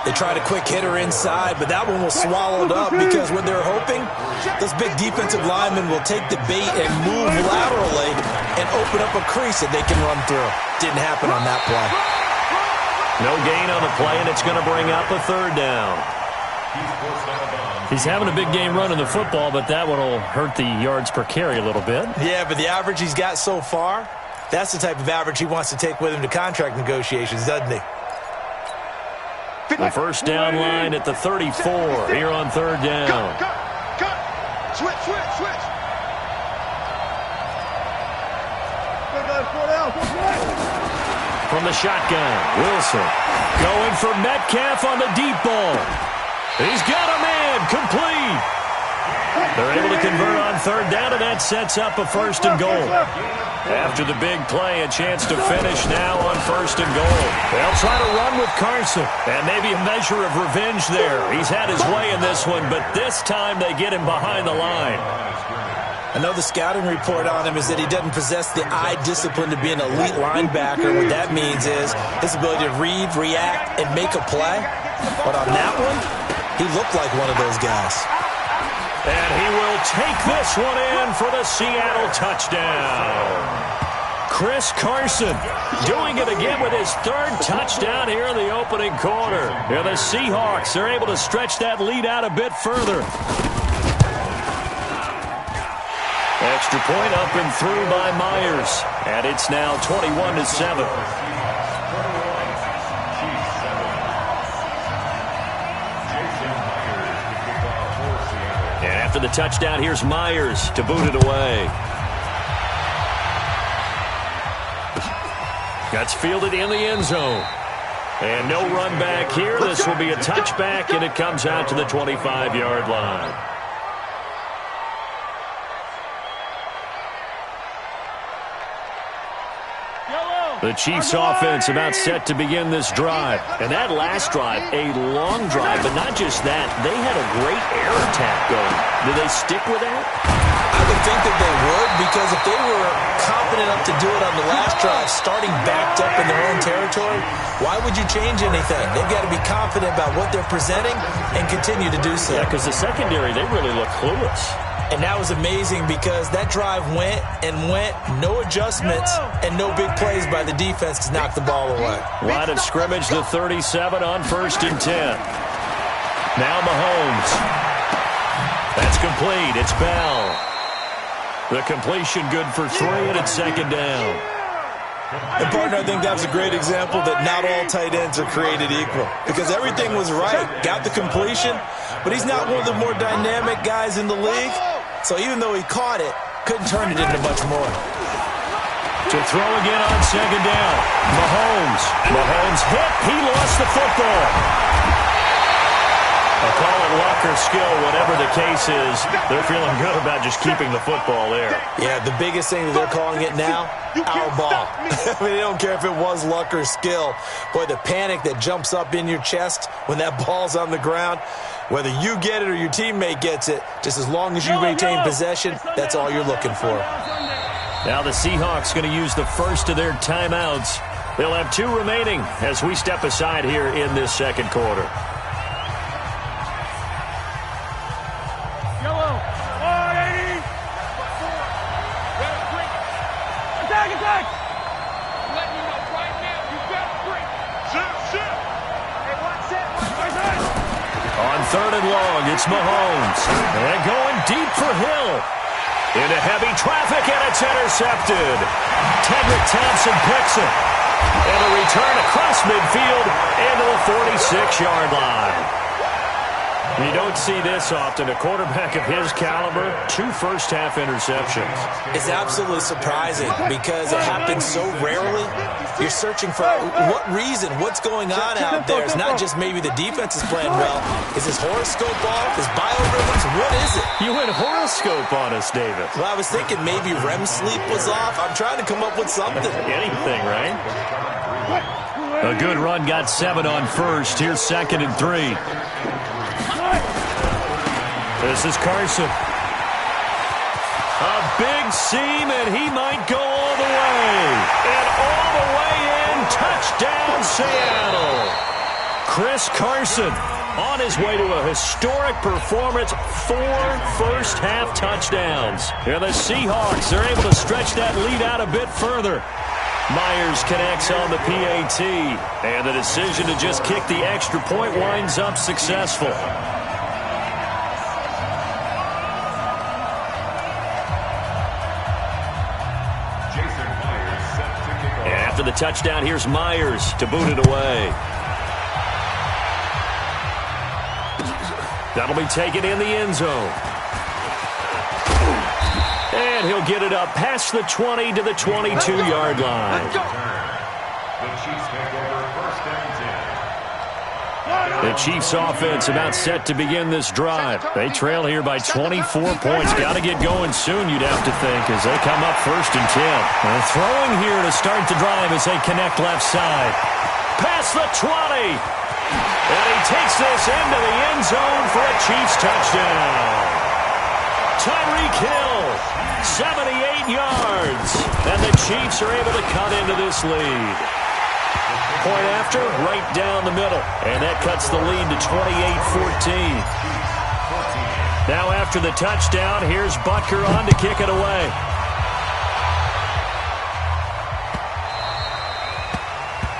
They tried a quick hitter inside, but that one was swallowed up because what they're hoping, those big defensive linemen will take the bait and move laterally and open up a crease that they can run through. Didn't happen on that play. No gain on the play, and it's going to bring up a 3rd down. He's having a big game running the football, but that one will hurt the yards per carry a little bit. Yeah, but the average he's got so far, that's the type of average he wants to take with him to contract negotiations, doesn't he? The first down line at the 34 here on 3rd down. Cut. Switch. From the shotgun, Wilson going for Metcalf on the deep ball. He's got a man, complete. They're able to convert on 3rd down, and that sets up a 1st and goal. After the big play, a chance to finish now on 1st and goal. They'll try to run with Carson, and maybe a measure of revenge there. He's had his way in this one, but this time they get him behind the line. I know the scouting report on him is that he doesn't possess the eye discipline to be an elite linebacker. What that means is his ability to read, react, and make a play. But on that one, he looked like one of those guys. And he will take this one in for the Seattle touchdown. Chris Carson doing it again with his 3rd touchdown here in the opening quarter. Yeah, the Seahawks are able to stretch that lead out a bit further. Extra point up and through by Myers. And it's now 21-7. And after the touchdown, here's Myers to boot it away. That's fielded in the end zone. And no run back here. This will be a touchback, and it comes out to the 25-yard line. The Chiefs offense about set to begin this drive. And that last drive, a long drive, but not just that. They had a great air attack going. Do they stick with that? I would think that they would, because if they were confident enough to do it on the last drive, starting backed up in their own territory, why would you change anything? They've got to be confident about what they're presenting and continue to do so. Yeah, because the secondary, they really look clueless. And that was amazing because that drive went and went, no adjustments, and no big plays by the defense to knock the ball away. Line of scrimmage, the 37 on 1st and 10. Now Mahomes. That's complete. It's Bell. The completion good for 3, and it's 2nd down. And, partner, I think that was a great example that not all tight ends are created equal, because everything was right. Got the completion, but he's not one of the more dynamic guys in the league. So even though he caught it, couldn't turn it into much more. To throw again on 2nd down. Mahomes hit. He lost the football. I'll call it luck or skill, whatever the case is. They're feeling good about just keeping the football there. Yeah, the biggest thing that they're calling it now, our ball. I mean, they don't care if it was luck or skill. Boy, the panic that jumps up in your chest when that ball's on the ground, whether you get it or your teammate gets it, just as long as you maintain possession, that's all you're looking for. Now the Seahawks going to use the first of their timeouts. They'll have 2 remaining as we step aside here in this 2nd quarter. On 3rd and long, it's Mahomes. And going deep for Hill. Into heavy traffic, and it's intercepted. Tedrick Thompson picks it. And a return across midfield into the 46-yard line. You don't see this often. A quarterback of his caliber, 2 first-half interceptions. It's absolutely surprising because it happens so rarely. You're searching for what reason, what's going on out there. It's not just maybe the defense is playing well. Is his horoscope off? His biorhythms? What is it? You went horoscope on us, David. Well, I was thinking maybe REM sleep was off. I'm trying to come up with something. Anything, right? A good run got 7 on 1st. Here's 2nd and 3. This is Carson. A big seam, and he might go all the way. And all the way in, touchdown Seattle. Chris Carson on his way to a historic performance, 4 first-half touchdowns. And the Seahawks are able to stretch that lead out a bit further. Myers connects on the PAT, and the decision to just kick the extra point winds up successful. After the touchdown, here's Myers to boot it away. That'll be taken in the end zone. And he'll get it up past the 20 to the 22-yard line. The Chiefs offense about set to begin this drive. They trail here by 24 points. Got to get going soon, you'd have to think, as they come up 1st and 10. And throwing here to start the drive as they connect left side. Past the 20. And he takes this into the end zone for a Chiefs touchdown. Tyreek Hill, 78 yards. And the Chiefs are able to cut into this lead. Point after, right down the middle. And that cuts the lead to 28-14. Now after the touchdown, here's Butker on to kick it away.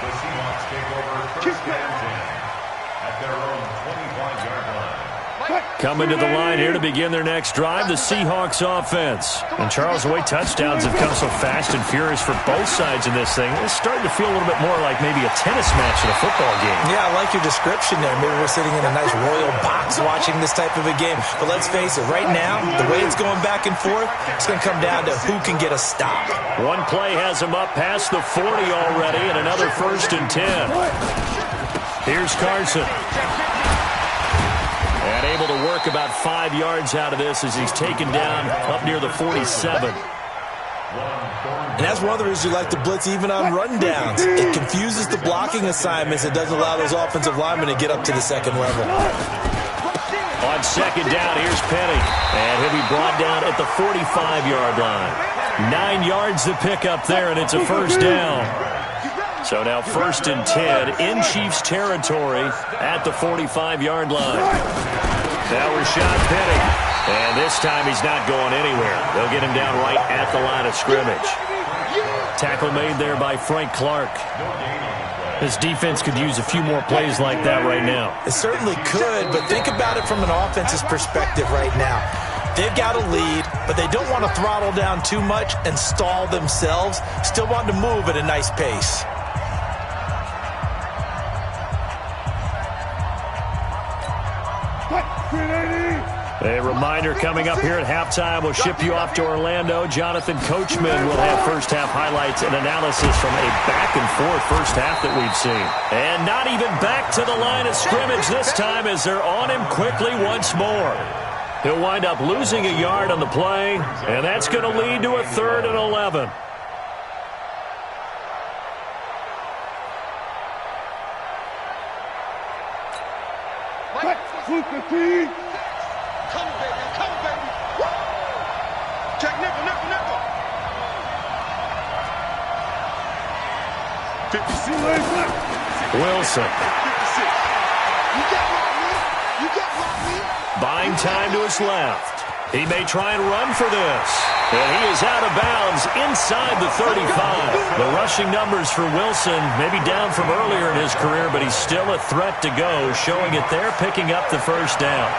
The Seahawks take over 1st and 10 at their own 25-yard line. Coming to the line here to begin their next drive, the Seahawks offense. And Charles, the way touchdowns have come so fast and furious for both sides in this thing, it's starting to feel a little bit more like maybe a tennis match in a football game. Yeah, I like your description there. Maybe we're sitting in a nice royal box watching this type of a game. But let's face it, right now, the way it's going back and forth, it's going to come down to who can get a stop. One play has him up past the 40 already, and another 1st and 10. Here's Carson. And able to work about 5 yards out of this as he's taken down up near the 47. And that's one of the reasons you like to blitz even on rundowns. It confuses the blocking assignments. It doesn't allow those offensive linemen to get up to the second level. On second down, here's Petty. And he'll be brought down at the 45-yard line. 9 yards to pick up there, and it's a first down. So now 1st and 10 in Chiefs territory at the 45-yard line. Now Rashad Petty. And this time he's not going anywhere. They'll get him down right at the line of scrimmage. Tackle made there by Frank Clark. This defense could use a few more plays like that right now. It certainly could, but think about it from an offense's perspective right now. They've got a lead, but they don't want to throttle down too much and stall themselves. Still want to move at a nice pace. A reminder coming up here at halftime. We'll ship you off to Orlando. Jonathan Coachman will have first-half highlights and analysis from a back-and-forth first half that we've seen. And not even back to the line of scrimmage this time as they're on him quickly once more. He'll wind up losing a yard on the play, and that's going to lead to a 3rd and 11. Come, baby. Woo! Check nickel. 56. Wilson. 56. You got me. Buying time to his left. He may try and run for this. And he is out of bounds inside the 35. The rushing numbers for Wilson maybe down from earlier in his career, but he's still a threat to go, showing it there, picking up the first down.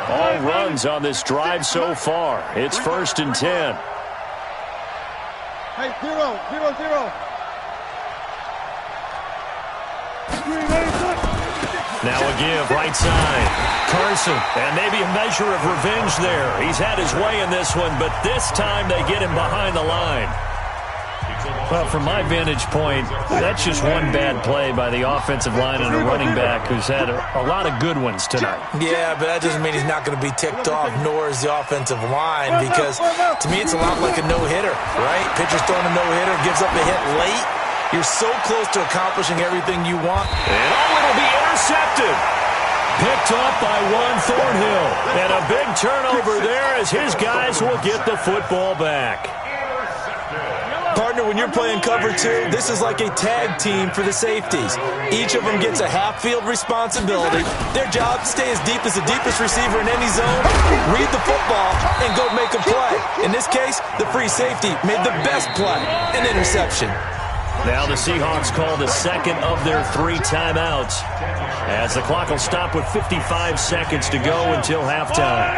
All runs on this drive so far. It's 1st and 10. Hey, 0. Now a give, right side. Carson, and maybe a measure of revenge there. He's had his way in this one, but this time they get him behind the line. Well, from my vantage point, that's just one bad play by the offensive line and a running back who's had a lot of good ones tonight. Yeah, but that doesn't mean he's not going to be ticked off, nor is the offensive line, because to me it's a lot like a no-hitter, right? Pitcher's throwing a no-hitter, gives up a hit late. You're so close to accomplishing everything you want. And it'll be intercepted. Picked off by Juan Thornhill. And a big turnover there as his guys will get the football back. Partner, when you're playing cover 2, this is like a tag team for the safeties. Each of them gets a half-field responsibility. Their job, stay as deep as the deepest receiver in any zone, read the football, and go make a play. In this case, the free safety made the best play, an interception. Now the Seahawks call the second of their 3 timeouts as the clock will stop with 55 seconds to go until halftime.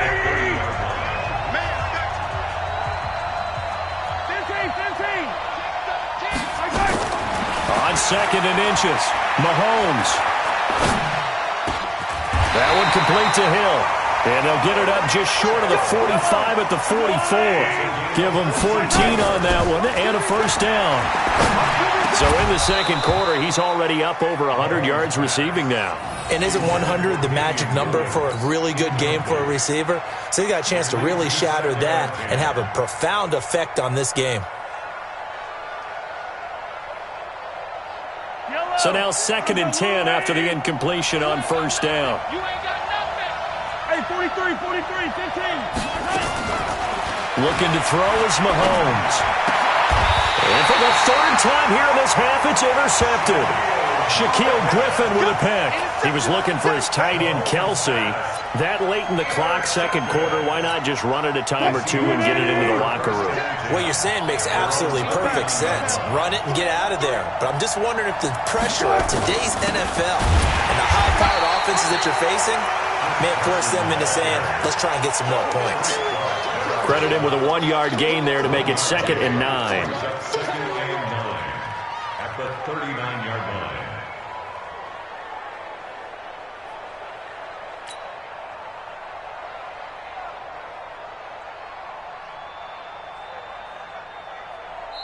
On 2nd and inches, Mahomes. That one complete to Hill. And they'll get it up just short of the 45 at the 44. Give them 14 on that one and a first down. So in the second quarter, he's already up over 100 yards receiving now. And isn't 100 the magic number for a really good game for a receiver? So he got a chance to really shatter that and have a profound effect on this game. So now 2nd and 10 after the incompletion on first down. Hey, 43, 15. Looking to throw is Mahomes. And for the 3rd time here in this half, it's intercepted. Shaquille Griffin with a pick. He was looking for his tight end, Kelsey. That late in the clock, second quarter, why not just run it a time or two and get it into the locker room? What you're saying makes absolutely perfect sense. Run it and get out of there. But I'm just wondering if the pressure of today's NFL and the high-powered offenses that you're facing may force them into saying, let's try and get some more points. Credit him with a 1-yard gain there to make it 2nd and 9. At the 39-yard line.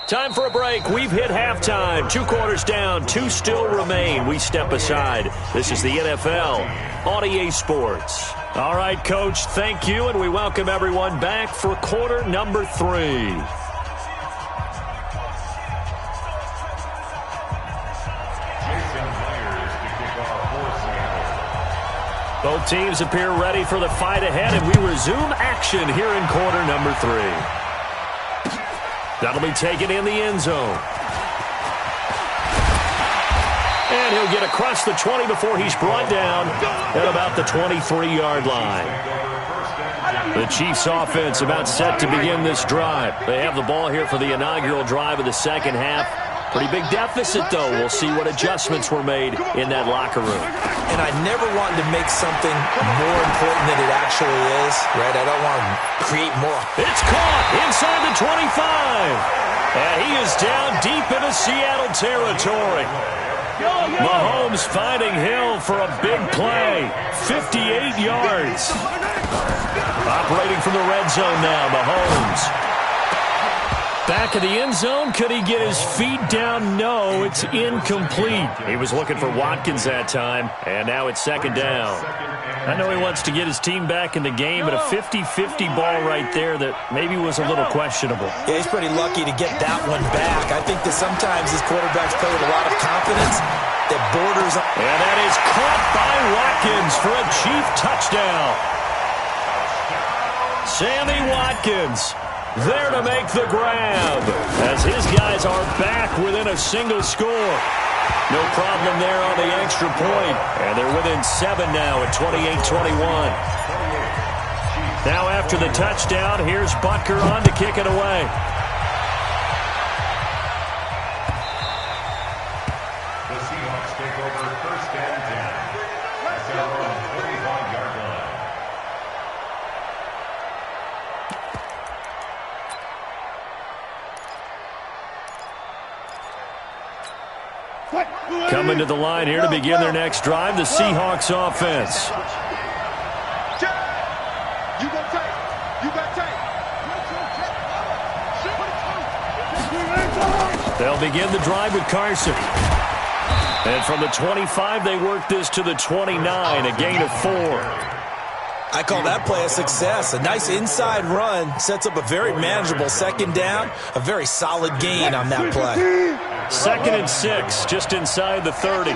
Time for a break. We've hit halftime. 2 quarters down. 2 still remain. We step aside. This is the NFL on EA Sports. All right, Coach, thank you, and we welcome everyone back for quarter number 3. Both teams appear ready for the fight ahead, and we resume action here in quarter number 3. That'll be taken in the end zone. And he'll get across the 20 before he's brought down at about the 23-yard line. The Chiefs offense about set to begin this drive. They have the ball here for the inaugural drive of the second half. Pretty big deficit, though. We'll see what adjustments were made in that locker room. And I never wanted to make something more important than it actually is, right? I don't want to create more. It's caught inside the 25. And he is down deep into Seattle territory. Mahomes finding Hill for a big play. 58 yards. Operating from the red zone now, Mahomes. Back of the end zone. Could he get his feet down? No, it's incomplete. He was looking for Watkins that time, and now it's second down. I know he wants to get his team back in the game, but a 50-50 ball right there that maybe was a little questionable. Yeah, he's pretty lucky to get that one back. I think that sometimes these quarterbacks play with a lot of confidence that borders on. And that is caught by Watkins for a Chief touchdown. Sammy Watkins there to make the grab as his guys are back within a single score. No problem there on the extra point. And they're within 7 now at 28-21. Now after the touchdown, here's Butker on to kick it away. The Seahawks take over first and 10 at their own 45-yard line. Coming to the line here to begin their next drive, the Seahawks offense. They'll begin the drive with Carson. And from the 25, they work this to the 29, a gain of 4. I call that play a success. A nice inside run sets up a very manageable second down, a very solid gain on that play. Second and 6, just inside the 30.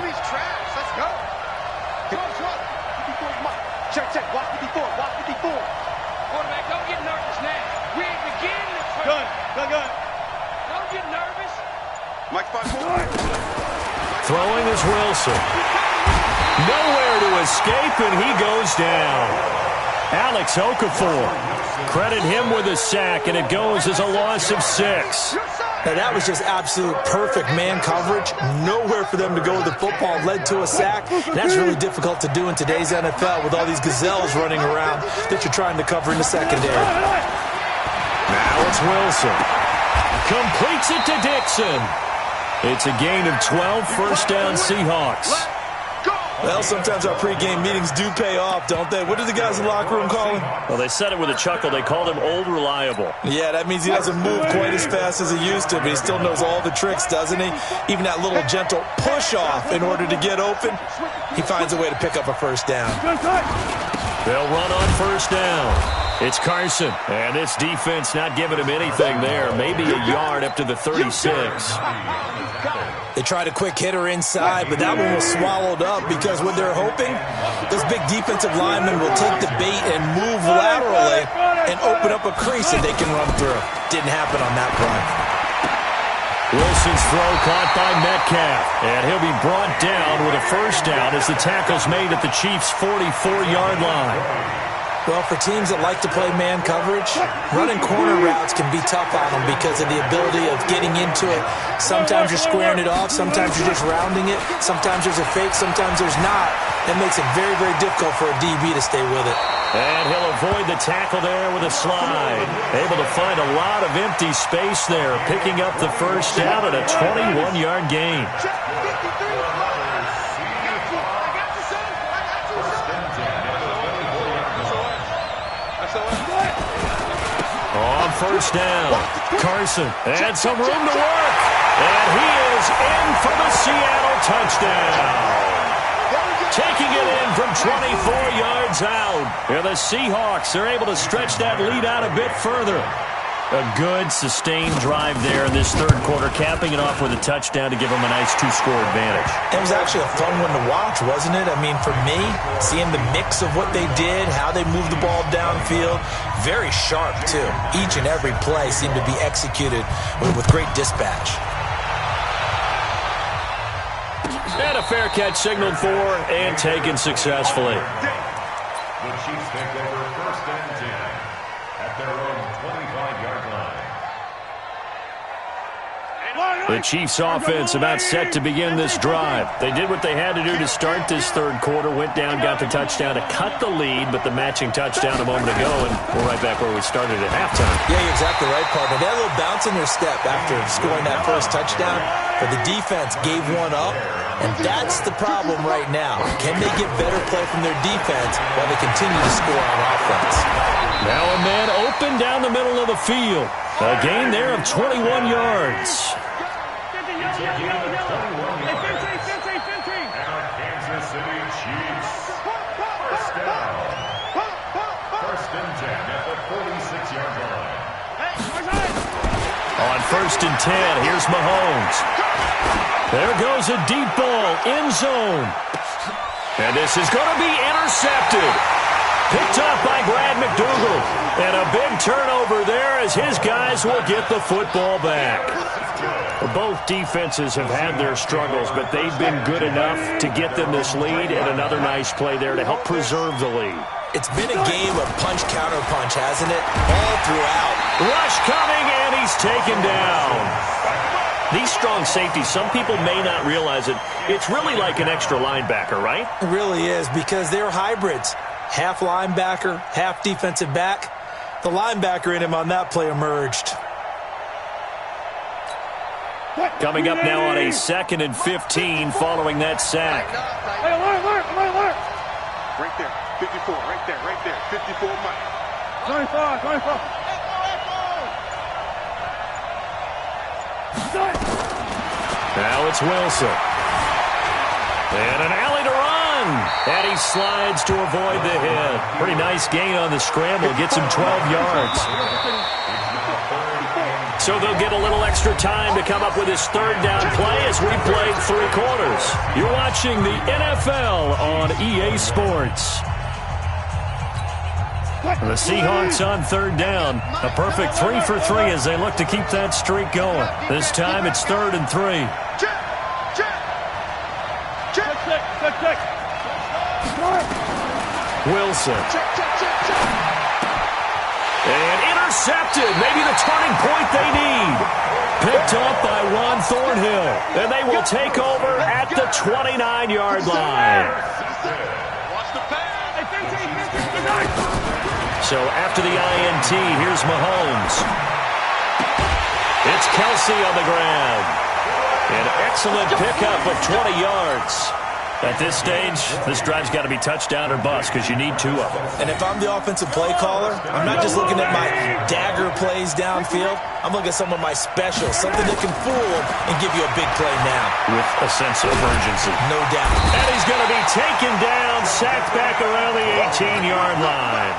Check, check. Watch 54. Watch 54. Quarterback, don't get nervous now. We ain't beginning the turn. Gun. Don't get nervous. Mike 5. Throwing is Wilson. Nowhere to escape, and he goes down. Alex Okafor. Credit him with a sack, and it goes as a loss of 6. Now, that was just absolute perfect man coverage. Nowhere for them to go with the football. Led to a sack. That's really difficult to do in today's NFL with all these gazelles running around that you're trying to cover in the secondary. Now it's Wilson. Completes it to Dixon. It's a gain of 12, first down Seahawks. Well, sometimes our pregame meetings do pay off, don't they? What do the guys in the locker room call him? Well, they said it with a chuckle. They called him Old Reliable. Yeah, that means he doesn't move quite as fast as he used to, but he still knows all the tricks, doesn't he? Even that little gentle push-off in order to get open, he finds a way to pick up a first down. They'll run on first down. It's Carson, and this defense not giving him anything there. Maybe a yard up to the 36. They tried a quick hitter inside, but that one was swallowed up because what they're hoping, this big defensive lineman will take the bait and move laterally and open up a crease that they can run through. Didn't happen on that play. Wilson's throw caught by Metcalf, and he'll be brought down with a first down as the tackle's made at the Chiefs' 44-yard line. Well, for teams that like to play man coverage, running corner routes can be tough on them because of the ability of getting into it. Sometimes you're squaring it off. Sometimes you're just rounding it. Sometimes there's a fake. Sometimes there's not. That makes it very, very difficult for a DB to stay with it. And he'll avoid the tackle there with a slide. Able to find a lot of empty space there, picking up the first down at a 21-yard gain. On first down, Carson had some room to work, and he is in for the Seattle touchdown. taking it in from 24 yards out. And the Seahawks are able to stretch that lead out a bit further. A good, sustained drive there in this third quarter, capping it off with a touchdown to give them a nice two-score advantage. It was actually a fun one to watch, wasn't it? I mean, for me, seeing the mix of what they did, how they moved the ball downfield, very sharp, too. Each and every play seemed to be executed with great dispatch. And a fair catch signaled for and taken successfully. The Chiefs take over first and 10 at their own 25-yard line. The Chiefs' offense about set to begin this drive. They did what they had to do to start this third quarter, went down, got the touchdown to cut the lead, but the matching touchdown a moment ago, and we're right back where we started at halftime. Yeah, you're exactly right, partner. They had a little bounce in their step after scoring that first touchdown, but the defense gave one up, and that's the problem right now. Can they get better play from their defense while they continue to score on offense? Now a man open down the middle of the field. A gain there of 21 yards. It's a gain of 21 yards. And our Kansas City Chiefs. First down. First and 10 at the 46-yard line. On first and 10, here's Mahomes. There goes a deep ball, end zone. And this is going to be intercepted. Picked up by Brad McDougal. And a big turnover there as his guys will get the football back. Both defenses have had their struggles, but they've been good enough to get them this lead, and another nice play there to help preserve the lead. It's been a game of punch-counter-punch, hasn't it? All throughout. Rush coming, and he's taken down. These strong safeties, some people may not realize it. It's really like an extra linebacker, right? It really is, because they're hybrids. Half linebacker, half defensive back. The linebacker in him on that play emerged. Coming up now on a 2nd and 15 following that sack. Right there, 54, right there, 54 Mike. 24. Now it's Wilson. And an alley to run. And he slides to avoid the hit. Pretty nice gain on the scramble. Gets him 12 yards. So they'll get a little extra time to come up with his third down play as we played 3 quarters. You're watching the NFL on EA Sports. The Seahawks on third down. A perfect 3 for 3 as they look to keep that streak going. This time it's 3rd and 3. Wilson. And intercepted. Maybe the turning point they need. Picked up by Ron Thornhill. And they will take over at the 29-yard line. So after the INT, here's Mahomes. It's Kelsey on the ground. An excellent pickup of 20 yards. At this stage, this drive's got to be touchdown or bust because you need 2 of them. And if I'm the offensive play caller, I'm not just looking at my dagger plays downfield. I'm looking at some of my specials, something that can fool them and give you a big play now. With a sense of urgency. No doubt. And he's going to be taken down, sacked back around the 18-yard line.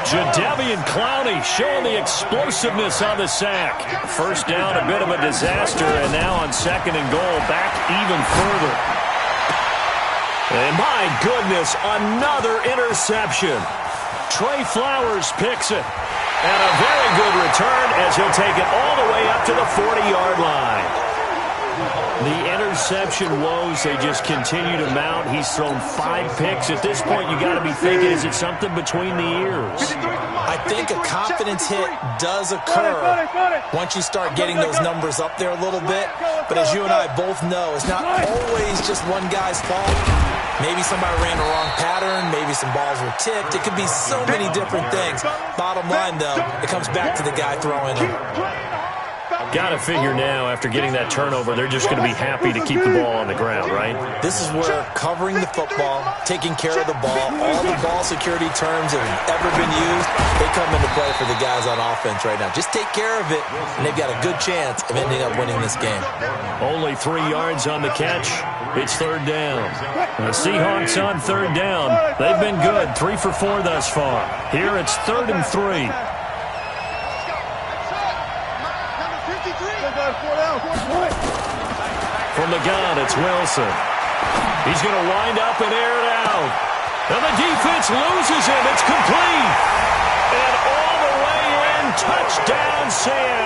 Jadeveon Clowney showing the explosiveness on the sack. First down, a bit of a disaster, and now on 2nd and goal, back even further. And my goodness, another interception. Trey Flowers picks it. And a very good return as he'll take it all the way up to the 40-yard line. The interception woes, they just continue to mount. He's thrown 5 picks. At this point, you got to be thinking, is it something between the ears? I think a confidence hit does occur once you start getting those numbers up there a little bit. But as you and I both know, it's not always just one guy's fault. Maybe somebody ran the wrong pattern. Maybe some balls were tipped. It could be so many different things. Bottom line, though, it comes back to the guy throwing them. Got to figure now, after getting that turnover, they're just going to be happy to keep the ball on the ground, right? This is where covering the football, taking care of the ball, all the ball security terms that have ever been used, they come into play for the guys on offense right now. Just take care of it, and they've got a good chance of ending up winning this game. Only 3 yards on the catch. It's third down. The Seahawks on third down. They've been good, 3 for 4 thus far. Here it's 3rd and 3. From the gun, it's Wilson. He's going to wind up and air it out. And the defense loses him. It's complete. And all the way in, touchdown Seattle.